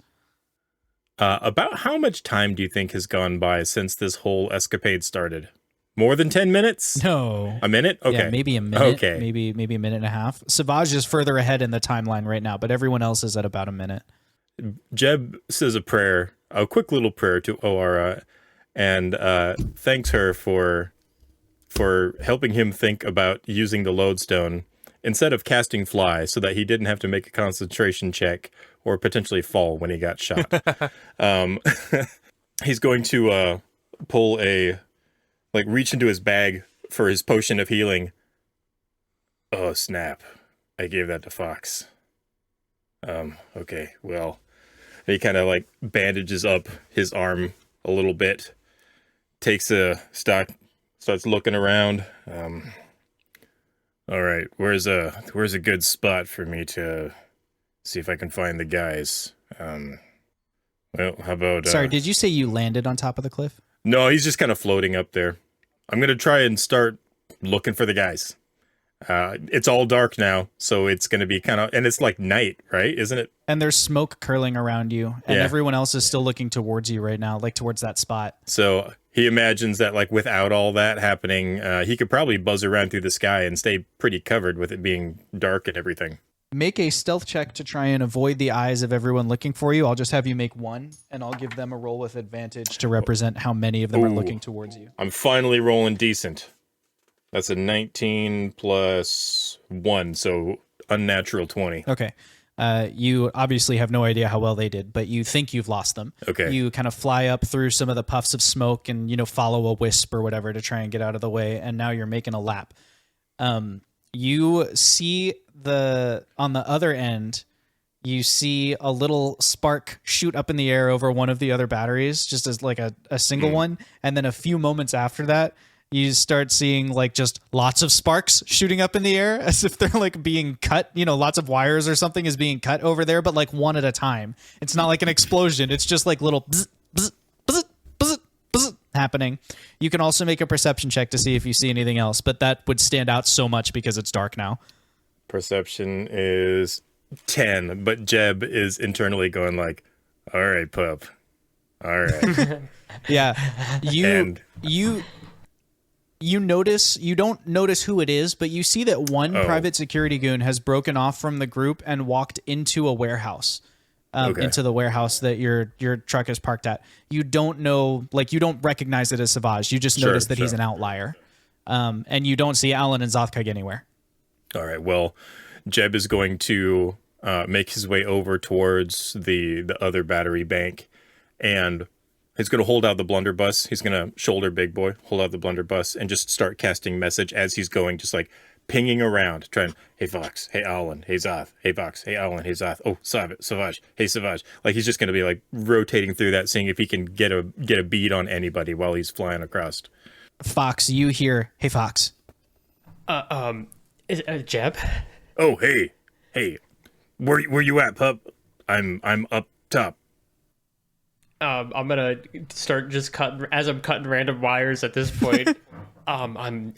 About how much time do you think has gone by since this whole escapade started? More than 10 minutes? No. A minute? Okay. Yeah, maybe a minute. Okay. Maybe a minute and a half. Savage is further ahead in the timeline right now, but everyone else is at about a minute. Jeb says a quick little prayer to Oara, and thanks her for helping him think about using the lodestone instead of casting fly, so that he didn't have to make a concentration check or potentially fall when he got shot. He's going to pull reach into his bag for his potion of healing. Oh, snap. I gave that to Fox. Okay, well. He kind of bandages up his arm a little bit, takes a stock, starts looking around. All right, where's a good spot for me to see if I can find the guys? Well, how about... Sorry, did you say you landed on top of the cliff? No, he's just kind of floating up there. I'm going to try and start looking for the guys. It's all dark now, so it's going to be kind of... And it's like night, right? Isn't it? And there's smoke curling around you, and everyone else is still looking towards you right now, like towards that spot. So he imagines that without all that happening, he could probably buzz around through the sky and stay pretty covered with it being dark and everything. Make a stealth check to try and avoid the eyes of everyone looking for you. I'll just have you make one, and I'll give them a roll with advantage to represent how many of them are looking towards you. I'm finally rolling decent. That's a 19 plus 1, so unnatural 20. Okay. You obviously have no idea how well they did, but you think you've lost them. Okay. You kind of fly up through some of the puffs of smoke and, follow a wisp or whatever to try and get out of the way. And now you're making a lap. You see on the other end, you see a little spark shoot up in the air over one of the other batteries, just as like a single one. And then a few moments after that, you start seeing like just lots of sparks shooting up in the air as if they're like being cut, lots of wires or something is being cut over there, but like one at a time. It's not like an explosion. It's just like little bzz, bzz, bzz, bzz, bzz happening. You can also make a perception check to see if you see anything else, but that would stand out so much because it's dark now. Perception is 10, but Jeb is internally going like, all right, pup. All right. Yeah. You don't notice who it is, but you see that one private security goon has broken off from the group and walked into a warehouse, into the warehouse that your truck is parked at. You don't know, like you don't recognize it as Savage. You just notice that he's an outlier. And you don't see Alan and Xoth anywhere. All right. Well, Jeb is going to make his way over towards the other battery bank, and he's going to hold out the blunderbuss. He's going to shoulder Big Boy, hold out the blunderbuss, and just start casting message as he's going, just like pinging around, trying, hey, Fox, hey, Alan, hey, Xoth, hey, Fox, hey, Alan, hey, Xoth, oh, Savage, hey, Savage. Like, he's just going to be, like, rotating through that, seeing if he can get a bead on anybody while he's flying across. Fox, you hear, hey, Fox. Jeb? Oh, hey, where you at, pup? I'm up top. I'm gonna start just cutting as I'm cutting random wires at this point. I'm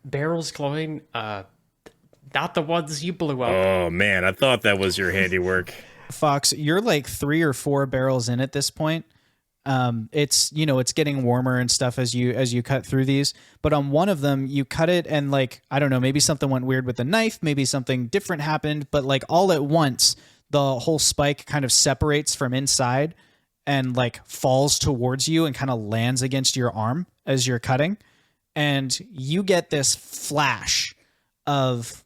barrels glowing. Not the ones you blew up. Oh man, I thought that was your handiwork. Fox, you're like 3 or 4 barrels in at this point. It's it's getting warmer and stuff as you cut through these, but on one of them you cut it and like I don't know, maybe something went weird with the knife, maybe something different happened, but like all at once the whole spike kind of separates from inside and like falls towards you and kind of lands against your arm as you're cutting, and you get this flash of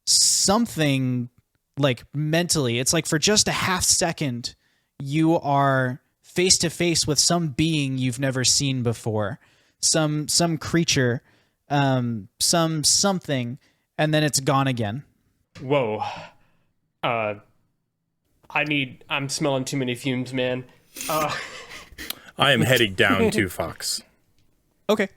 something like mentally. It's like for just a half second you are face to face with some being you've never seen before, some creature, something, and then it's gone again. Whoa. I'm smelling too many fumes, man. I am heading down to Fox. Okay.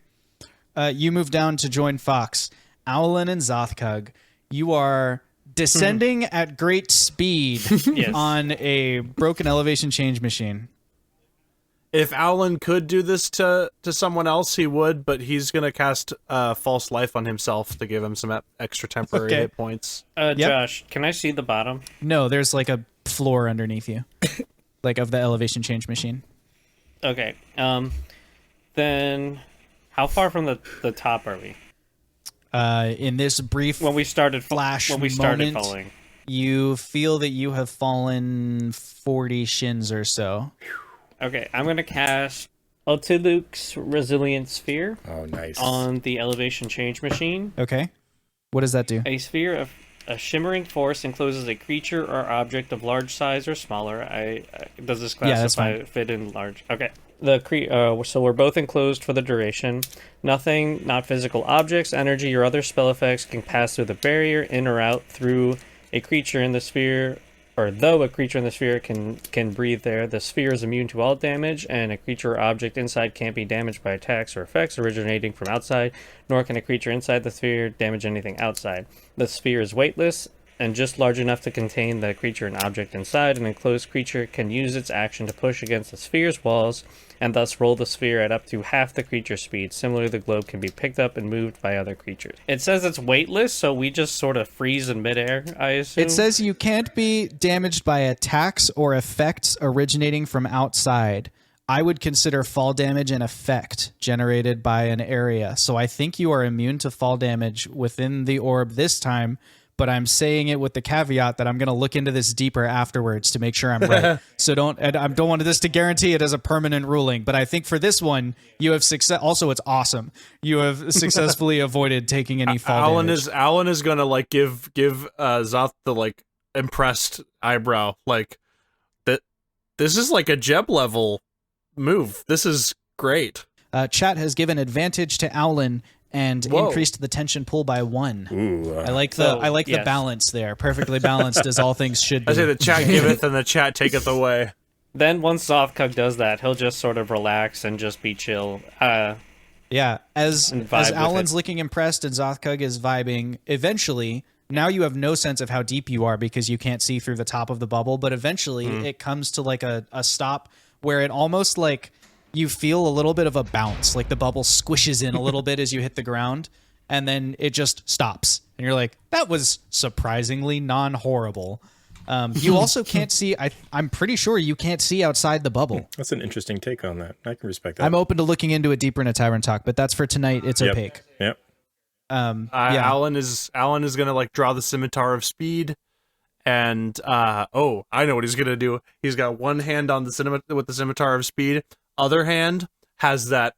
You move down to join Fox. Owlin and Xoth, you are descending at great speed on a broken elevation change machine. If Alan could do this to someone else, he would, but he's going to cast False Life on himself to give him some extra temporary hit points. Josh, can I see the bottom? No, there's like a floor underneath you, like of the elevation change machine. Okay. Then how far from the top are we? In this brief when we started moment, falling, you feel that you have fallen 40 shins or so. Okay, I'm going to cast Ultiluke's Resilient Sphere. Oh, nice. On the elevation change machine. Okay. What does that do? A sphere of a shimmering force encloses a creature or object of large size or smaller. Does this classify fit in large? Okay. So we're both enclosed for the duration. Nothing, not physical objects, energy, or other spell effects can pass through the barrier, in or out through a creature in the sphere. Or though a creature in the sphere can breathe there, the sphere is immune to all damage, and a creature or object inside can't be damaged by attacks or effects originating from outside, nor can a creature inside the sphere damage anything outside. The sphere is weightless and just large enough to contain the creature and object inside. An enclosed creature can use its action to push against the sphere's walls and thus roll the sphere at up to half the creature's speed. Similarly, the globe can be picked up and moved by other creatures. It says it's weightless, so we just sort of freeze in midair, I assume? It says you can't be damaged by attacks or effects originating from outside. I would consider fall damage an effect generated by an area, so I think you are immune to fall damage within the orb this time, but I'm saying it with the caveat that I'm going to look into this deeper afterwards to make sure I'm right. So I don't want this to guarantee it as a permanent ruling, but I think for this one, you have success. Also, it's awesome. You have successfully avoided taking any fall damage. Alan is gonna like give Xoth the like impressed eyebrow, like that. This is like a Jeb level move. This is great. Chat has given advantage to Owlin and increased the tension pool by 1. Ooh, I like the balance there. Perfectly balanced as all things should be. I say the chat giveth and the chat taketh away. Then once Zothkug does that, he'll just sort of relax and just be chill. Yeah, as vibe Alan's looking impressed and Zothkug is vibing, eventually, now you have no sense of how deep you are because you can't see through the top of the bubble, but eventually it comes to like a stop where it almost like you feel a little bit of a bounce, like the bubble squishes in a little bit as you hit the ground, and then it just stops. And you're like, that was surprisingly non-horrible. You also can't see, I'm pretty sure you can't see outside the bubble. That's an interesting take on that. I can respect that. I'm open to looking into it deeper in a Tavern Talk, but that's for tonight. It's opaque. Yep. Alan is gonna like draw the scimitar of speed, and I know what he's gonna do. He's got one hand on the with the scimitar of speed, other hand has that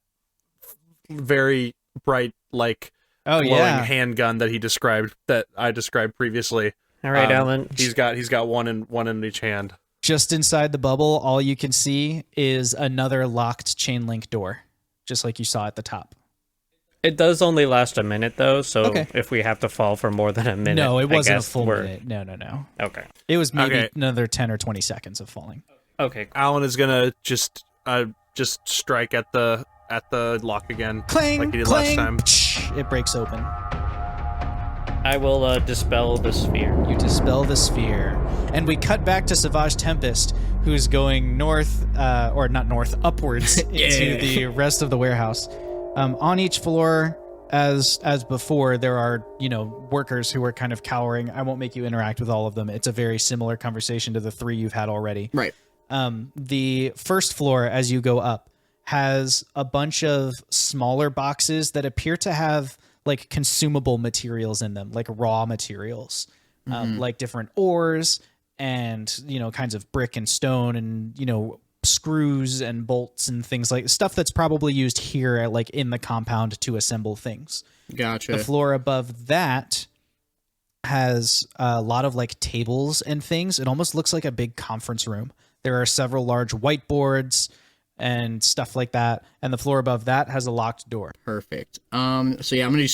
very bright like glowing handgun that I described previously. All right, Alan. He's got one in each hand. Just inside the bubble, all you can see is another locked chain link door, just like you saw at the top. It does only last a minute, though, so if we have to fall for more than a minute... No, it wasn't a full minute. No. Okay. It was maybe another 10 or 20 seconds of falling. Okay. Alan is going to just strike at the lock again. Clang, like he did clang, last time. It breaks open. I will dispel the sphere. You dispel the sphere. And we cut back to Savage Tempest, who's going north, or not north, upwards into the rest of the warehouse. On each floor, as before, there are, workers who are kind of cowering. I won't make you interact with all of them. It's a very similar conversation to the 3 you've had already. Right. The first floor, as you go up, has a bunch of smaller boxes that appear to have like consumable materials in them, like raw materials, like different ores and, kinds of brick and stone and, screws and bolts and things like stuff that's probably used here like in the compound to assemble things. Gotcha. The floor above that has a lot of like tables and things. It almost looks like a big conference room. There are several large whiteboards and stuff like that. And the floor above that has a locked door. Perfect. So yeah, I'm gonna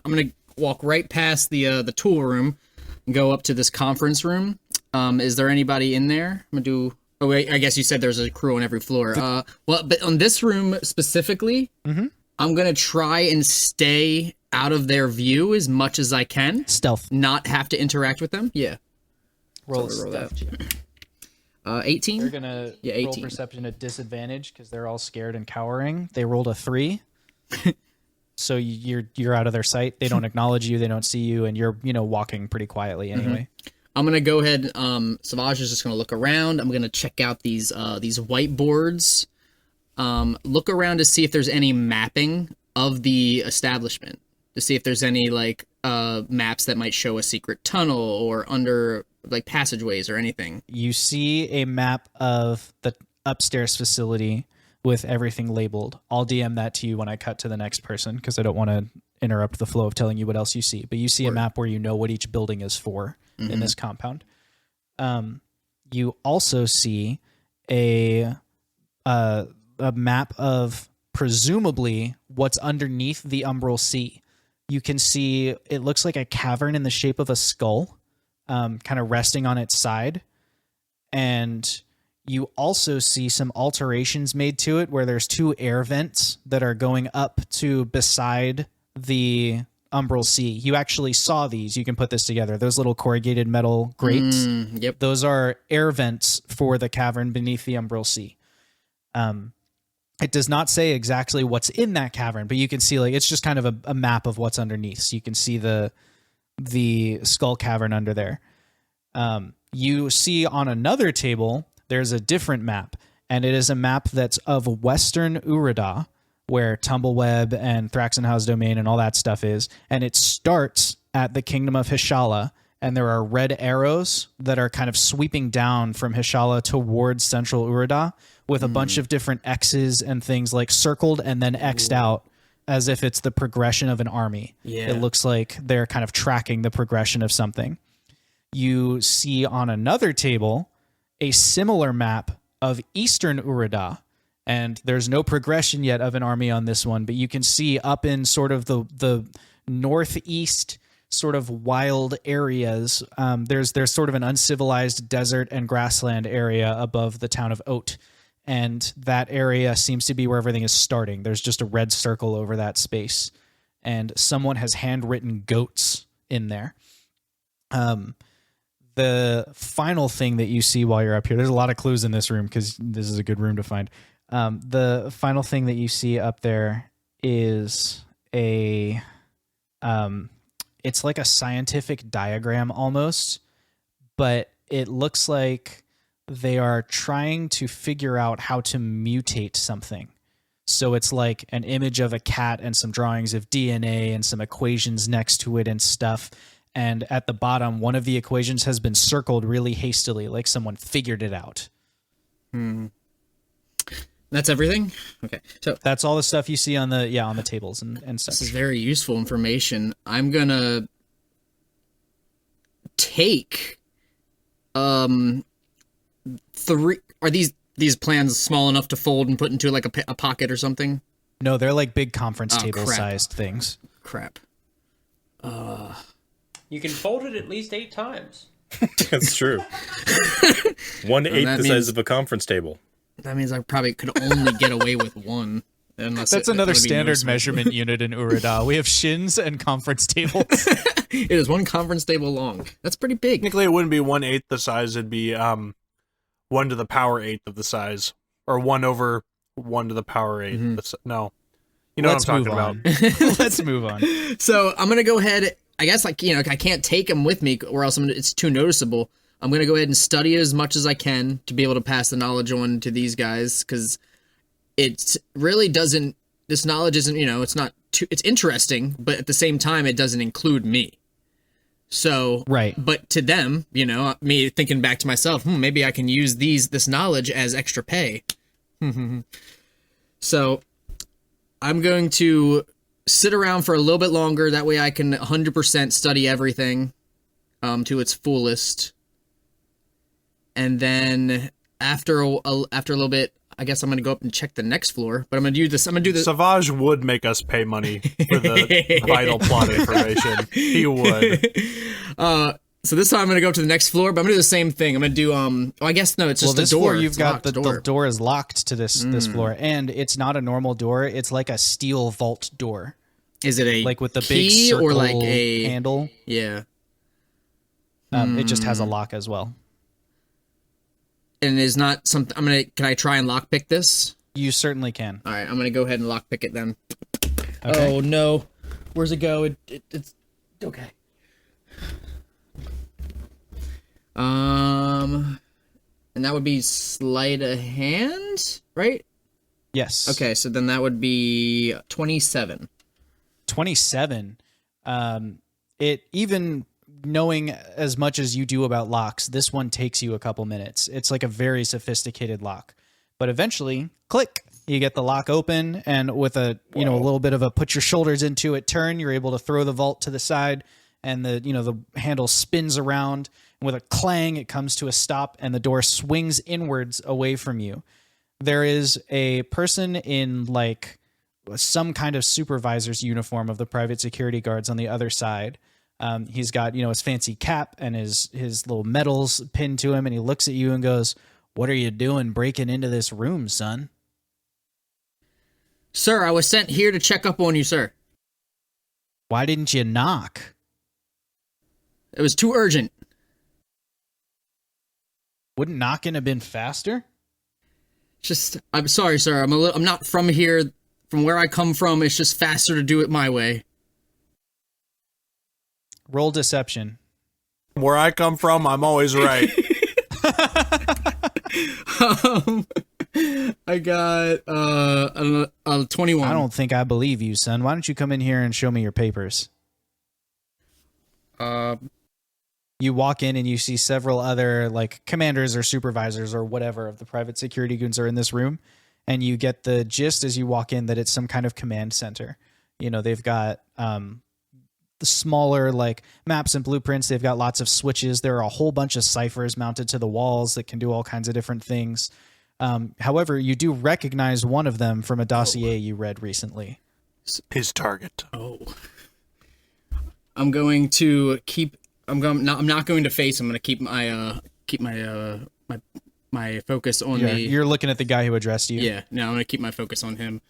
I'm gonna walk right past the tool room and go up to this conference room. Is there anybody in there? I'm gonna do. Oh wait, I guess you said there's a crew on every floor. But on this room specifically, I'm gonna try and stay out of their view as much as I can. Stealth. Not have to interact with them. Yeah. Roll that. stealth. 18. They're gonna roll 18. perception at disadvantage because they're all scared and cowering. They rolled a 3, so you're out of their sight. They don't acknowledge you. They don't see you, and you're walking pretty quietly anyway. I'm gonna go ahead. Savage is just gonna look around. I'm gonna check out these whiteboards. Look around to see if there's any mapping of the establishment. To see if there's any like maps that might show a secret tunnel or under like passageways or anything. You see a map of the upstairs facility with everything labeled. I'll DM that to you when I cut to the next person because I don't want to interrupt the flow of telling you what else you see. But you see a map where you know what each building is for in this compound. You also see a map of presumably what's underneath the Umbral Sea. You can see it looks like a cavern in the shape of a skull, kind of resting on its side. And you also see some alterations made to it where there's 2 air vents that are going up to beside the Umbral Sea. You actually saw these. You can put this together. Those little corrugated metal grates. Yep. Those are air vents for the cavern beneath the Umbral Sea. It does not say exactly what's in that cavern, but you can see like it's just kind of a map of what's underneath. So you can see the skull cavern under there. You see on another table, there's a different map, and it is a map that's of Western Urida, where Tumbleweb and Thraxenhaus Domain and all that stuff is, and it starts at the kingdom of Hishala, and there are red arrows that are kind of sweeping down from Hishala towards central Urida with a bunch of different X's and things like circled and then X'd out as if it's the progression of an army. Yeah. It looks like they're kind of tracking the progression of something. You see on another table a similar map of eastern Urida, and there's no progression yet of an army on this one, but you can see up in sort of the northeast sort of wild areas, there's sort of an uncivilized desert and grassland area above the town of Oat, and that area seems to be where everything is starting. There's just a red circle over that space, and someone has handwritten goats in there. The final thing that you see while you're up here, there's a lot of clues in this room because this is a good room to find. The final thing that you see up there is a, it's like a scientific diagram almost, but it looks like they are trying to figure out how to mutate something. So it's like an image of a cat and some drawings of DNA and some equations next to it and stuff. And at the bottom, one of the equations has been circled really hastily, like someone figured it out. That's everything? Okay. So That's all the stuff you see on the tables and such. this is very useful information. I'm gonna take three. Are these plans small enough to fold and put into like a pocket or something? No, they're like big conference table crap. sized things. Crap. You can fold it at least 8 times. That's true. 1/8 that the means- size of a conference table. That means I probably could only get away with one. Unless That's it another would be standard noticeable. measurement unit in Urida. We have shins and conference tables. It is one conference table long. That's pretty big. Technically, it wouldn't be 1/8 the size. It'd be 1 to the power 8 of the size, or 1 over 1 to the power 8. No, you know Let's what I'm move talking on. about. Let's move on. So I'm gonna go ahead. I guess I can't take them with me, or else it's too noticeable. I'm gonna go ahead and study it as much as I can to be able to pass the knowledge on to these guys, because it really doesn't. This knowledge isn't. It's not. It's interesting, but at the same time, it doesn't include me. So Right. But to them, me thinking back to myself, maybe I can use this knowledge as extra pay. So I'm going to sit around for a little bit longer. That way I can 100% study everything to its fullest. And then after a little bit, I guess I'm going to go up and check the next floor. But I'm going to do this. I'm going to do this. Savage would make us pay money for the vital plot information. He would. So this time I'm going to go up to the next floor, but I'm going to do the same thing. I'm going to do, I guess, no, it's just this the door. floor, you've It's got locked, the door is locked to this floor, and it's not a normal door. It's like a steel vault door, Is it a like with the big key circle or like a handle. Yeah. It just has a lock as well. And is not something. Can I try and lockpick this? You certainly can. All right, I'm gonna go ahead and lockpick it then. Okay. Oh no, where's it go? It's okay. And that would be sleight of hand, right? Yes. Okay, so then that would be 27. 27. It even knowing as much as you do about locks, this one takes you a couple minutes. It's like a very sophisticated lock, but eventually, click, you get the lock open, and with a a little bit of a put your shoulders into it turn, you're able to throw the vault to the side, and the handle spins around, and with a clang, it comes to a stop, and the door swings inwards away from you. There is a person in like some kind of supervisor's uniform of the private security guards on the other side. He's got, his fancy cap and his little medals pinned to him, and he looks at you and goes, "What are you doing breaking into this room, son?" Sir, I was sent here to check up on you, sir. Why didn't you knock? It was too urgent. Wouldn't knocking have been faster? I'm sorry, sir. I'm not from here. From where I come from, it's just faster to do it my way. Roll deception. Where I come from, I'm always right. I got a 21. I don't think I believe you, son. Why don't you come in here and show me your papers? You walk in and you see several other like commanders or supervisors or whatever of the private security goons are in this room, and you get the gist as you walk in that it's some kind of command center. You know, they've got the smaller like maps and blueprints. They've got lots of switches. There are a whole bunch of ciphers mounted to the walls that can do all kinds of different things. However, you do recognize one of them from a dossier you read recently. His target. Oh. I'm going to keep. I'm not going to face. I'm going to keep my focus on You're looking at the guy who addressed you. Yeah. No, I'm going to keep my focus on him.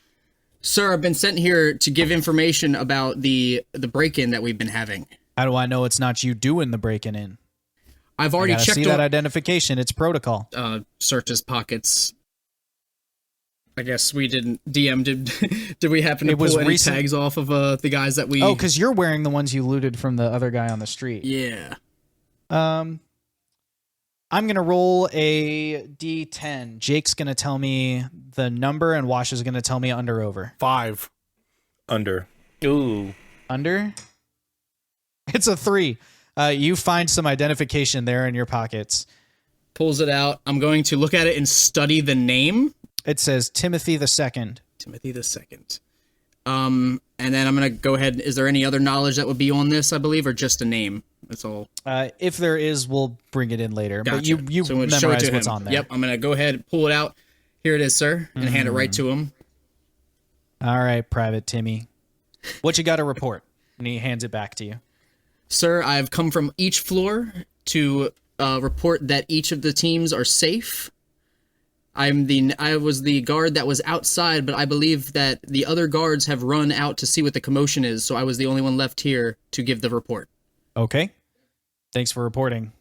Sir, I've been sent here to give information about the break-in that we've been having. How do I know it's not you doing the breaking in? I've already checked. See that identification. It's protocol. Search his pockets. I guess we didn't. DM did we happen to pull any tags off of the guys that we? Oh, because you're wearing the ones you looted from the other guy on the street. Yeah. I'm gonna roll a D10. Jake's gonna tell me the number, and Wash is gonna tell me under over. 5. Under. Ooh. Under? It's a 3. You find some identification there in your pockets. Pulls it out. I'm going to look at it and study the name. It says Timothy the Second. Timothy the Second. And then I'm gonna go ahead. Is there any other knowledge that would be on this? I believe, or just a name? That's all. If there is, we'll bring it in later. Gotcha. But you so I'm gonna memorize what's on there. Yep. I'm gonna go ahead and pull it out. Here it is, sir, and hand it right to him. All right, Private Timmy. What you got to report? And he hands it back to you. Sir, I've come from each floor to report that each of the teams are safe. I was the guard that was outside, but I believe that the other guards have run out to see what the commotion is, so I was the only one left here to give the report. Okay. Thanks for reporting.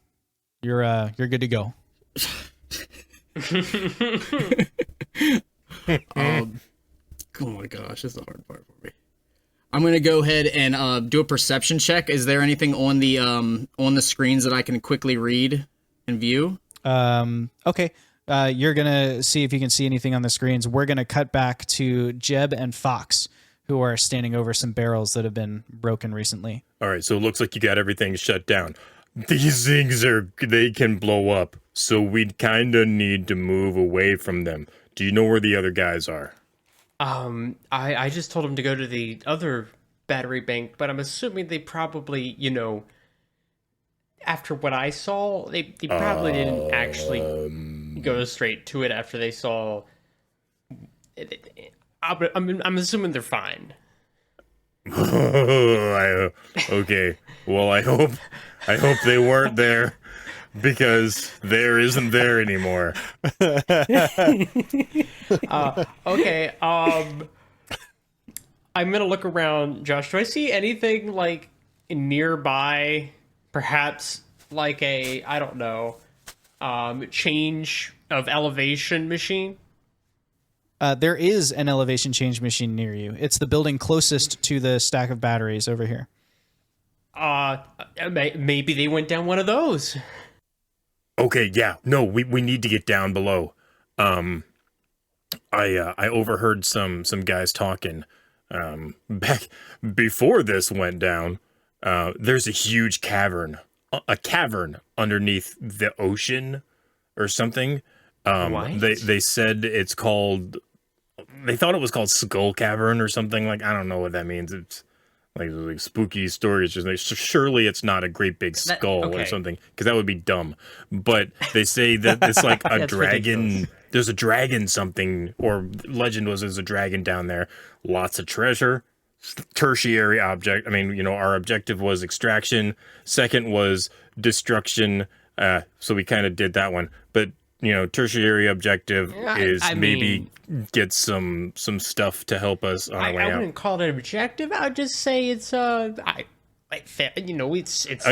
You're good to go. Oh my gosh, that's the hard part for me. I'm gonna go ahead and do a perception check. Is there anything on the screens that I can quickly read and view? Okay. You're gonna see if you can see anything on the screens. We're gonna cut back to Jeb and Fox, who are standing over some barrels that have been broken recently. All right, so it looks like you got everything shut down. These things they can blow up, so we'd kind of need to move away from them. Do you know where the other guys are? I just told him to go to the other battery bank, but I'm assuming they probably, after what I saw, they probably didn't actually go straight to it after they saw it. I'm assuming they're fine. Okay. Well, I hope they weren't there, because there isn't there anymore. Okay. I'm gonna look around. Josh, do I see anything like nearby? Perhaps like a, I don't know, change of elevation machine? There is an elevation change machine near you. It's the building closest to the stack of batteries over here. Maybe they went down one of those. Okay, yeah. No, we need to get down below. I overheard some guys talking back before this went down. There's a huge cavern underneath the ocean or something. What? They said it's called. They thought it was called Skull Cavern or something. Like, I don't know what that means. It's like spooky stories. Just like, surely it's not a great big skull or something, because that would be dumb. But they say that it's like a dragon. Ridiculous. There's a dragon something, or legend was there's a dragon down there. Lots of treasure. Tertiary object. I mean, our objective was extraction. Second was destruction. So we kind of did that one. But tertiary objective is maybe get some stuff to help us on our way out. I wouldn't call it an objective. I would just say it's it's a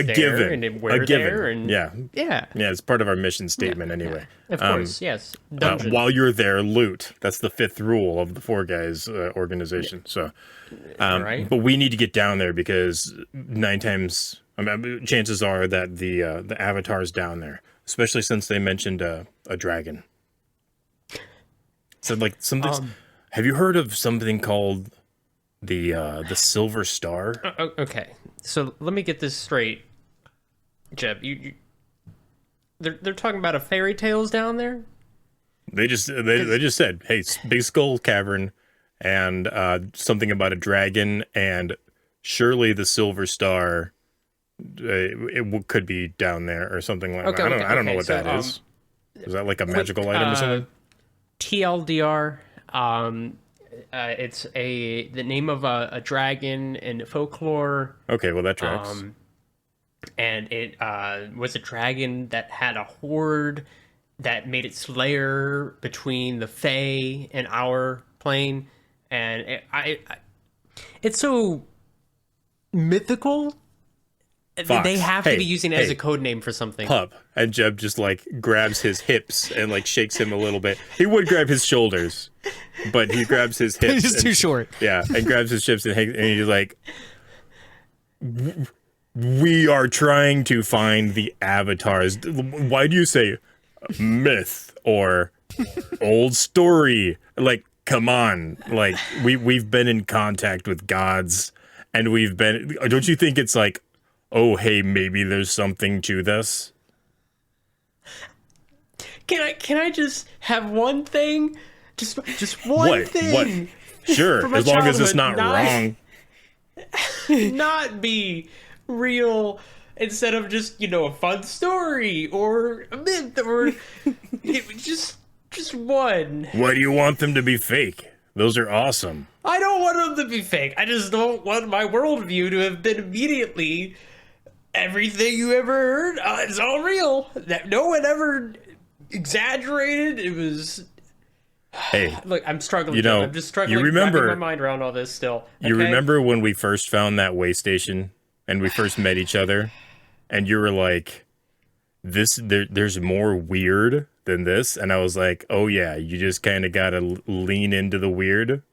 there given, and we're a given. There and yeah. It's part of our mission statement anyway. Of course, yes. Dungeon. While you're there, loot. That's the 5th rule of the Four Guys organization. So, right. But we need to get down there because 9 times, chances are that the avatar's down there. Especially since they mentioned a dragon. So like something. Have you heard of something called the Silver Star. Okay, so let me get this straight, Jeb. They're talking about a fairy tales down there. They just said, hey, Big Skull Cavern, and something about a dragon, and surely the Silver Star. Could be down there or something like that. I don't know what that is. Is that like a magical item or something? TLDR. It's the name of a dragon in folklore. Okay, well that tracks. And it was a dragon that had a horde that made its lair between the Fae and our plane, and it's so mythical. Fox. They have to be using it as a code name for something. Pup. And Jeb just like grabs his hips and like shakes him a little bit. He would grab his shoulders, but he grabs his hips. He's too short. Yeah, and grabs his hips and he's like, we are trying to find the avatars. Why do you say myth or old story? Like, come on. Like, we've been in contact with gods, and don't you think it's like, oh, hey, maybe there's something to this? Can I just have one thing? Just one thing. What? Sure, as long as it's not wrong. Not be real instead of just, a fun story or a myth or just one. Why do you want them to be fake? Those are awesome. I don't want them to be fake. I just don't want my worldview to have been immediately everything you ever heard. It's all real. That no one ever exaggerated. It was. Hey, look, I'm struggling. I'm just struggling. Wrapping my mind around all this still. Okay? You remember when we first found that way station and we first met each other, and you were like, there's more weird than this, and I was like, oh yeah, you just kind of gotta lean into the weird.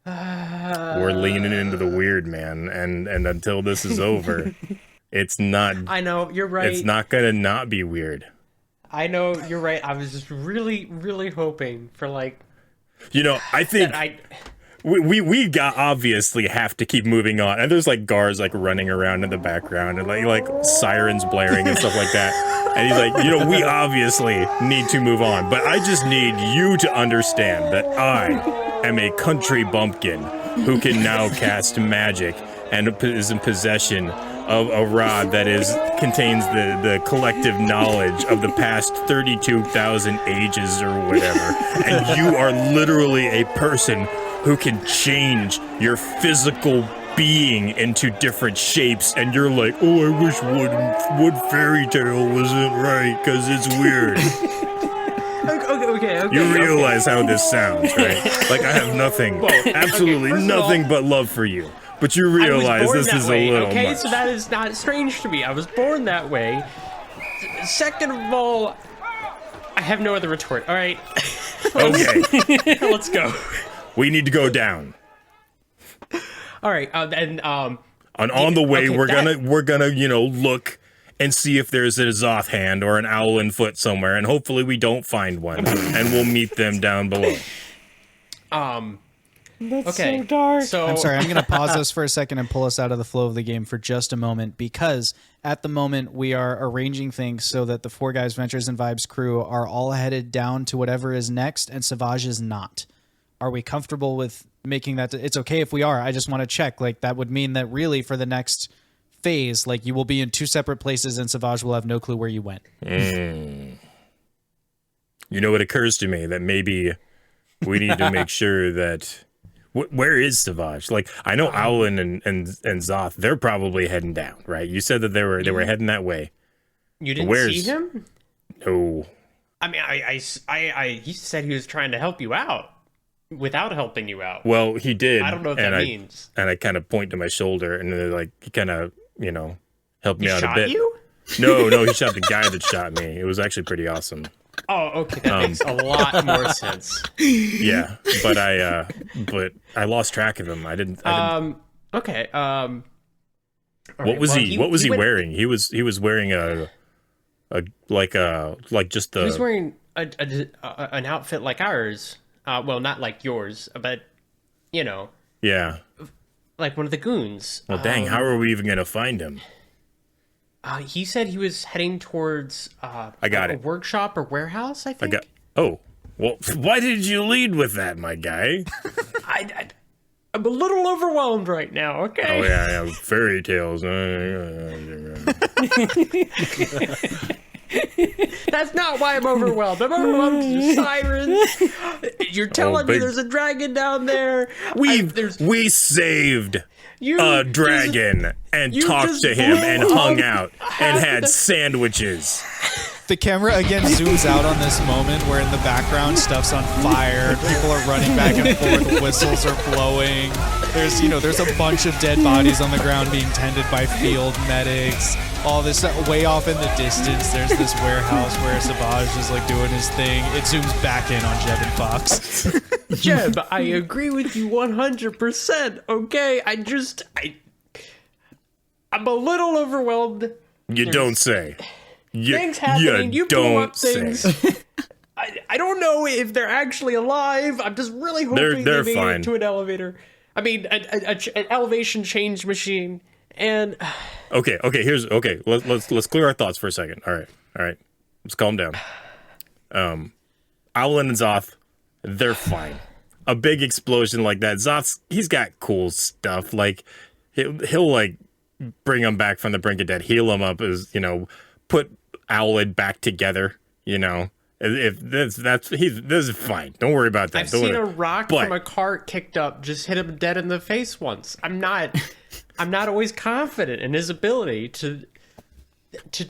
We're leaning into the weird, man, and until this is over, it's not. I know you're right. It's not gonna not be weird. I know you're right. I was just really, really hoping for like. I think we got obviously have to keep moving on, and there's like guards like running around in the background and like sirens blaring and stuff like that. And he's like, we obviously need to move on, but I just need you to understand that I am a country bumpkin who can now cast magic and is in possession of a rod that contains the collective knowledge of the past 32,000 ages or whatever. And you are literally a person who can change your physical being into different shapes, and you're like, oh, I wish wood fairy tale wasn't right because it's weird. Okay. You realize how this sounds, right? Like, I have nothing, absolutely nothing but love for you. But you realize this is a little much. So that is not strange to me. I was born that way. Second of all, I have no other retort. All right. Okay. Let's go. We need to go down. All right, and on the way, we're gonna look and see if there's a Xoth hand or an owlin foot somewhere, and hopefully we don't find one, and we'll meet them down below. That's okay. so dark. So I'm sorry, I'm going to pause us for a second and pull us out of the flow of the game for just a moment, because at the moment we are arranging things so that the Four Guys Ventures and Vibes crew are all headed down to whatever is next, and Savage is not. Are we comfortable with making that? It's okay if we are. I just want to check. Like, that would mean that really for the next phase, like, you will be in two separate places and Savage will have no clue where you went. It occurs to me that maybe we need to make sure that where is Savage? Like, I know Owlin and Xoth, they're probably heading down, right? You said that they were heading that way. You didn't see him? No. I mean, he said he was trying to help you out without helping you out. Well, he did. I don't know what that means. And I kind of point to my shoulder, and he kind of, helped me out a bit. He shot you? No, he shot the guy that shot me. It was actually pretty awesome. Oh, okay, that makes a lot more sense. Yeah, but I lost track of him. I didn't. Okay. What was he wearing? He was wearing He was wearing an outfit like ours. Well, not like yours, but Yeah. like one of the goons. Well, dang, how are we even going to find him? He said he was heading towards I got a it. workshop or warehouse, I think. Oh, well, why did you lead with that, my guy? I'm a little overwhelmed right now, okay? Oh, yeah, fairy tales. That's not why I'm overwhelmed. I'm overwhelmed because there's sirens. You're telling me big- there's a dragon down there. We saved You a dragon and you talked just to him blew and up hung out and half had the- sandwiches. The camera again zooms out on this moment where in the background stuff's on fire, people are running back and forth, whistles are blowing. There's a bunch of dead bodies on the ground being tended by field medics. All this stuff way off in the distance. There's this warehouse where Savage is like doing his thing. It zooms back in on Jeb and Fox. Jeb, I agree with you 100%. Okay, I'm a little overwhelmed. You don't say. Things happening. You blew up say. things. I don't know if they're actually alive. I'm just really hoping They're they made fine. it to an elevator. I mean, an elevation change machine. And Okay. Let's clear our thoughts for a second. All right. Let's calm down. Owlin and Xoth, they're fine. A big explosion like that. Xoth's, he's got cool stuff. Like he'll like bring them back from the brink of death, heal them up, put Owlin back together. If this is fine. Don't worry about that. I've Don't seen worry. a rock But- from a cart kicked up just hit him dead in the face once. I'm not always confident in his ability to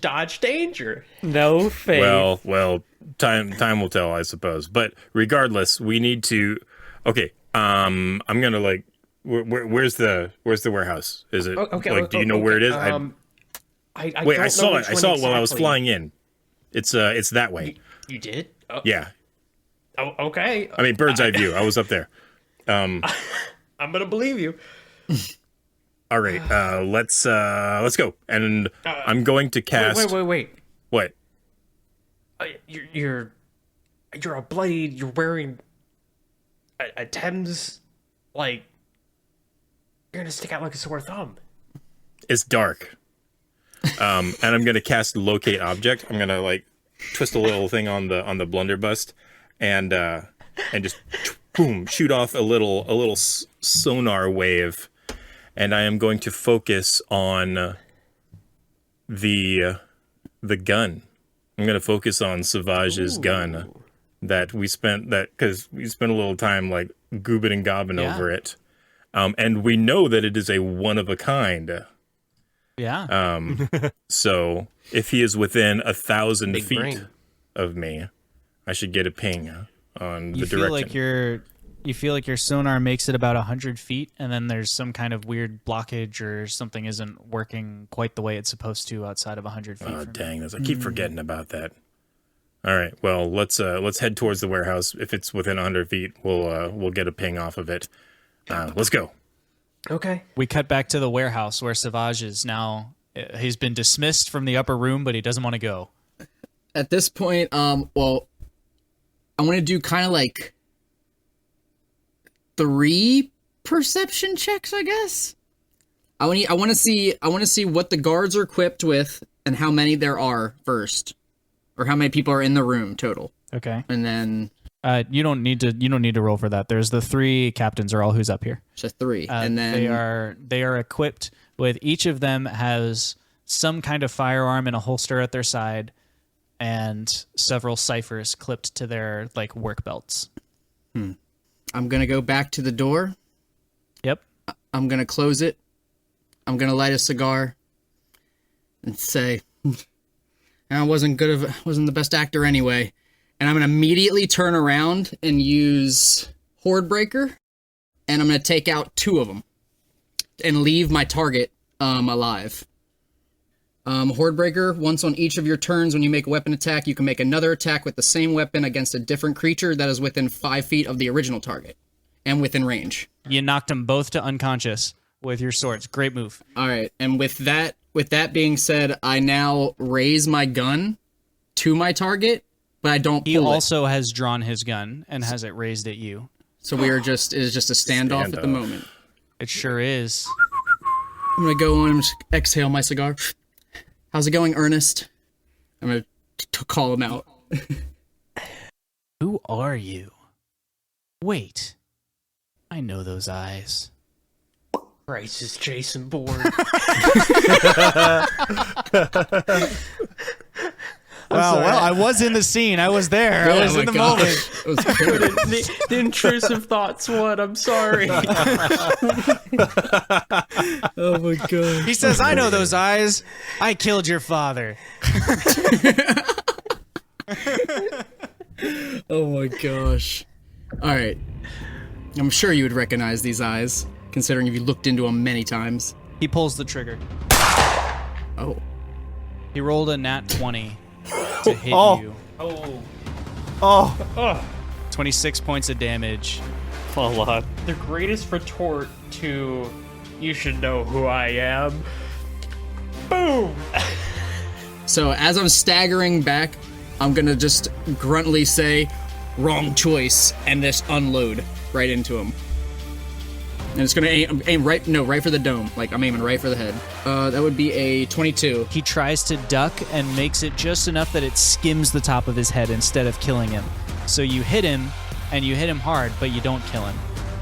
dodge danger. No faith. Well, time will tell, I suppose. But regardless, we need to. Okay, I'm gonna like. Where's the warehouse? Is it do you know where it is? I Wait, don't I saw know it. which I one saw it while I was exactly. flying in. It's that way. You did? Yeah. Oh, okay. I mean, bird's eye view. I was up there. I'm gonna believe you. All right. Let's go. And I'm going to cast. Wait. What? You're a blade. You're wearing a Thames. Like, you're gonna stick out like a sore thumb. It's dark. And I'm gonna cast locate object. I'm gonna like twist a little thing on the blunderbuss, and just boom, shoot off a little sonar wave, and I am going to focus on the gun. I'm gonna focus on Savage's gun because we spent a little time like goobing and gobbing over it, and we know that it is a one of a kind. Yeah. So if he is within 1,000 Big feet brain. of me, I should get a ping on the You feel direction. like your sonar makes it about 100 feet, and then there's some kind of weird blockage or something isn't working quite the way it's supposed to outside of 100 feet. Oh from dang! I keep forgetting about that. All right, well let's head towards the warehouse. If it's within 100 feet, we'll get a ping off of it. Let's go. Okay. We cut back to the warehouse where Savage is now. He's been dismissed from the upper room, but he doesn't want to go. At this point, well, I want to do kind of like 3 perception checks, I guess. I want to see what the guards are equipped with and how many there are first, or how many people are in the room total, Okay. and then You don't need to roll for that. There's the 3 captains are all who's up here. just 3, And and then they are equipped with, each of them has some kind of firearm in a holster at their side, and several ciphers clipped to their like work belts. I'm gonna go back to the door. Yep. I'm gonna close it. I'm gonna light a cigar and say, "I wasn't the best actor anyway." And I'm gonna immediately turn around and use Horde Breaker, and I'm gonna take out 2 of them and leave my target alive. Horde Breaker, once on each of your turns when you make a weapon attack, you can make another attack with the same weapon against a different creature that is within 5 feet of the original target and within range. You knocked them both to unconscious with your swords. Great move. All right, and with that being said, I now raise my gun to my target, but I don't He pull it. also has drawn his gun and has it raised at you. So it is just a standoff at the moment. It sure is. I'm gonna go on and just exhale my cigar. How's it going, Ernest? I'm gonna call him out. Who are you? Wait. I know those eyes. Bryce is Jason Bourne. Well, I was in the scene. I was there. I was in the moment. It was good. the intrusive thoughts. What? I'm sorry. Oh my god. He says, I know those eyes. I killed your father. Oh my gosh. Alright. I'm sure you would recognize these eyes, considering if you looked into them many times. He pulls the trigger. Oh. He rolled a nat 20 to hit you. Oh, 26 points of damage. a lot. The greatest retort to "you should know who I am." Boom. So as I'm staggering back, I'm gonna just gruntly say, "Wrong choice," and just unload right into him. And it's gonna aim right for the dome. Like I'm aiming right for the head. That would be a 22. He tries to duck and makes it just enough that it skims the top of his head instead of killing him. So you hit him, and you hit him hard, but you don't kill him.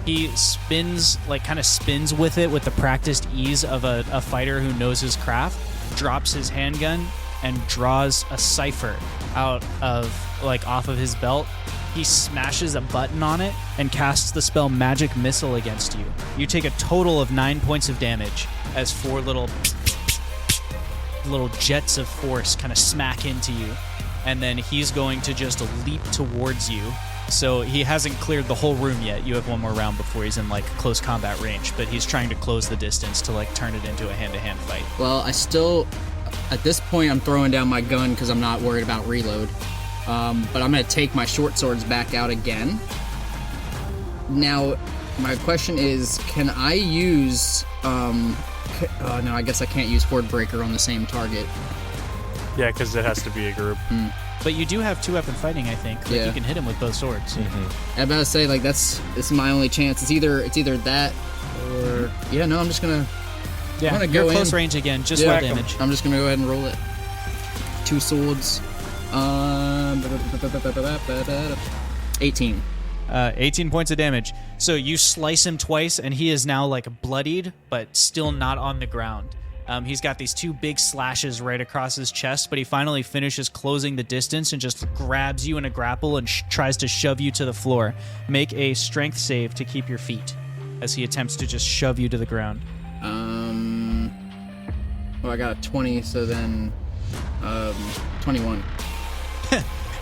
He spins, kind of spins with it with the practiced ease of a fighter who knows his craft, drops his handgun, and draws a cipher out of, off of his belt. He smashes a button on it and casts the spell Magic Missile against you. You take a total of 9 points of damage as 4 little jets of force kind of smack into you. And then he's going to just leap towards you. So he hasn't cleared the whole room yet. You have one more round before he's in close combat range, but he's trying to close the distance to turn it into a hand-to-hand fight. Well, I still, at this point, I'm throwing down my gun because I'm not worried about reload. But I'm going to take my short swords back out again. Now, my question is, can I use... no, I guess I can't use Horde Breaker on the same target. Yeah, because it has to be a group. But you do have 2-weapon fighting, I think. Yeah. You can hit him with both swords. I'm about to say, this is my only chance. It's either that, or... Yeah, no, I'm just going to... Yeah, I'm gonna you're go close in. range again, just Yeah, roll damage. I'm just going to go ahead and roll it. 2 swords. 18. 18 points of damage. So you slice him twice, and he is now bloodied, but still not on the ground. He's got these 2 big slashes right across his chest, but he finally finishes closing the distance and just grabs you in a grapple and tries to shove you to the floor. Make a strength save to keep your feet as he attempts to just shove you to the ground. Well, I got a 20, so then 21.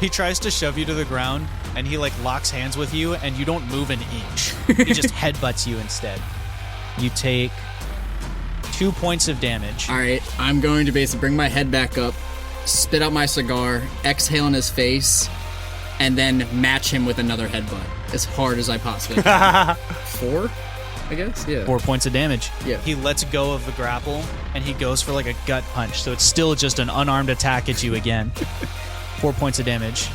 He tries to shove you to the ground, and he locks hands with you, and you don't move an inch. He just headbutts you instead. You take 2 points of damage. All right, I'm going to basically bring my head back up, spit out my cigar, exhale in his face, and then match him with another headbutt as hard as I possibly can. 4, I guess? Yeah. 4 points of damage. Yeah. He lets go of the grapple, and he goes for a gut punch, so it's still just an unarmed attack at you again. 4 points of damage.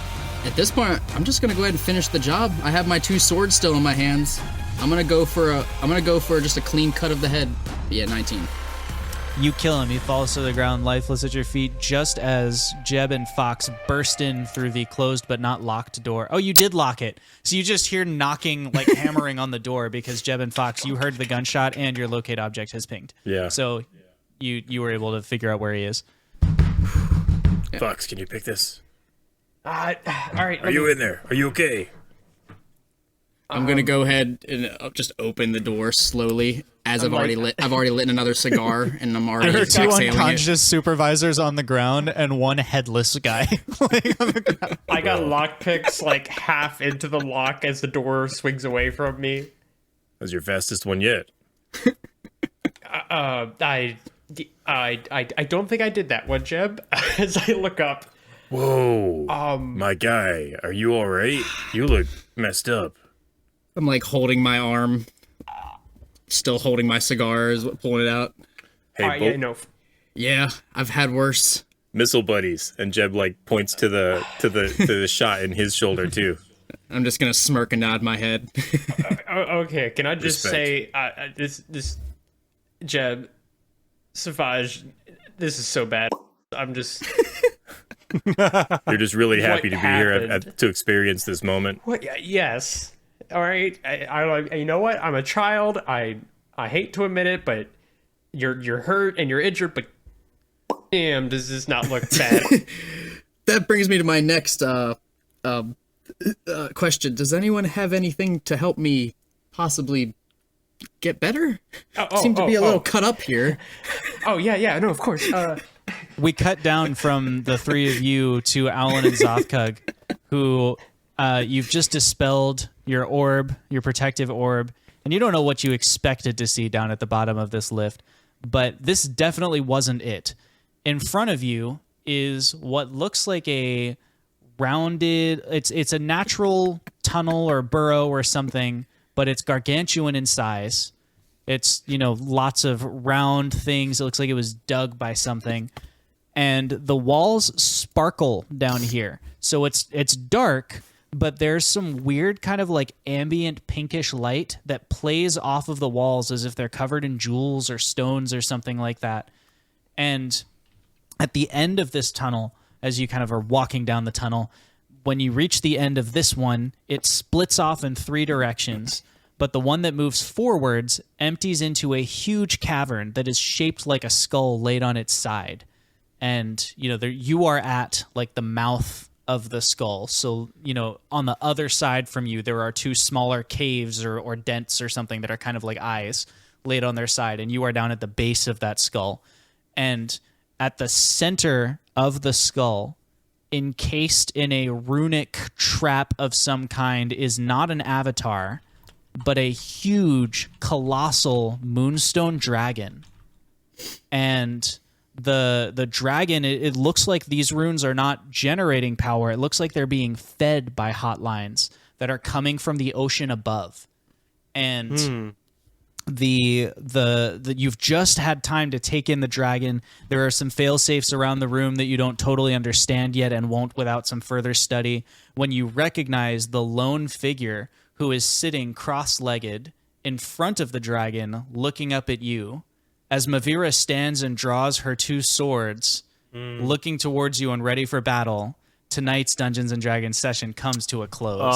At this point, I'm just gonna go ahead and finish the job. I have my 2 swords still in my hands. I'm gonna go for just a clean cut of the head. Yeah, 19. You kill him. He falls to the ground, lifeless at your feet, just as Jeb and Fox burst in through the closed but not locked door. Oh, you did lock it. So you just hear knocking, hammering on the door because Jeb and Fox, you heard the gunshot and your locate object has pinged. Yeah. So you were able to figure out where he is. Fox, can you pick this? All right. Are you in there? Are you okay? I'm gonna go ahead and just open the door slowly as I've already lit another cigar and I'm already There are 2 exhaling it. unconscious supervisors on the ground and 1 headless guy laying on the ground. I got lockpicks half into the lock as the door swings away from me. That's your fastest one yet. I don't think I did that one, Jeb. As I look up. Whoa. My guy, are you all right? You look messed up. I'm holding my arm, still holding my cigars, pulling it out. Hey, Yeah, no. Yeah, I've had worse. missile buddies, and Jeb points to the shot in his shoulder too. I'm just gonna smirk and nod my head. Okay, can I just Respect. say this Jeb Savage, this is so bad. I'm just You're just really happy to be here happened? to experience this moment. what? Yes. All right. I like. You know what? I'm a child. I hate to admit it, but you're hurt and you're injured. But damn, does this not look bad? That brings me to my next question. Does anyone have anything to help me possibly get better? Seem to be a little cut up here. Oh yeah. No, of course. We cut down from the three of you to Alan and Zothkug, who you've just dispelled your orb, your protective orb, and you don't know what you expected to see down at the bottom of this lift, but this definitely wasn't it. In front of you is what looks like a rounded, it's a natural tunnel or burrow or something, but it's gargantuan in size. It's, lots of round things. It looks like it was dug by something. And the walls sparkle down here. So it's dark, but there's some weird kind of like ambient pinkish light that plays off of the walls as if they're covered in jewels or stones or something like that. And at the end of this tunnel, as you kind of are walking down the tunnel, when you reach the end of this one, it splits off in three directions. But the one that moves forwards empties into a huge cavern that is shaped like a skull laid on its side. And, there you are at like the mouth of the skull. So, on the other side from you, there are two smaller caves or dents or something that are kind of like eyes laid on their side. And you are down at the base of that skull. And at the center of the skull, encased in a runic trap of some kind, is not an avatar, but a huge, colossal moonstone dragon. And the dragon, it looks like these runes are not generating power. It looks like they're being fed by hotlines that are coming from the ocean above. And the you've just had time to take in the dragon. There are some fail-safes around the room that you don't totally understand yet and won't without some further study, when you recognize the lone figure who is sitting cross-legged in front of the dragon, looking up at you, as Mavira stands and draws her two swords, looking towards you and ready for battle. Tonight's Dungeons & Dragons session comes to a close.